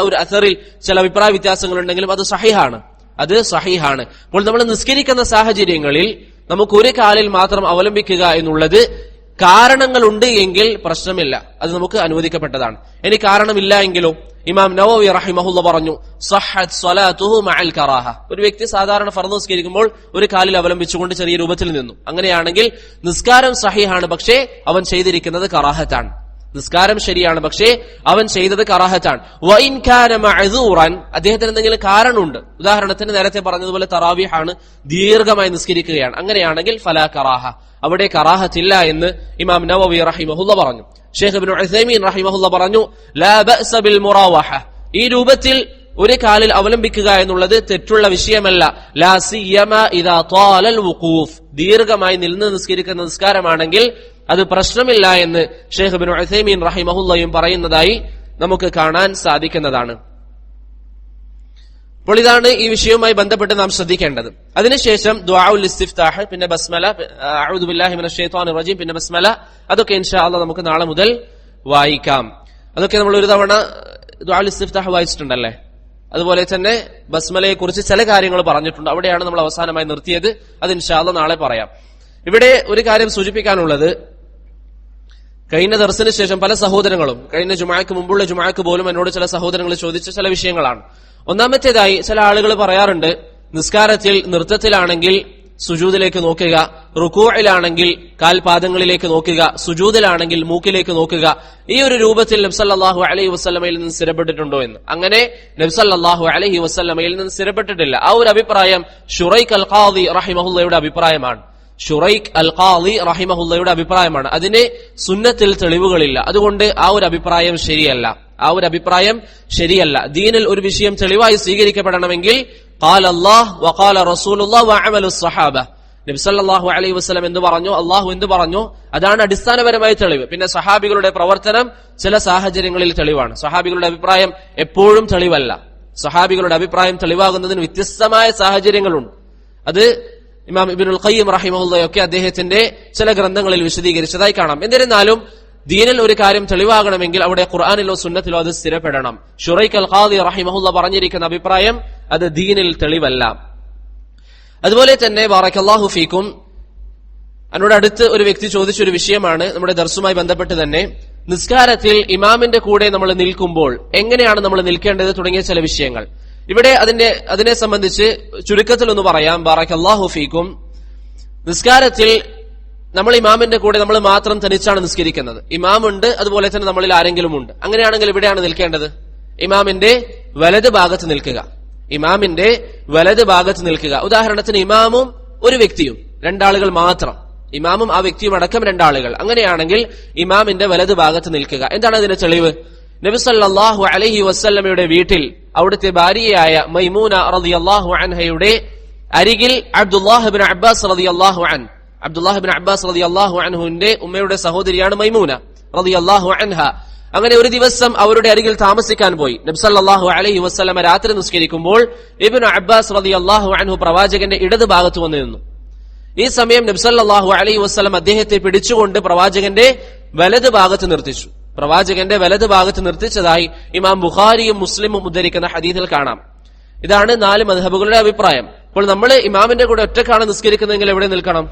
ഒരു അസറിൽ ചില അഭിപ്രായ വ്യത്യാസങ്ങൾ ഉണ്ടെങ്കിലും അത് സഹീഹാണ്. അപ്പോൾ നമ്മൾ നിസ്കരിക്കുന്ന സാഹചര്യങ്ങളിൽ നമുക്ക് ഒരു കാലിൽ മാത്രം അവലംബിക്കുക എന്നുള്ളത് കാരണങ്ങളുണ്ട് എങ്കിൽ പ്രശ്നമില്ല, അത് നമുക്ക് അനുവദിക്കപ്പെട്ടതാണ്. ഇനി കാരണമില്ല എങ്കിലോ? ഇമാം നവവി റഹിമഹുല്ല പറഞ്ഞു, സഹഹത് സ്വലാത്തുഹു മഅൽ കറാഹ. ഒരു വ്യക്തി സാധാരണ ഫർദ് നിസ്കരിക്കുമ്പോൾ ഒരു കാലിൽ അവലംബിച്ചുകൊണ്ട് ചെറിയ രൂപത്തിൽ നിന്നു. അങ്ങനെയാണെങ്കിൽ നിസ്കാരം സഹീഹാണ്, പക്ഷേ അവൻ ചെയ്തിരിക്കുന്നത് കറാഹത്താണ്. നിസ്കാരം ശരിയാണ്, പക്ഷേ അവൻ ചെയ്തത് കറാഹത്താണ്. വഇൻ കാന മഅ്സൂറൻ, അദ്ദേഹത്തിന് എന്തെങ്കിലും കാരണമുണ്ട്. ഉദാഹരണത്തിന് നേരത്തെ പറഞ്ഞതുപോലെ തറാവീഹാണ്, ദീർഘമായി നിസ്കരിക്കുകയാണ്. അങ്ങനെയാണെങ്കിൽ ഫലാ കറാഹ, അവിടെ കറാഹത്തില്ല എന്ന് ഇമാം നവവി റഹിമഹുല്ല പറഞ്ഞു. ഷെയ്ഖ് ഇബ്നു ഉസൈമീൻ റഹിമഹുല്ല പറഞ്ഞു, ലാ ബഅസ ബിൽ മുറാവഹ, ഈ രൂപത്തിൽ ഒരു കാലിൽ അവലംബിക്കുക എന്നുള്ളത് തെറ്റുള്ള വിഷയമല്ല. ലാ സിയമ ഇദാ ത്വാലൽ വുഖൂഫ്, ദീർഘമായി നിന്ന് നിസ്കരിക്കുന്ന നിസ്കാരമാണെങ്കിൽ അത് പ്രശ്നമില്ല എന്ന് ഷെയ്ഖ് ഇബ്നു ഉസൈമീൻ റഹിമഹുല്ലയും പറയുന്നതായി നമുക്ക് കാണാൻ സാധിക്കുന്നതാണ്. അപ്പോൾ ഇതാണ് ഈ വിഷയവുമായി ബന്ധപ്പെട്ട് നാം ശ്രദ്ധിക്കേണ്ടത്. അതിനുശേഷം ദുആഉൽ ഇസ്തിഫ്താഹ്, പിന്നെ ബസ്മല, അഊദു ബില്ലാഹി മിനശ് ശൈത്വാനിർ റജീം, പിന്നെ ബസ്മല, അതൊക്കെ ഇൻഷാ അല്ലാഹ് നമുക്ക് നാളെ മുതൽ വായിക്കാം. അതൊക്കെ നമ്മൾ ഒരു തവണ ദുആഉൽ ഇസ്തിഫ്താഹ് വായിച്ചിട്ടുണ്ടല്ലേ. അതുപോലെ തന്നെ ബസ്മലയെ കുറിച്ച് ചില കാര്യങ്ങൾ പറഞ്ഞിട്ടുണ്ട്. അവിടെയാണ് നമ്മൾ അവസാനമായി നിർത്തിയത്. അത് ഇൻഷാ അല്ലാഹ് നാളെ പറയാം. ഇവിടെ ഒരു കാര്യം സൂചിപ്പിക്കാനുള്ളത്, കഴിഞ്ഞ ദർസിന് ശേഷം പല സഹോദരങ്ങളും, കഴിഞ്ഞ ജുമുഅക്ക് മുമ്പുള്ള ജുമുഅക്ക് പോലും എന്നോട് ചില സഹോദരങ്ങൾ ചോദിച്ച ചില വിഷയങ്ങളാണ്. ഒന്നാമത്തേതായി ചില ആളുകൾ പറയാറുണ്ട്, നിസ്കാരത്തിൽ നൃത്തത്തിലാണെങ്കിൽ സുജൂദിലേക്ക് നോക്കുക, റുകൂഇലാണെങ്കിൽ കാൽപാദങ്ങളിലേക്ക് നോക്കുക, സുജൂദിലാണെങ്കിൽ മൂക്കിലേക്ക് നോക്കുക. ഈ ഒരു രൂപത്തിൽ നബി സല്ലല്ലാഹു അലൈഹി വസല്ലമയിൽ നിന്ന് സ്ഥിരപ്പെട്ടിട്ടുണ്ടോ എന്ന്. അങ്ങനെ നബി സല്ലല്ലാഹു അലൈഹി വസല്ലമയിൽ നിന്ന് സ്ഥിരപ്പെട്ടിട്ടില്ല. ആ ഒരു അഭിപ്രായം ശുറൈഖ് അൽ ഖാദി റഹിമഹുല്ലയുടെ അഭിപ്രായമാണ്. ശുറൈഖ് അൽ ഖാദി റഹിമഹുല്ലയുടെ അഭിപ്രായമാണ്. അതിന് സുന്നത്തിൽ തെളിവുകളില്ല. അതുകൊണ്ട് ആ ഒരു അഭിപ്രായം ശരിയല്ല. ദീനിൽ ഒരു വിഷയം തെളിവായി സ്വീകരിക്കപ്പെടണമെങ്കിൽ ഖാല അല്ലാഹ് വഖാല റസൂലുള്ളാഹി വഅമലു സ്വഹാബ, നബി സല്ലല്ലാഹു അലൈഹി വസല്ലം എന്തു പറഞ്ഞു, അല്ലാഹു എന്തു പറഞ്ഞു, അതാണ് അടിസ്ഥാനപരമായ തെളിവ്. പിന്നെ സഹാബികളുടെ പ്രവർത്തനം ചില സാഹചര്യങ്ങളിൽ തെളിവാണ്. സഹാബികളുടെ അഭിപ്രായം എപ്പോഴും തെളിവല്ല. സഹാബികളുടെ അഭിപ്രായം തെളിവാകുന്നതിന് വ്യത്യസ്തമായ സാഹചര്യങ്ങളുണ്ട്. അത് ഇമാം ഇബ്നുൽ ഖയ്യിം റഹിമഹുള്ളയൊക്കെ അദ്ദേഹത്തിന്റെ ചില ഗ്രന്ഥങ്ങളിൽ വിശദീകരിച്ചതായി കാണാം. എന്നിരുന്നാലും ദീനിൽ ഒരു കാര്യം തെളിവാകണമെങ്കിൽ അവിടെ ഖുർആനിലോ സുന്നത്തിലോ അത് സ്ഥിരപ്പെടണം. ശുറൈഖ് അൽ ഖാദി റഹിമഹുല്ല പറഞ്ഞിരിക്കുന്ന അഭിപ്രായം അത് ദീനിൽ തെളിവല്ല. അതുപോലെ തന്നെ ബാറക്കല്ലാഹു ഫീക്കും, എന്നോട് അടുത്ത് ഒരു വ്യക്തി ചോദിച്ചൊരു വിഷയമാണ് നമ്മുടെ ദർസുമായി ബന്ധപ്പെട്ട് തന്നെ, നിസ്കാരത്തിൽ ഇമാമിന്റെ കൂടെ നമ്മൾ നിൽക്കുമ്പോൾ എങ്ങനെയാണ് നമ്മൾ നിൽക്കേണ്ടത് തുടങ്ങിയ ചില വിഷയങ്ങൾ. ഇവിടെ അതിനെ സംബന്ധിച്ച് ചുരുക്കത്തിൽ ഒന്ന് പറയാം. ബാറക്കല്ലാഹു ഫീക്കും, നിസ്കാരത്തിൽ നമ്മൾ ഇമാമിന്റെ കൂടെ നമ്മൾ മാത്രം തനിച്ചാണ് നിസ്കരിക്കുന്നത്. ഇമാമുണ്ട്, അതുപോലെ തന്നെ നമ്മളിൽ ആരെങ്കിലും ഉണ്ട്. അങ്ങനെയാണെങ്കിൽ എവിടെയാണ് നിൽക്കേണ്ടത്? ഇമാമിന്റെ വലത് ഭാഗത്ത് നിൽക്കുക. ഇമാമിന്റെ വലത് ഭാഗത്ത് നിൽക്കുക. ഉദാഹരണത്തിന് ഇമാമും ഒരു വ്യക്തിയും, രണ്ടാളുകൾ മാത്രം, ഇമാമും ആ വ്യക്തിയും അടക്കം രണ്ടാളുകൾ. അങ്ങനെയാണെങ്കിൽ ഇമാമിന്റെ വലത് ഭാഗത്ത് നിൽക്കുക. എന്താണ് അതിന്റെ തെളിവ്? നബി സല്ലല്ലാഹു അലൈഹി വസല്ലമയുടെ വീട്ടിൽ അവിടുത്തെ ഭാര്യയായ മൈമൂന റളിയല്ലാഹു അൻഹയുടെ അരികിൽ അബ്ദുല്ലാഹ് ഇബ്നു അബ്ബാസ് റളിയല്ലാഹു അൻഹു, അബ്ദുല്ലാഹ് ഇബ്നു അബ്ബാസ് റളിയല്ലാഹു അൻഹുവിന്റെ ഉമ്മയുടെ സഹോദരിയാണ് മൈമൂന റളിയല്ലാഹു അൻഹ. അങ്ങനെ ഒരു ദിവസം അവരുടെ അരികിൽ താമസിക്കാൻ പോയി. നബി സല്ലല്ലാഹു അലൈഹി വസല്ലമ രാത്രി നിസ്കരിക്കുമ്പോൾ ഇബ്നു അബ്ബാസ് റളിയല്ലാഹു അൻഹു പ്രവാചകന്റെ ഇടത് ഭാഗത്ത് വന്നു നിന്നു. ഈ സമയം നബി സല്ലല്ലാഹു അലൈഹി വസല്ലം അദ്ദേഹത്തെ പിടിച്ചുകൊണ്ട് പ്രവാചകന്റെ വലത് ഭാഗത്ത് നിർത്തിച്ചു. പ്രവാചകന്റെ വലത് ഭാഗത്ത് നിർത്തിച്ചതായി ഇമാം ബുഖാരിയും മുസ്ലിമും ഉദ്ധരിക്കുന്ന ഹദീസിൽ കാണാം. ഇതാണ് 4 മദ്ഹബുകളുടെ അഭിപ്രായം. അപ്പോൾ നമ്മൾ ഇമാമിന്റെ കൂടെ ഒറ്റക്കാണ് നിസ്കരിക്കുന്നതെങ്കിൽ എവിടെ നിൽക്കണം?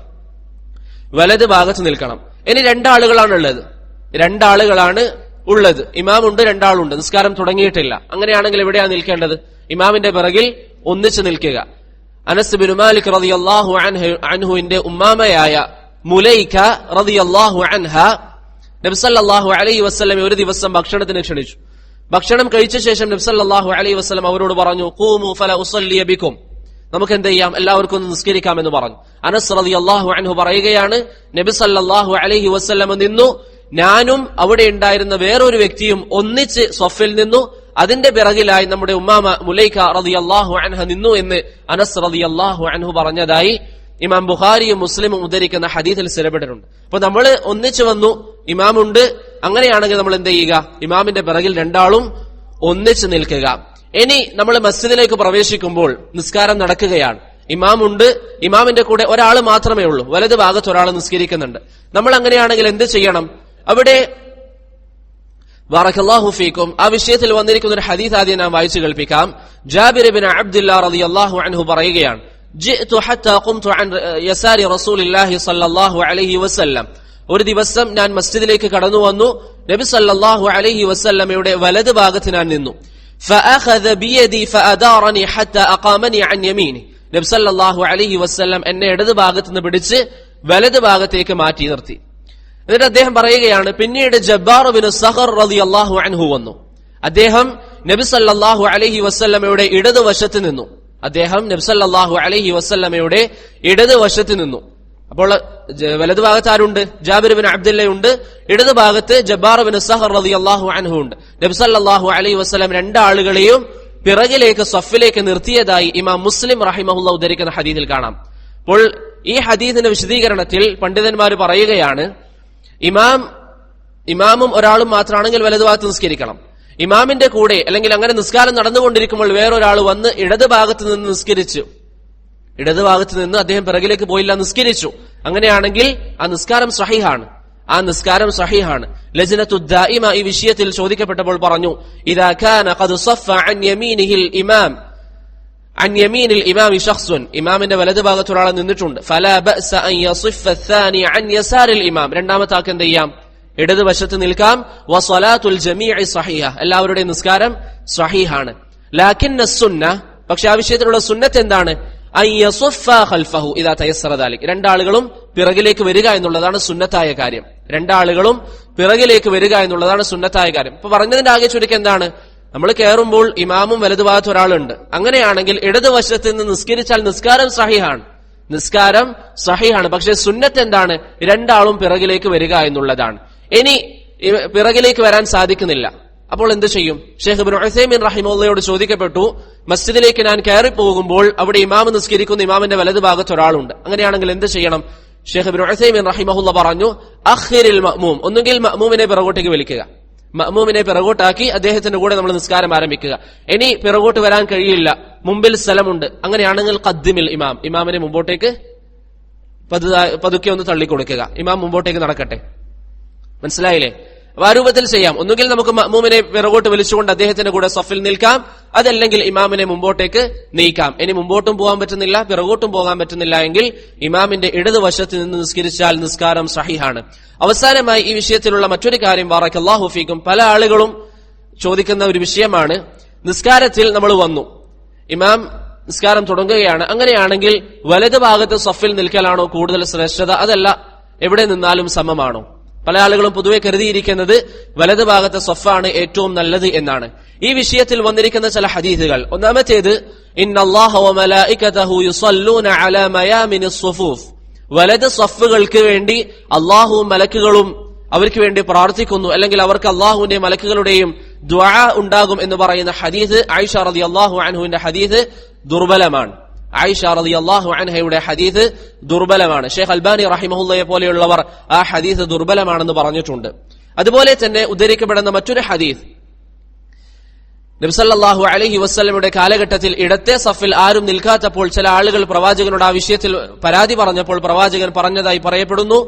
വലത് ഭാഗത്ത് നിൽക്കണം. ഇനി രണ്ടാളുകളാണ് ഉള്ളത്. ഇമാമുണ്ട്, രണ്ടാളുണ്ട്, നിസ്കാരം തുടങ്ങിയിട്ടില്ല. അങ്ങനെയാണെങ്കിൽ എവിടെയാണ് നിൽക്കേണ്ടത്? ഇമാമിന്റെ പിറകിൽ ഒന്നിച്ചു നിൽക്കുക. അനസ് ബിൻ മാലിക് റളിയല്ലാഹു അൻഹുവിന്റെ ഉമ്മാമയായ മുലൈക റളിയല്ലാഹു അൻഹ നബി സല്ലല്ലാഹു അലൈഹി വസല്ലം ഒരു ദിവസം ഭക്ഷണത്തിന് ക്ഷണിച്ചു. ഭക്ഷണം കഴിച്ച ശേഷം നബി സല്ലല്ലാഹു അലൈഹി വസല്ലം അവരോട് പറഞ്ഞു, ഖൂമു ഫല ഉസല്ലി ബിക്കും, നമുക്ക് എന്ത് ചെയ്യാം, എല്ലാവർക്കും ഒന്ന് നിസ്കരിക്കാം എന്ന് പറഞ്ഞു. അനസ് റളിയല്ലാഹു അൻഹു പറയുകയാണ്, നബി സല്ലല്ലാഹു അലൈഹി വസല്ലം നിന്നു, ഞാനും അവിടെ ഉണ്ടായിരുന്ന വേറൊരു വ്യക്തിയും ഒന്നിച്ച് സ്വഫിൽ നിന്നു. അതിന്റെ പിറകിലായി നമ്മുടെ ഉമ്മാമ മുലൈക റളിയല്ലാഹു അൻഹ നിന്നു എന്ന് അനസ് റളിയല്ലാഹു അൻഹു പറഞ്ഞതായി ഇമാം ബുഖാരിയും മുസ്ലിമും ഉദ്ധരിക്കുന്ന ഹദീസിൽ സ്ഥിരപ്പെട്ടിട്ടുണ്ട്. അപ്പൊ നമ്മൾ ഒന്നിച്ചു വന്നു, ഇമാമുണ്ട്. അങ്ങനെയാണെങ്കിൽ നമ്മൾ എന്ത് ചെയ്യുക? ഇമാമിന്റെ പിറകിൽ രണ്ടാളും ഒന്നിച്ചു നിൽക്കുക. ഇനി നമ്മൾ മസ്ജിദിലേക്ക് പ്രവേശിക്കുമ്പോൾ നിസ്കാരം നടക്കുകയാണ്. ഇമാമുണ്ട്, ഇമാമിന്റെ കൂടെ ഒരാൾ മാത്രമേ ഉള്ളൂ, വലത് ഭാഗത്ത് ഒരാൾ നിസ്കരിക്കുന്നുണ്ട്. നമ്മൾ അങ്ങനെയാണെങ്കിൽ എന്ത് ചെയ്യണം? അവിടെ ബാറക്കല്ലാഹു ഫീക്കും ആ വിഷയത്തിൽ വന്നിരിക്കുന്ന ഒരു ഹദീസ് ആദ്യം നാം വായിച്ചു കേൾപ്പിക്കാം. ജാബിർ ഇബ്നു അബ്ദുല്ലാഹ് റളിയല്ലാഹു അൻഹു പറയുകയാണ്, ജിഅ്തു ഹത്താ ഖുംതു അൻ യസാരി റസൂലില്ലാഹി സ്വല്ലല്ലാഹു അലൈഹി വസല്ലം ഒരു ദിവസം ഞാൻ മസ്ജിദിലേക്ക് കടന്നു വന്നു. നബി സല്ലല്ലാഹു അലൈഹി വസല്ലമയുടെ വലത് ഭാഗത്ത് ഞാൻ നിന്നു. ഫഅഖദ ബിയദി ഫഅദാറനി ഹത്താ അഖാമനി അൻ യമീനി. നബി സല്ലല്ലാഹു അലൈഹി വസല്ലം എന്നെ ഇടത് ഭാഗത്ത് നിന്ന് പിടിച്ച് വലത് ഭാഗത്തേക്ക് മാറ്റി നിർത്തി. എന്നിട്ട് അദ്ദേഹം പറയുകയാണ്, പിന്നീട് ജബ്ബാർ ബിൻ സഖർ റളിയല്ലാഹു അൻഹു വന്നു. അദ്ദേഹം നബി സല്ലല്ലാഹു അലൈഹി വസല്ലമയുടെ ഇടതുവശത്ത് നിന്നു. അദ്ദേഹം നബി സല്ലല്ലാഹു അലൈഹി വസല്ലമയുടെ ഇടതുവശത്ത് നിന്നു. അപ്പോൾ വലതു ഭാഗത്ത് ആരുണ്ട്? ജാബിർ ബിൻ അബ്ദുല്ലയുണ്ട്. ഇടതു ഭാഗത്ത് ജബ്ബാർ ബിൻ സഖർ റളിയല്ലാഹു അൻഹു ഉണ്ട്. നബി സല്ലല്ലാഹു അലൈഹി വസല്ലം രണ്ടാളുകളെയും പിറകിലേക്ക് സഫിലേക്ക് നിർത്തിയതായി ഇമാം മുസ്ലിം റഹിമഹുല്ലാഹ് ഉദ്ധരിക്കുന്ന ഹദീസിൽ കാണാം. അപ്പോൾ ഈ ഹദീസിന്റെ വിശദീകരണത്തിൽ പണ്ഡിതന്മാർ പറയുകയാണ്, ഇമാമും ഒരാളും മാത്രമാണെങ്കിൽ വലതുഭാഗത്ത് നിസ്കരിക്കണം. ഇമാമിന്റെ കൂടെ അല്ലെങ്കിൽ അങ്ങനെ നിസ്കാരം നടന്നുകൊണ്ടിരിക്കുമ്പോൾ വേറൊരാൾ വന്ന് ഇടതുഭാഗത്ത് നിന്ന് നിസ്കരിച്ചു, ഇടതുഭാഗത്ത് നിന്ന് അദ്ദേഹം പിറകിലേക്ക് പോയില്ല, നിസ്കരിച്ചു. അങ്ങനെയാണെങ്കിൽ ആ നിസ്കാരം സഹീഹാണ്. ലജ്നത്തു ദായിമ ഈ വിഷയത്തിൽ ചോദിക്കപ്പെട്ടപ്പോൾ പറഞ്ഞു, ഇദാ കാന ഖദ് സഫ അൻ യമീനിഹിൽ ഇമാം അൻ യമീനിൽ ഇമാമി ശഖ്സുൻ, ഇമാമിന്റെ വലതുഭാഗത്ത് ഒരാൾ നിന്നിട്ടുണ്ട്, ഫലാ ബഅസ അൻ യസിഫ അസ്സാനി അൻ യസാരിൽ ഇമാം, രണ്ടാമത്തെ ആൾക്ക് എന്ത് ചെയ്യാം? ഇടതുവശത്ത് നിൽക്കാം. വസലാത്തുൽ ജമീഇ സഹീഹ, എല്ലാവരുടെയും നിസ്കാരം സഹീഹാണ്. ലാകിന്ന സുന്ന, പക്ഷെ ആ വിഷയത്തിലുള്ള സുന്നത്ത് എന്താണ്? അൻ യസുഫ ഖൽഫഹു ഇദാ തയസ്സറ ദാലിക്, രണ്ടാളുകളും പിറകിലേക്ക് വരിക എന്നുള്ളതാണ് സുന്നത്തായ കാര്യം. രണ്ടാളുകളും പിറകിലേക്ക് വരിക എന്നുള്ളതാണ് സുന്നത്തായ കാര്യം. ഇപ്പൊ പറഞ്ഞതിന്റെ ആകെ ചുരുക്കം എന്താണ്? നമ്മൾ കയറുമ്പോൾ ഇമാമും വലതുഭാഗത്ത് ഒരാളുണ്ട്. അങ്ങനെയാണെങ്കിൽ ഇടതുവശത്ത് നിന്ന് നിസ്കരിച്ചാൽ നിസ്കാരം സഹീഹാണ്. പക്ഷെ സുന്നത്ത് എന്താണ്? രണ്ടാളും പിറകിലേക്ക് വരിക എന്നുള്ളതാണ്. ഇനി പിറകിലേക്ക് വരാൻ സാധിക്കുന്നില്ല, അപ്പോൾ എന്ത് ചെയ്യും? ഷെയ്ഖ് ഇബ്നു ഉസൈമീൻ റഹിമഹുള്ളയോട് ചോദിക്കപ്പെട്ടു, മസ്ജിദിലേക്ക് ഞാൻ കയറി പോകുമ്പോൾ അവിടെ ഇമാം നിസ്കരിക്കുന്ന ഇമാമിന്റെ വലതുഭാഗത്ത് ഒരാളുണ്ട്, അങ്ങനെയാണെങ്കിൽ എന്ത് ചെയ്യണം? ഷെയ്ഖ് ഇബ്നു ഉസൈമീൻ റഹിമഹുള്ള പറഞ്ഞു, അഖ്റിൽ മഅ്മൂം, ഒന്നുകിൽ മഅ്മൂമിനെ പിറകോട്ടേക്ക് വലിക്കുക, മഅ്മൂമിനെ പിറകോട്ടാക്കി അദ്ദേഹത്തിന്റെ കൂടെ നമ്മൾ നിസ്കാരം ആരംഭിക്കുക. ഇനി പിറകോട്ട് വരാൻ കഴിയില്ല, മുമ്പിൽ സ്ഥലമുണ്ട്, അങ്ങനെയാണെങ്കിൽ ഖദ്ദിമിൽ ഇമാം, ഇമാമിനെ മുമ്പോട്ടേക്ക് പതുക്കെ ഒന്ന് തള്ളിക്കൊടുക്കുക, ഇമാം മുമ്പോട്ടേക്ക് നടക്കട്ടെ. മനസ്സിലായില്ലേ? അപ്പൊ ആ രൂപത്തിൽ ചെയ്യാം. ഒന്നുകിൽ നമുക്ക് മഅ്മൂമിനെ പിറകോട്ട് വലിച്ചുകൊണ്ട് അദ്ദേഹത്തിന്റെ കൂടെ സഫിൽ നിൽക്കാം, അതല്ലെങ്കിൽ ഇമാമിനെ മുമ്പോട്ടേക്ക് നീക്കാം. ഇനി മുമ്പോട്ടും പോകാൻ പറ്റുന്നില്ല, പിറകോട്ടും പോകാൻ പറ്റുന്നില്ല എങ്കിൽ ഇമാമിന്റെ ഇടതുവശത്ത് നിന്ന് നിസ്കരിച്ചാൽ നിസ്കാരം സഹീഹാണ്. അവസാനമായി ഈ വിഷയത്തിലുള്ള മറ്റൊരു കാര്യം, ബറക്കല്ലാഹു ഫീക്കും, പല ആളുകളും ചോദിക്കുന്ന ഒരു വിഷയമാണ്, നിസ്കാരത്തിൽ നമ്മൾ വന്നു, ഇമാം നിസ്കാരം തുടങ്ങുകയാണ്, അങ്ങനെയാണെങ്കിൽ വലതു ഭാഗത്ത് സഫിൽ നിൽക്കലാണോ കൂടുതൽ ശ്രേഷ്ഠത, അതല്ല എവിടെ നിന്നാലും സമമാണോ? പല ആളുകളും പൊതുവെ കരുതിയിരിക്കുന്നത് വലതു ഭാഗത്തെ സഫാണ് ഏറ്റവും നല്ലത് എന്നാണ്. ഈ വിഷയത്തിൽ വന്നിരിക്കുന്ന ചില ഹദീസുകൾ, ഒന്നാമത്തേത്, ഇന്നല്ലാഹ വമലായികതഹു യുസല്ലൂന അലാ മയാമിനിസ് സുഫൂഫ്, വലത് സഫുകൾക്ക് വേണ്ടി അല്ലാഹുവും മലക്കുകളും അവർക്ക് വേണ്ടി പ്രാർത്ഥിക്കുന്നു, അല്ലെങ്കിൽ അവർക്ക് അല്ലാഹുവിന്റെ മലക്കുകളുടെയും ദുആ ഉണ്ടാകും എന്ന് പറയുന്ന ഹദീസ് ആയിഷ റളിയല്ലാഹു അൻഹുവിന്റെ ഹദീസ് ദുർബലമാണ്. ആയിഷ റളിയല്ലാഹു അൻഹയുടെ ഹദീസ് ദുർബലമാണ്. ഷെയ്ഖ് അൽബാനി റഹിമഹുള്ളയെ പോലെയുള്ളവർ ആ ഹദീസ് ദുർബലമാണെന്ന് പറഞ്ഞിട്ടുണ്ട്. അതുപോലെ തന്നെ ഉദ്ധരിക്കപ്പെടുന്ന മറ്റൊരു ഹദീസ്, നബി സല്ലല്ലാഹു അലൈഹി വസല്ലമയുടെ കാലഘട്ടത്തിൽ ഇടത്തെ സഫിൽ ആരും നിൽക്കാത്തപ്പോൾ ചില ആളുകൾ പ്രവാചകനോട് ആ വിഷയത്തിൽ പരാതി പറഞ്ഞപ്പോൾ പ്രവാചകൻ പറഞ്ഞതായി പറയപ്പെടുന്നു,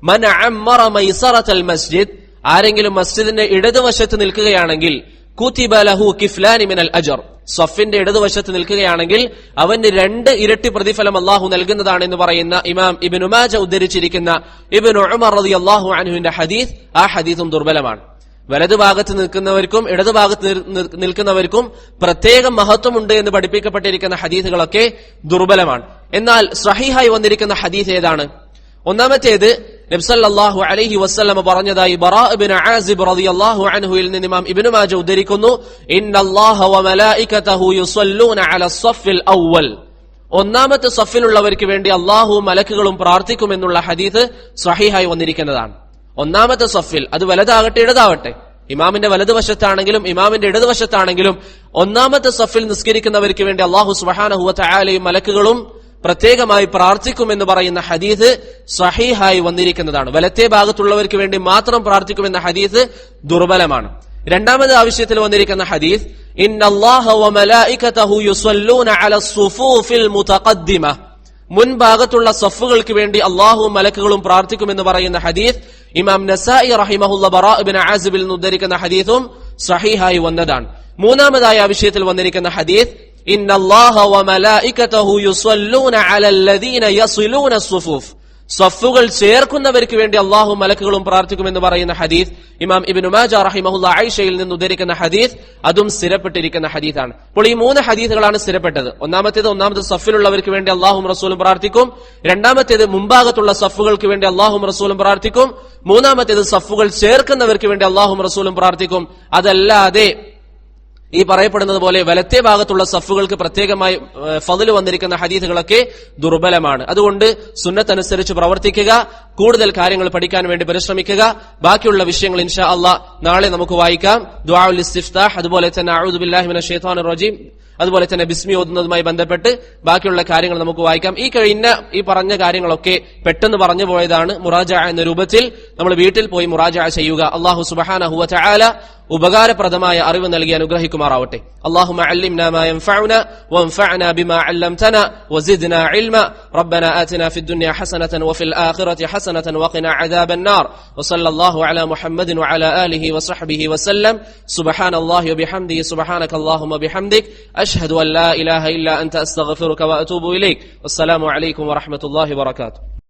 മൻ അമ്മറ മൈസറത്തൽ മസ്ജിദ്, ആരെങ്കിലും മസ്ജിദിന്റെ ഇടതുവശത്ത് നിൽക്കുകയാണെങ്കിൽ കുതിബ ലഹു കിഫ്ലാനി മിനൽ അജ്ർ, സഫിന്റെ ഇടതുവശത്ത് നിൽക്കുകയാണെങ്കിൽ അവന് 2 ഇരട്ടി പ്രതിഫലം അല്ലാഹു നൽകുന്നതാണ് എന്ന് പറയുന്ന ഇമാം ഇബ്നു മാജ ഉദ്ധരിച്ചിരിക്കുന്ന ഇബ്നു ഉമർ റളിയല്ലാഹു അൻഹുവിന്റെ ഹദീസ്, ആ ഹദീസും ദുർബലമാണ്. വലതുഭാഗത്ത് നിൽക്കുന്നവർക്കും ഇടതുഭാഗത്ത് നിൽക്കുന്നവർക്കും പ്രത്യേകം മഹത്വമുണ്ട് എന്ന് പഠിപ്പിക്കപ്പെട്ടിരിക്കുന്ന ഹദീസുകളൊക്കെ ദുർബലമാണ്. എന്നാൽ സ്വഹീഹായി വന്നിരിക്കുന്ന ഹദീസ് ഏതാണ്? ഒന്നാമത്തേത്, നബി സല്ലല്ലാഹു അലൈഹി വസല്ലം പറഞ്ഞതായി ബറാ ഇബ്നു ആസിബ് റളിയല്ലാഹു അൻഹുവിൽ നിന്ന് ഇമാം ഇബ്നു മാജ ഉദ്ധരിക്കുന്നു, ഇന്നല്ലാഹ വമലായികതഹു യുസല്ലൂന അലാ സഫിൽ അവ്വൽ, ഒന്നാമത്തെ സഫിലുള്ളവർക്ക് വേണ്ടി അല്ലാഹുവും മലക്കുകളും പ്രാർത്ഥിക്കുമെന്നുള്ള ഹദീസ് സ്വഹീഹായി വന്നിരിക്കുന്നതാണ്. ഒന്നാമത്തെ സഫിൽ, അത് വലതാകട്ടെ ഇടതാവട്ടെ, ഇമാമിന്റെ വലതുവശത്താണെങ്കിലും ഇമാമിന്റെ ഇടതുവശത്താണെങ്കിലും ഒന്നാമത്തെ സഫിൽ നിസ്കരിക്കുന്നവർക്ക് വേണ്ടി അല്ലാഹു സുബ്ഹാനഹു വ തആലയും മലക്കുകളും പ്രത്യേകമായി പ്രാർത്ഥിക്കുമെന്ന് പറയുന്ന ഹദീസ് സഹീഹായി വന്നിരിക്കുന്നതാണ്. വലത്തെ ഭാഗത്തുള്ളവർക്ക് വേണ്ടി മാത്രം പ്രാർത്ഥിക്കുമെന്ന ഹദീസ് ദുർബലമാണ്. രണ്ടാമത് ആവശ്യത്തിൽ വന്നിരിക്കുന്ന ഹദീസ്, ഇന്നല്ലാഹ വമലായികതഹു യുസല്ലൂന അലസ് സുഫൂഫിൽ മുതഖദ്ദിമ, മുൻഭാഗത്തുള്ള സഫുകൾക്ക് വേണ്ടി അല്ലാഹുവും മലക്കുകളും പ്രാർത്ഥിക്കുമെന്ന് പറയുന്ന ഹദീസ് ഇമാം നസായി റഹിമഹുള്ള ബറാ ഇബ്നു ആസിബിൽ നിന്ന് ഉദ്ധരിക്കുന്ന ഹദീസും സഹീഹായി വന്നതാണ്. മൂന്നാമതായ വിഷയത്തിൽ വന്നിരിക്കുന്ന ഹദീസ്, ഇന്നല്ലാഹ വമലായികതഹു യുസല്ലൂന അലല്ലദീന യസിലൂന സുഫൂഫ്, സഫുകൾ ചേർക്കുന്നവർക്ക് വേണ്ടി അള്ളാഹു മലക്കുകളും പ്രാർത്ഥിക്കുമെന്ന് പറയുന്ന ഹദീസ് ഇമാം ഇബ്നു മാജ റഹിമഹുല്ലാ ആയിഷയിൽ നിന്ന് ഉദ്ധരിക്കുന്ന ഹദീസ്, അതും സ്ഥിരപ്പെട്ടിരിക്കുന്ന ഹദീസാണ്. അപ്പോൾ ഈ 3 ഹദീസുകളാണ് സ്ഥിരപ്പെട്ടത്. ഒന്നാമത്തേത് സഫിലുള്ളവർക്ക് വേണ്ടി അള്ളാഹും റസൂലും പ്രാർത്ഥിക്കും. രണ്ടാമത്തേത് മുമ്പാകത്തുള്ള സഫുകൾക്ക് വേണ്ടി അള്ളാഹും റസൂലും പ്രാർത്ഥിക്കും. മൂന്നാമത്തേത് സഫുകൾ ചേർക്കുന്നവർക്ക് വേണ്ടി അള്ളാഹും റസൂലും പ്രാർത്ഥിക്കും. അതല്ലാതെ ഈ പറയപ്പെടുന്നത് പോലെ വലത്തെ ഭാഗത്തുള്ള സഫുകൾക്ക് പ്രത്യേകമായി ഫضل വന്നിരിക്കുന്ന ഹദീസുകളൊക്കെ ദുർബലമാണ്. അതുകൊണ്ട് സുന്നത്തനുസരിച്ച് പ്രവർത്തിക്കുക, കൂടുതൽ കാര്യങ്ങൾ പഠിക്കാൻ വേണ്ടി പരിശ്രമിക്കുക. ബാക്കിയുള്ള വിഷയങ്ങൾ ഇൻഷാ അല്ലാഹ് നാളെ നമുക്ക് വായിക്കാം. ദുആഉൽ ഇസ്തിഫ്താഹ്, അതുപോലെ തന്നെ അഊദു ബില്ലാഹി മിനശ് ശൈത്വാനിർ റജീം, അതുപോലെ തന്നെ ബിസ്മി ഓതുന്നതുമായി ബന്ധപ്പെട്ട് ബാക്കിയുള്ള കാര്യങ്ങൾ നമുക്ക് വായിക്കാം. ഈ പറഞ്ഞ കാര്യങ്ങളൊക്കെ പെട്ടെന്ന് പറഞ്ഞു പോയതാണ്. മുറാജഅ എന്ന രൂപത്തിൽ നമ്മൾ വീട്ടിൽ പോയി മുറാജഅ ചെയ്യുക. അല്ലാഹു സുബ്ഹാനഹു വ തആല ഉപകാരപ്രദമായ അറിവ് നൽകി അനുഗ്രഹിക്കുമാറാവട്ടെ. اللهم علمنا ما ينفعنا وانفعنا بما علمتنا وزدنا علما. ربنا آتنا في الدنيا حسنة وفي الآخرة حسنة وقنا عذاب النار. وصلى الله على محمد وعلى آله وصحبه وسلم. سبحان الله وبحمده سبحانك اللهم وبحمدك أشهد أن لا إله إلا أنت أستغفرك وأتوب إليك. والسلام عليكم ورحمة الله وبركاته.